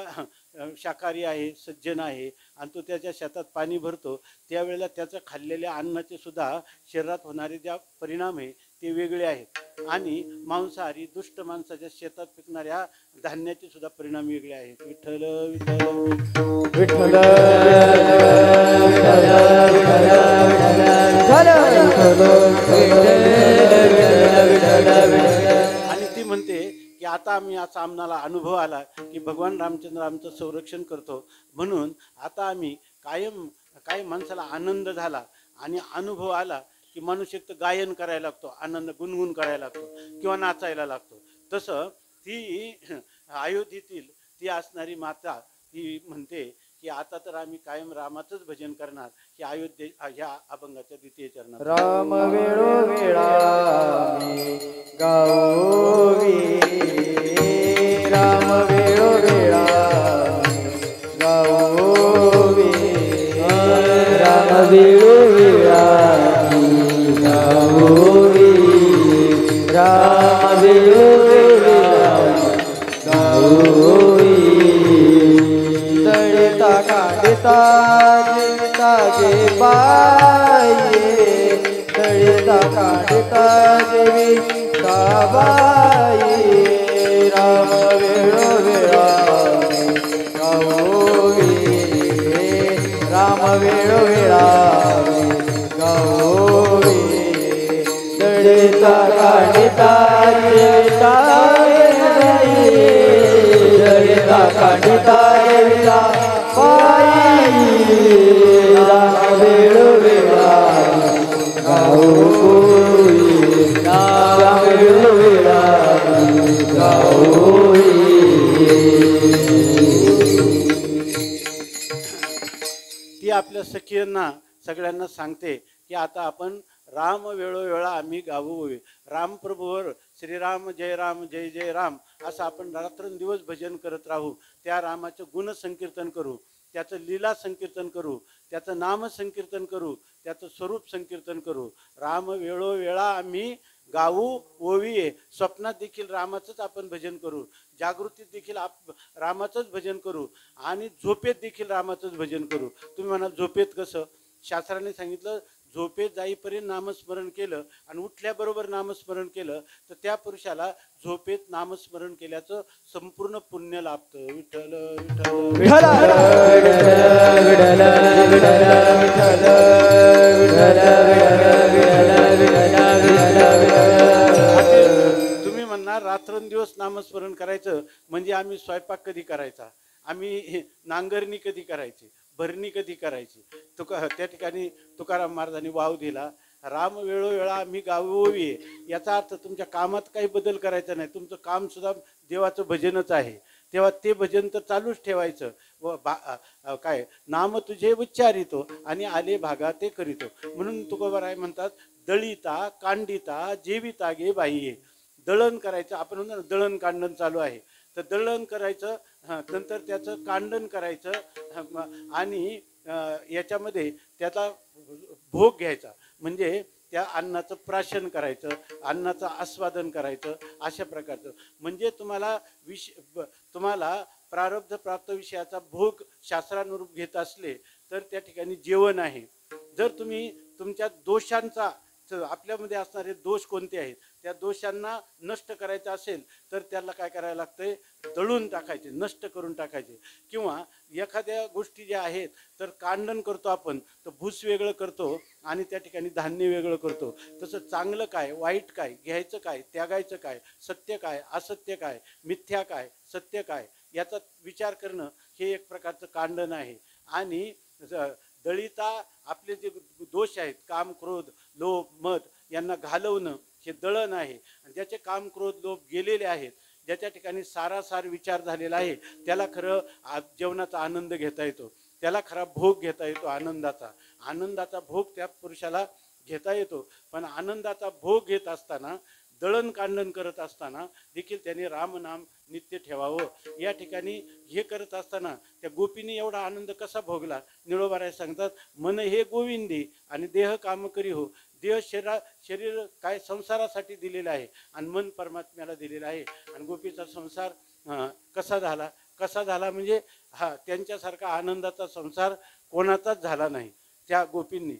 शाकाहारी आहे, सज्जन आहे आणि तो त्याच्या शेतात पाणी भरतो त्यावेळेला त्याचं खाल्लेल्या अन्नाचे सुद्धा शरीरात होणारे ज्या परिणाम आहे ते वेगळे आहेत आणि मांसाहारी दुष्ट माणसाच्या शेतात पिकणाऱ्या धान्याचे सुद्धा परिणाम वेगळे आहेत. विठ्ठल विठ्ठल आणि ती म्हणते की आता आम्ही असा आम्हाला अनुभव आला की भगवान रामचंद्र आमचं संरक्षण करतो, म्हणून आता आम्ही कायम माणसाला आनंद झाला आणि अनुभव आला की माणूस एक तर गायन करायला लागतो, आनंद गुणगुण करायला लागतो किंवा नाचायला लागतो. तसं ती अयोध्येतील ती असणारी माता ती म्हणते की आता तर आम्ही कायम रामाचंच भजन करणार. की ह्या अभंगाच्या द्वितीय चरणात राम वेळो वेळा गाओवी, राम वेळो वेळा गाओवी, राम वेळो वेळा गाओवी, राम वेळो वेळा गाओवी. दळता काढता जीविता गे बाये, दळता काढता जीविता बाये, राम वेळो वेळा गाओ राम वेळोवेळा गावोवे दळिता काढिता जेविता दळिता काढिता जेविता पायी राम वेळोवेळा गावोवे राम वेळोवेळा गावोवे. ती आपल्या सखींना सगळ्यांना सांगते की आता आपण राम वेळोवेळा आम्ही गावोवे. रामप्रभूवर श्रीराम जय राम जय जय राम असं आपण रात्रंदिवस भजन करत राहू. त्या रामाचं गुणसंकीर्तन करू, त्याचं लीला संकीर्तन करू, त्याचं नाम संकीर्तन करू, त्याचं स्वरूप संकीर्तन करू. राम वेळोवेळा आम्ही गाऊ ओवीये. स्वप्नात देखील रामाचंच आपण भजन करू, जागृतीत देखील रामाचंच भजन करू आणि झोपेत देखील रामाचंच भजन करू. तुम्ही म्हणा झोपेत कसं? शास्त्राने सांगितलं झोपेत जाईपर्यंत नामस्मरण केलं आणि उठल्याबरोबर नामस्मरण केलं तर त्या पुरुषाला झोपेत नामस्मरण केल्याचं संपूर्ण पुण्य लाभतं. विठ्ठल विठ्ठल तुम्ही म्हणणार रात्रंदिवस नामस्मरण करायचं म्हणजे आम्ही स्वयंपाक कधी करायचा, आम्ही नांगरणी कधी करायची, भरणी कधी करायची. त्या ठिकाणी तुकाराम महाराजांनी वाव दिला राम वेळोवेळा आम्ही गावोवी. याचा अर्थ तुमच्या कामात काही बदल करायचा नाही, तुमचं काम सुद्धा देवाचं भजनच आहे. तेव्हा ते भजन तर चालूच ठेवायचं. व काय नाम तुझे उच्चारितो आणि आले भागा ते करीतो. म्हणून तुकोबाराय म्हणतात दळिता कांडिता जेविता गे बाई. दळण करायचं, आपण म्हणतो ना दळण कांडण चालू आहे, तर दळण करायचं, नंतर त्याचं कांडण करायचं आणि याच्यामध्ये त्याचा भोग घ्यायचा म्हणजे त्या अन्नाचं प्राशन करायचं, अन्नाचं आस्वादन करायचं. अशा प्रकारचं म्हणजे तुम्हाला प्रारब्ध प्राप्त विषयाचा भोग शास्त्रानुरूप घेत असले तर त्या ठिकाणी जेवण आहे. जर तुम्ही तुमच्या दोषांचा, आपल्यामध्ये असणारे दोष कोणते आहेत त्या दोषांना नष्ट करायचं असेल तर त्याला काय करायला लागतंय? दळून टाकायचे, नष्ट करून टाकायचे. किंवा एखाद्या गोष्टी ज्या आहेत तर कांडण करतो आपण, तर भूस वेगळं करतो आणि त्या ठिकाणी धान्य वेगळं करतो. तसं चांगलं काय, वाईट काय, घ्यायचं काय, त्यागायचं काय, सत्य काय, असत्य काय, मिथ्या काय, सत्य काय, याचा विचार करणं हे एक प्रकारचं कांडण आहे. आणि दळिता आपले जे दोष आहेत काम क्रोध लोभ मद यांना घालवणं हे दळण आहे. आणि ज्याचे काम क्रोध लोभ गेलेले आहेत, ज्याच्या ठिकाणी सारासार विचार झालेला आहे, त्याला खरं जेवणाचा आनंद घेता येतो, त्याला खरा भोग घेता येतो. आनंदाचा भोग त्या पुरुषाला घेता येतो. पण आनंदाचा भोग घेत असताना, दळण कांडण करत असताना देखील त्याने रामनाम नित्य ठेवावं. या ठिकाणी हे करत असताना त्या गोपीने एवढा आनंद कसा भोगला? निळोबाराय सांगतात मन हे गोविंदी आणि देह काम करी हो. देह शरीर काय संसारासाठी दिलेलं आहे आणि मन परमात्म्याला दिलेलं आहे. आणि गोपीचा संसार कसा झाला म्हणजे त्यांच्यासारखा आनंदाचा संसार कोणाचाच झाला नाही. त्या गोपींनी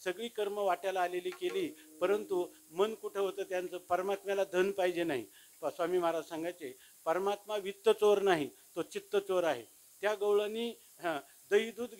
सगळी कर्म वाट्याला आलेली केली, परंतु मन कुठं होतं त्यांचं? परमात्म्याला धन पाहिजे नाही. स्वामी महाराज सांगायचे परमात्मा वित्त चोर नाही, तो चित्त चोर आहे. त्या गवळणी दही दूध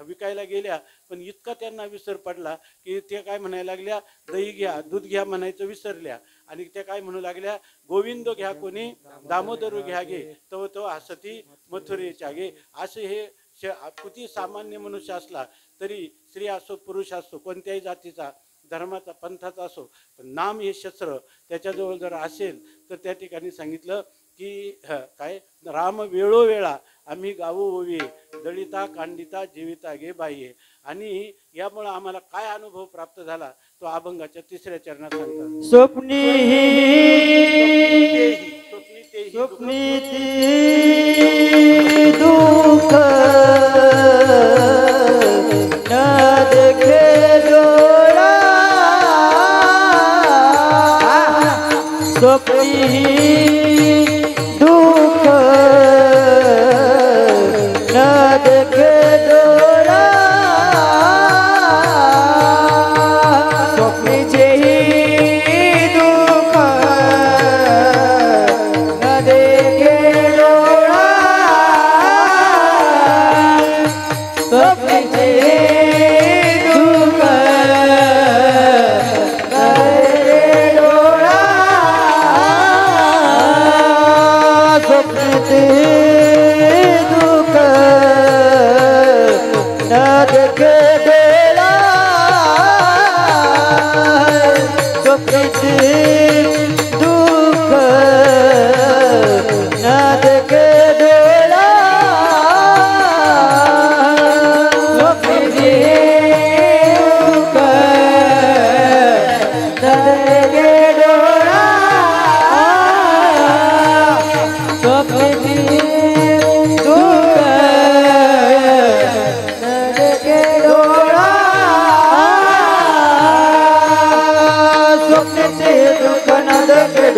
विकायला गेल्या, पण इतका त्यांना विसर पडला की त्या काय म्हणायला लागल्या, दही घ्या दूध घ्या म्हणायचं विसरल्या. आणि त्या काय म्हणू लागल्या, गोविंद घ्या कोणी दामोदर घ्या गे तव तो हसती मथुरेच्या गे. असे हे किती सामान्य मनुष्य असला तरी, स्त्री असो पुरुष असो, कोणत्याही जातीचा धर्माचा पंथाचा असो, पण नाम हे शस्त्र त्याच्याजवळ जर असेल तर त्या ठिकाणी सांगितलं की काय राम वेळोवेळा आम्ही गावो ओवी दळिता कांडिता जीविता गे बाई. आणि यामुळे आम्हाला काय अनुभव प्राप्त झाला तो अभंगाच्या 3ऱ्या चरणात सांगतात. स्वप्नी दुःख न देखे डोळा, स्वप्नी दुःख न देखे डोळा, स्वप्नीचे दुःख न देखे डोळा, स्वप्नी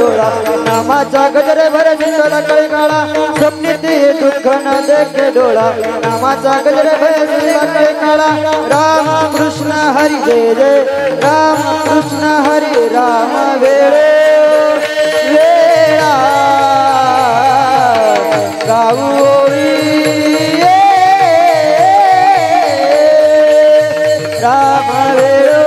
डोळा नामाचा गजर भर सिंधला कळे काळा स्वप्ने ते दुःख न देखे डोळा नामाचा गजर भर सिंधला कळे काळा राम कृष्ण हरी जय जय राम कृष्ण हरी राम वेळे वेळा गाऊ राम वेळो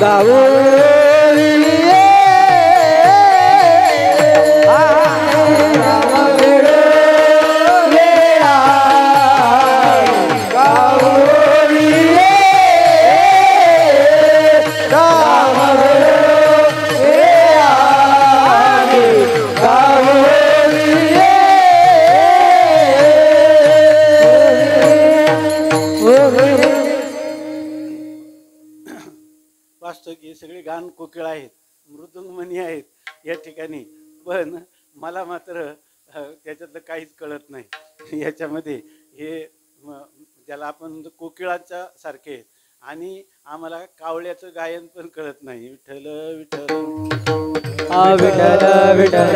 गाऊ वास्तविक हे सगळे गान कोकिळ आहेत, मृदुंगमणी आहेत या ठिकाणी, पण मला मात्र त्याच्यातलं काहीच कळत नाही. याच्यामध्ये हे ज्याला आपण कोकिळाच्या सारखे आहेत आणि आम्हाला कावळ्याचं गायन पण कळत नाही. विठ्ठल विठ्ठल विठ्ठल विठ्ठल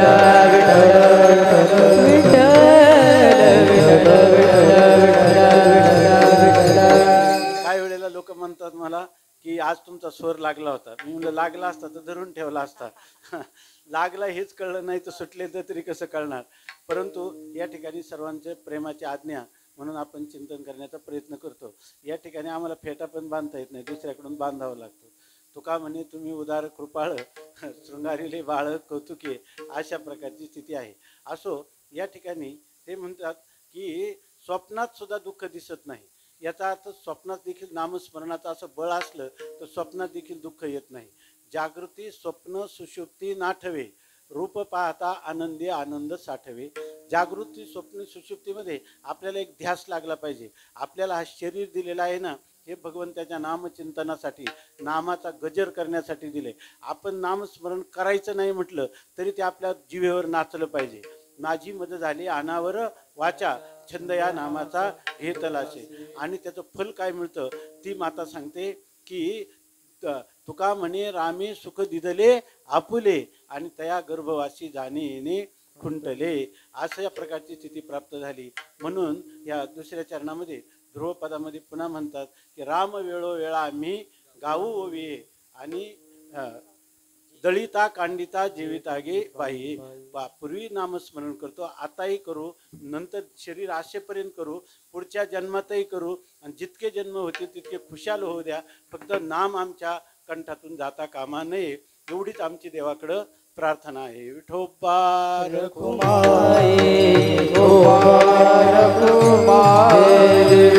काही वेळेला लोक म्हणतात मला की आज तुमचा स्वर लागला होता. मी म्हणलं लागला असता तर धरून ठेवला असता. लागला हेच कळलं नाही तर सुटले तर तरी कसं कळणार. परंतु या ठिकाणी सर्वांचे प्रेमाची आज्ञा म्हणून आपण चिंतन करण्याचा प्रयत्न करतो. या ठिकाणी आम्हाला फेटा पण बांधता येत नाही, दुसऱ्याकडून बांधावं लागतं. तुका म्हणे तुम्ही उदार कृपाळ शृंगारीले बाळ कौतुके, अशा प्रकारची स्थिती आहे. असो, या ठिकाणी ते म्हणतात की स्वप्नात सुद्धा दुःख दिसत नाही. याचा अर्थ स्वप्नात देखील नामस्मरणाचं असं बळ असलं तर स्वप्नात देखील दुःख येत नाही. जागृती स्वप्न सुषुप्ती नाठवे, रूप पाहता आनंदी आनंद साठवे. जागृती स्वप्न सुषुप्तीमध्ये आपल्याला एक ध्यास लागला पाहिजे. आपल्याला हा शरीर दिलेला आहे ना, हे भगवंताच्या नामचिंतनासाठी, नामाचा गजर करण्यासाठी दिले. आपण नामस्मरण करायचं नाही म्हटलं तरी ते आपल्या जिभेवर नाचलं पाहिजे. माझी मद झाली अनावर वाचा, छंद या नामाचा घेतलाशे. आणि त्याचं फल काय मिळतं ती माता सांगते की तुका म्हणे रामे सुख दिदले आपुले, आणि तया गर्भवासी जाणे येणे खुंटले. अशा प्रकारची स्थिती प्राप्त झाली. म्हणून या दुसऱ्या चरणामध्ये ध्रुवपदामध्ये पुन्हा म्हणतात की राम वेळोवेळा आम्ही गाऊ ओविये, आणि दळिता कांडिता जीवितागे बाई. पूर्वी नामस्मरण करतो, आताही करू, नंतर शरीर आशेपर्यंत करू, पुढच्या जन्मातही करू, आणि जितके जन्म होतील तितके खुशाल होऊ द्या. फक्त नाम आमच्या कंठातून जाता कामा नये, एवढीच आमची देवाकडं प्रार्थना आहे. विठोबा रखुमाई विठोबा रखुमाई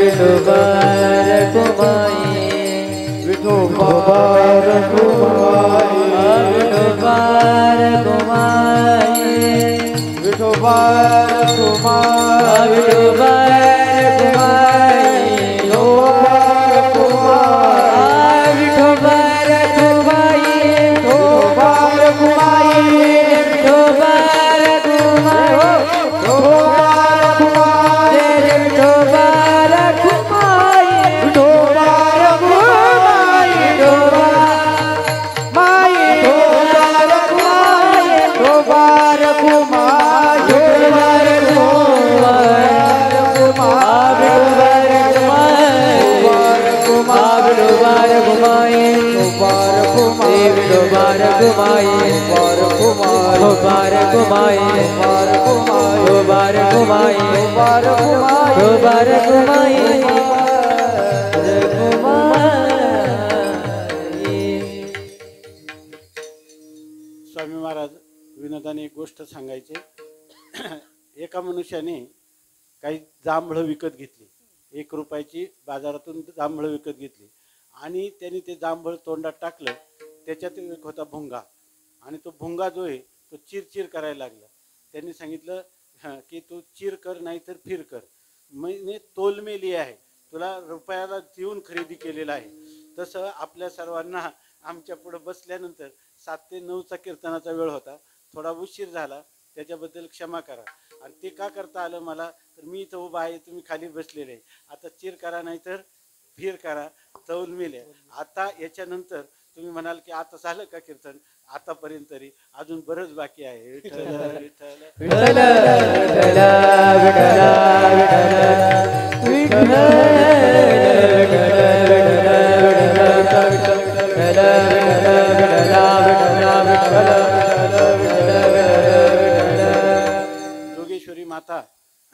विठोबा रखुमाई विठोबा रखुमाई विठोबा रखुमाई विठोबा स्वामी महाराज विनोदाने एक गोष्ट सांगायचे. एका मनुष्याने काही जांभळं विकत घेतली, 1 रुपयाची बाजारातून जांभळं विकत घेतली, आणि त्यांनी ते जांभळ तोंडात टाकलं. त्याच्यात एक होता भुंगा, आणि तो भुंगा जो आहे तो चिरचिर करायला लागला. त्यांनी सांगितलं की तू चिर कर नाही तर फिर कर, मैंने तोलमेली आहे, तुला रुपयाला देऊन खरेदी केलेला आहे. तसं आपल्या सर्वांना आमच्या पुढं बसल्यानंतर 7 ते 9चा कीर्तनाचा वेळ होता, थोडा उशीर झाला, त्याच्याबद्दल क्षमा करा. आणि ते का करता आलं मला, तर मी इथं उभा आहे, तुम्ही खाली बसलेले आहे. आता चिर करा नाही तर फिर करा, तौलमेल आहे. आता याच्यानंतर तुम्ही म्हणाल की आता झालं का कीर्तन? आतापर्यंत तरी अजून बरंच बाकी आहे. विठ्ठल विठ्ठल विठ्ठल विठ्ठल विठ्ठल जोगेश्वरी माता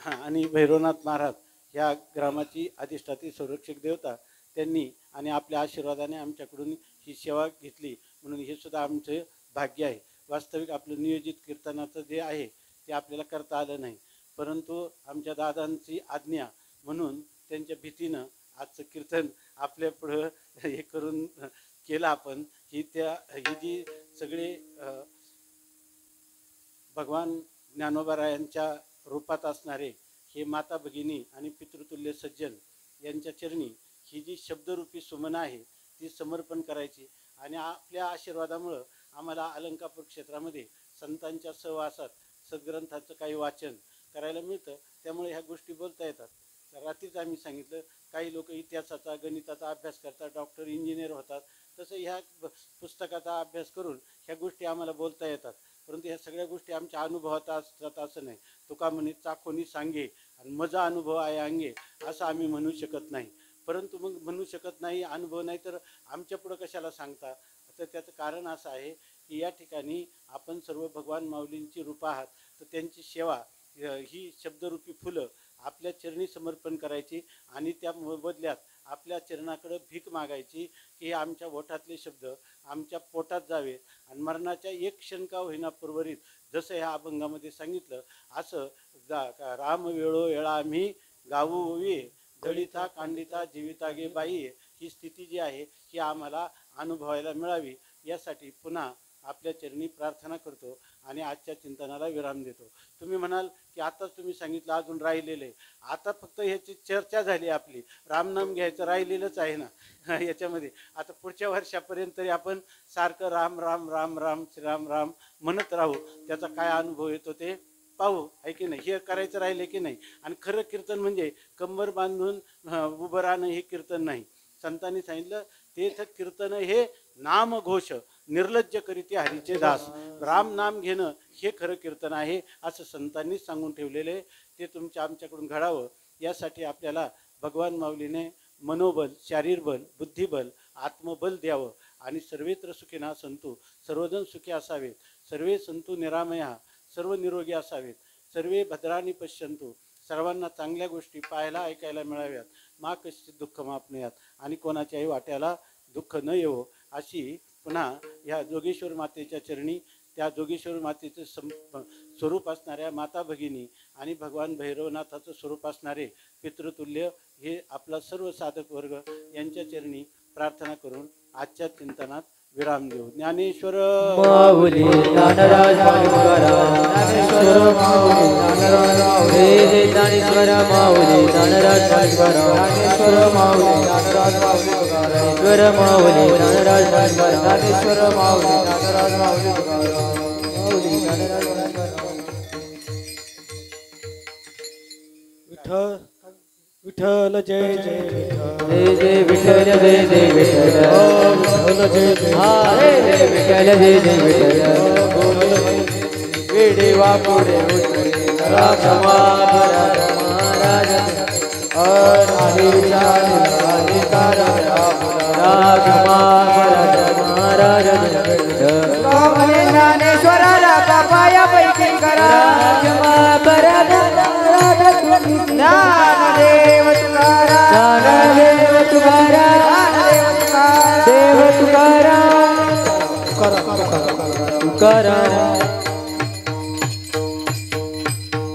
आणि भैरवनाथ महाराज ह्या ग्रामाची अधिष्ठाती संरक्षक देवता त्यांनी आणि आपल्या आशीर्वादाने आमच्याकडून ही सेवा घेतली म्हणून हे सुद्धा आमचं भाग्य आहे. वास्तविक आपलं नियोजित कीर्तनाचं जे आहे ते आपल्याला करता आलं नाही, परंतु आमच्या दादांची आज्ञा म्हणून त्यांच्या भीतीनं आजचं कीर्तन आपल्या पुढं हे करून केलं आपण. ही जी सगळे भगवान ज्ञानोबारायांच्या रूपात असणारे हे माता भगिनी आणि पितृतुल्य सज्जन यांच्या चरणी ही जी शब्दरूपी सुमन आहे ती समर्पण करायची. आणि आपल्या आशीर्वादामुळं आम्हाला अलंकापूर क्षेत्रामध्ये संतांच्या सहवासात सद्ग्रंथाचं काही वाचन करायला मिळतं, त्यामुळे ह्या गोष्टी बोलता येतात. रात्रीच आम्ही सांगितलं काही लोक इतिहासाचा गणिताचा अभ्यास करतात, डॉक्टर इंजिनियर होतात, तसं ह्या पुस्तकाचा अभ्यास करून ह्या गोष्टी आम्हाला बोलता येतात. परंतु ह्या सगळ्या गोष्टी आमच्या अनुभवात असतात असं नाही. तुका म्हणे चाकोनी सांगे आणि मजा अनुभव आहे अंगे असं आम्ही म्हणू शकत नाही. परंतु मग म्हणू शकत नाही, अनुभव नाही तर आमच्या पुढं कशाला सांगता? तर त्याचं कारण असं आहे की या ठिकाणी आपण सर्व भगवान माऊलींची रूपं आहात, तर त्यांची सेवा ही शब्दरूपी फुलं आपल्या चरणी समर्पण करायची आणि त्या बदल्यात आपल्या चरणाकडं भीक मागायची की आमच्या ओठातले शब्द आमच्या पोटात जावे आणि मरणाच्या एक क्षण का होईना पूर्वरीत जसं ह्या अभंगामध्ये सांगितलं असं राम वेळो वेळा आम्ही गाऊ ओवी दळिता कांडिता जीविता गे बाई ही स्थिती जी आहे ही आम्हाला अनुभवायला मिळावी यासाठी पुन्हा आपल्या चरणी प्रार्थना करतो आणि आजच्या चिंतनाला विराम देतो. तुम्ही म्हणाल की आताच तुम्ही सांगितलं अजून राहिलेलं आहे. आता फक्त ह्याची चर्चा झाली आपली, रामनाम घ्यायचं राहिलेलंच आहे ना याच्यामध्ये. आता पुढच्या वर्षापर्यंत तरी आपण सारखं राम राम राम राम श्रीराम राम म्हणत राहू, त्याचा काय अनुभव येतो ते पाहू, आहे की नाही? हे करायचं राहिले की नाही? आणि खरं कीर्तन म्हणजे कंबर बांधून उभं राहणं हे कीर्तन नाही. संतांनी सांगितलं तेथ कीर्तन हे नामघोष निर्लज्ज करीते हरीचे दास. राम नाम घेणं हे खरं कीर्तन आहे असं संतांनीच सांगून ठेवलेले. ते तुमच्या आमच्याकडून घडावं यासाठी आपल्याला भगवान माऊलीने मनोबल, शारीरबल, बुद्धिबल, आत्मबल द्यावं. आणि सर्वेत्र सुखिना संतु, सर्वजण सुखी असावेत, सर्वे संतु निरामया, सर्व निरोगी असावेत, सर्वे भद्राणी पश्यंतु, सर्वांना चांगल्या गोष्टी पाहायला ऐकायला मिळाव्यात, मा कशी दुःख मापण्यात, आणि कोणाच्याही वाट्याला दुःख न येवो अशी पुन्हा ह्या जोगेश्वर मातेच्या चरणी त्या जोगेश्वर मातेचं स्वरूप असणाऱ्या माता भगिनी आणि भगवान भैरवनाथाचं स्वरूप असणारे पितृतुल्य हे आपला सर्व साधक वर्ग यांच्या चरणी प्रार्थना करून आजच्या चिंतनात विराम देऊ. ज्ञानेश्वर माऊली ज्ञानराज ज्ञानेश्वर माऊली ज्ञानराज ज्ञानेश्वर माऊली ज्ञानराज ज्ञानेश्वर माऊली ज्ञानराज ज्ञानेश्वर माऊली ज्ञानराज ज्ञानेश्वर माऊली ज्ञानराज माऊली ज्ञानराज. विठ्ठल विठ्ठल जय जय जय विठ्ठल जय जय विठ्ठल विठ्ठल जय जय जय विठ्ठल जय जय विठ्ठल. वेडे वापुडे क्षमा महाराज नाही विचार क्षमा महाराज ज्ञानेश्वराला पाया पैकी करा क्षमा ज्ञानदेव तुकाराम देव तुकाराम देव तुकाराम तुकाराम.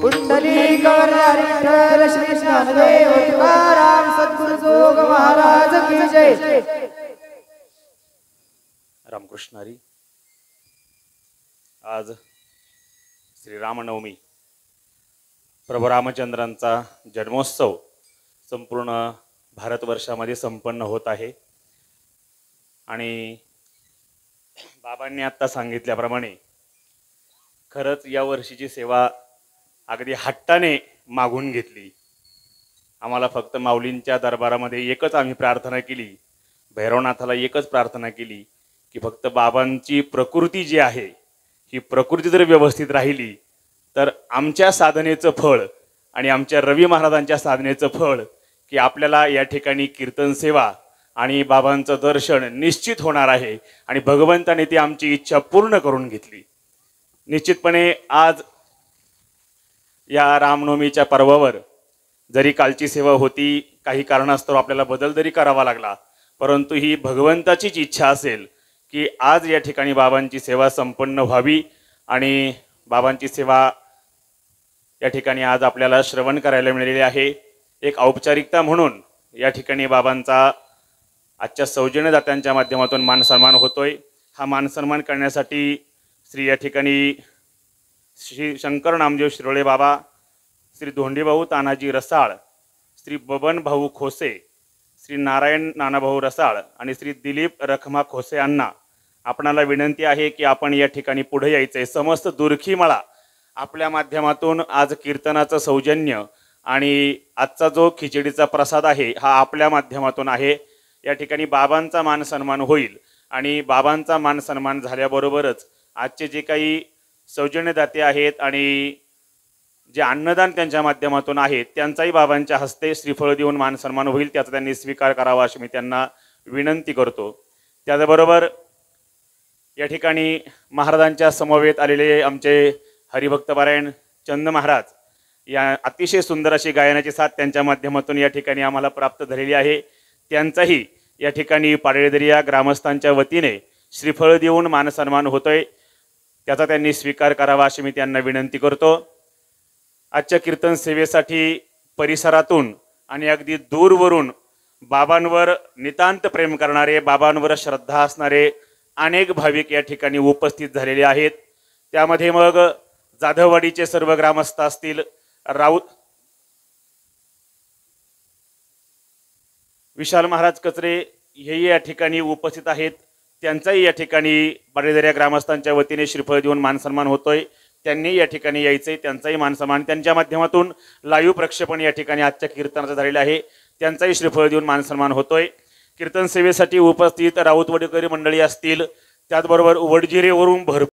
कुंडलिक विठ्ठल श्री ज्ञानदेव तुकाराम सद्गुरु जोग महाराज की जय. रामकृष्ण हरी. आज श्रीरामनवमी, प्रभू रामचंद्रांचा जन्मोत्सव संपूर्ण भारतवर्षामध्ये संपन्न होत आहे. आणि बाबांनी आत्ता सांगितल्याप्रमाणे खरंच या वर्षीची सेवा अगदी हट्टाने मागून घेतली. आम्हाला फक्त माऊलींच्या दरबारामध्ये एकच आम्ही प्रार्थना केली, भैरवनाथाला एकच प्रार्थना केली की फक्त बाबांची प्रकृती जी आहे ही प्रकृती जर व्यवस्थित राहिली तर आमच्या साधनेचं फळ आणि आमच्या रवी महाराजांच्या साधनेचं फळ की आपल्याला या ठिकाणी कीर्तन सेवा आणि बाबांचं दर्शन निश्चित होणार आहे आणि भगवंताने ती आमची इच्छा पूर्ण करून घेतली। निश्चितपणे आज या रामनवमीच्या पर्वावर जरी कालची सेवा होती, काही कारणास्तव आपल्याला बदल जरी करावा लागला, परंतु ही भगवंताचीच इच्छा असेल की आज या ठिकाणी बाबांची सेवा संपन्न व्हावी आणि बाबांची सेवा या ठिकाणी आज आपल्याला श्रवण करायला मिळालेली आहे। एक औपचारिकता म्हणून या ठिकाणी बाबांचा आजच्या सौजन्यदात्यांच्या माध्यमातून मान सन्मान होतोय। हा मान सन्मान करण्यासाठी या ठिकाणी श्री शंकर नामदेव शिरोळे बाबा, श्री धोंडीभाऊ तानाजी रसाळ, श्री बबन भाऊ खोसे, श्री नारायण नानाभाऊ रसाळ आणि श्री दिलीप रखमा खोसे यांना आपणाला विनंती आहे की आपण या ठिकाणी पुढे यायचे। समस्त दुर्खी मळा आपल्या माध्यमातून आज कीर्तनाचं सौजन्य आणि आजचा जो खिचडीचा प्रसाद आहे हा आपल्या माध्यमातून आहे। या ठिकाणी बाबांचा मान सन्मान होईल आणि बाबांचा मान सन्मान झाल्याबरोबरच आजचे जे काही सौजन्यदाते आहेत आणि जे अन्नदान त्यांच्या माध्यमातून आहेत त्यांचाही बाबांच्या हस्ते श्रीफळ देऊन मान सन्मान होईल, त्याचा त्यांनी स्वीकार करावा अशी मी त्यांना विनंती करतो। त्याचबरोबर या ठिकाणी महाराजांच्या समवेत आलेले आमचे हरिभक्तपारायण चंद महाराज या अतिशय सुंदर अशी गायनाची साथ त्यांच्या माध्यमातून या ठिकाणी आम्हाला प्राप्त झालेली आहे। त्यांचाही या ठिकाणी पाडळेदरिया ग्रामस्थांच्या वतीने श्रीफळ देऊन मान सन्मान होतोय, त्याचा त्यांनी स्वीकार करावा अशी मी त्यांना विनंती करतो। आजच्या कीर्तन सेवेसाठी परिसरातून आणि अगदी दूरवरून बाबांवर नितांत प्रेम करणारे, बाबांवर श्रद्धा असणारे अनेक भाविक या ठिकाणी उपस्थित झालेले आहेत। त्यामध्ये मग जाधववाडीचे सर्व ग्रामस्थ असतील, राऊत विशाल महाराज कचरे हेही या ठिकाणी उपस्थित आहेत, त्यांचाही या ठिकाणी पाडळेदरिया ग्रामस्थांच्या वतीने श्रीफळ देऊन मान सन्मान होतोय। त्यांनी या ठिकाणी यायचे, त्यांचाही मान सन्मान त्यांच्या माध्यमातून लाईव्ह प्रक्षेपण या ठिकाणी आजच्या कीर्तनाचं झालेलं आहे, त्यांचाही श्रीफळ देऊन मान सन्मान होतोय। कीर्तन सेवेसाठी उपस्थित राऊतवाडीकरी मंडळी असतील, त्याचबरोबर वडजिरेवरून भरपूर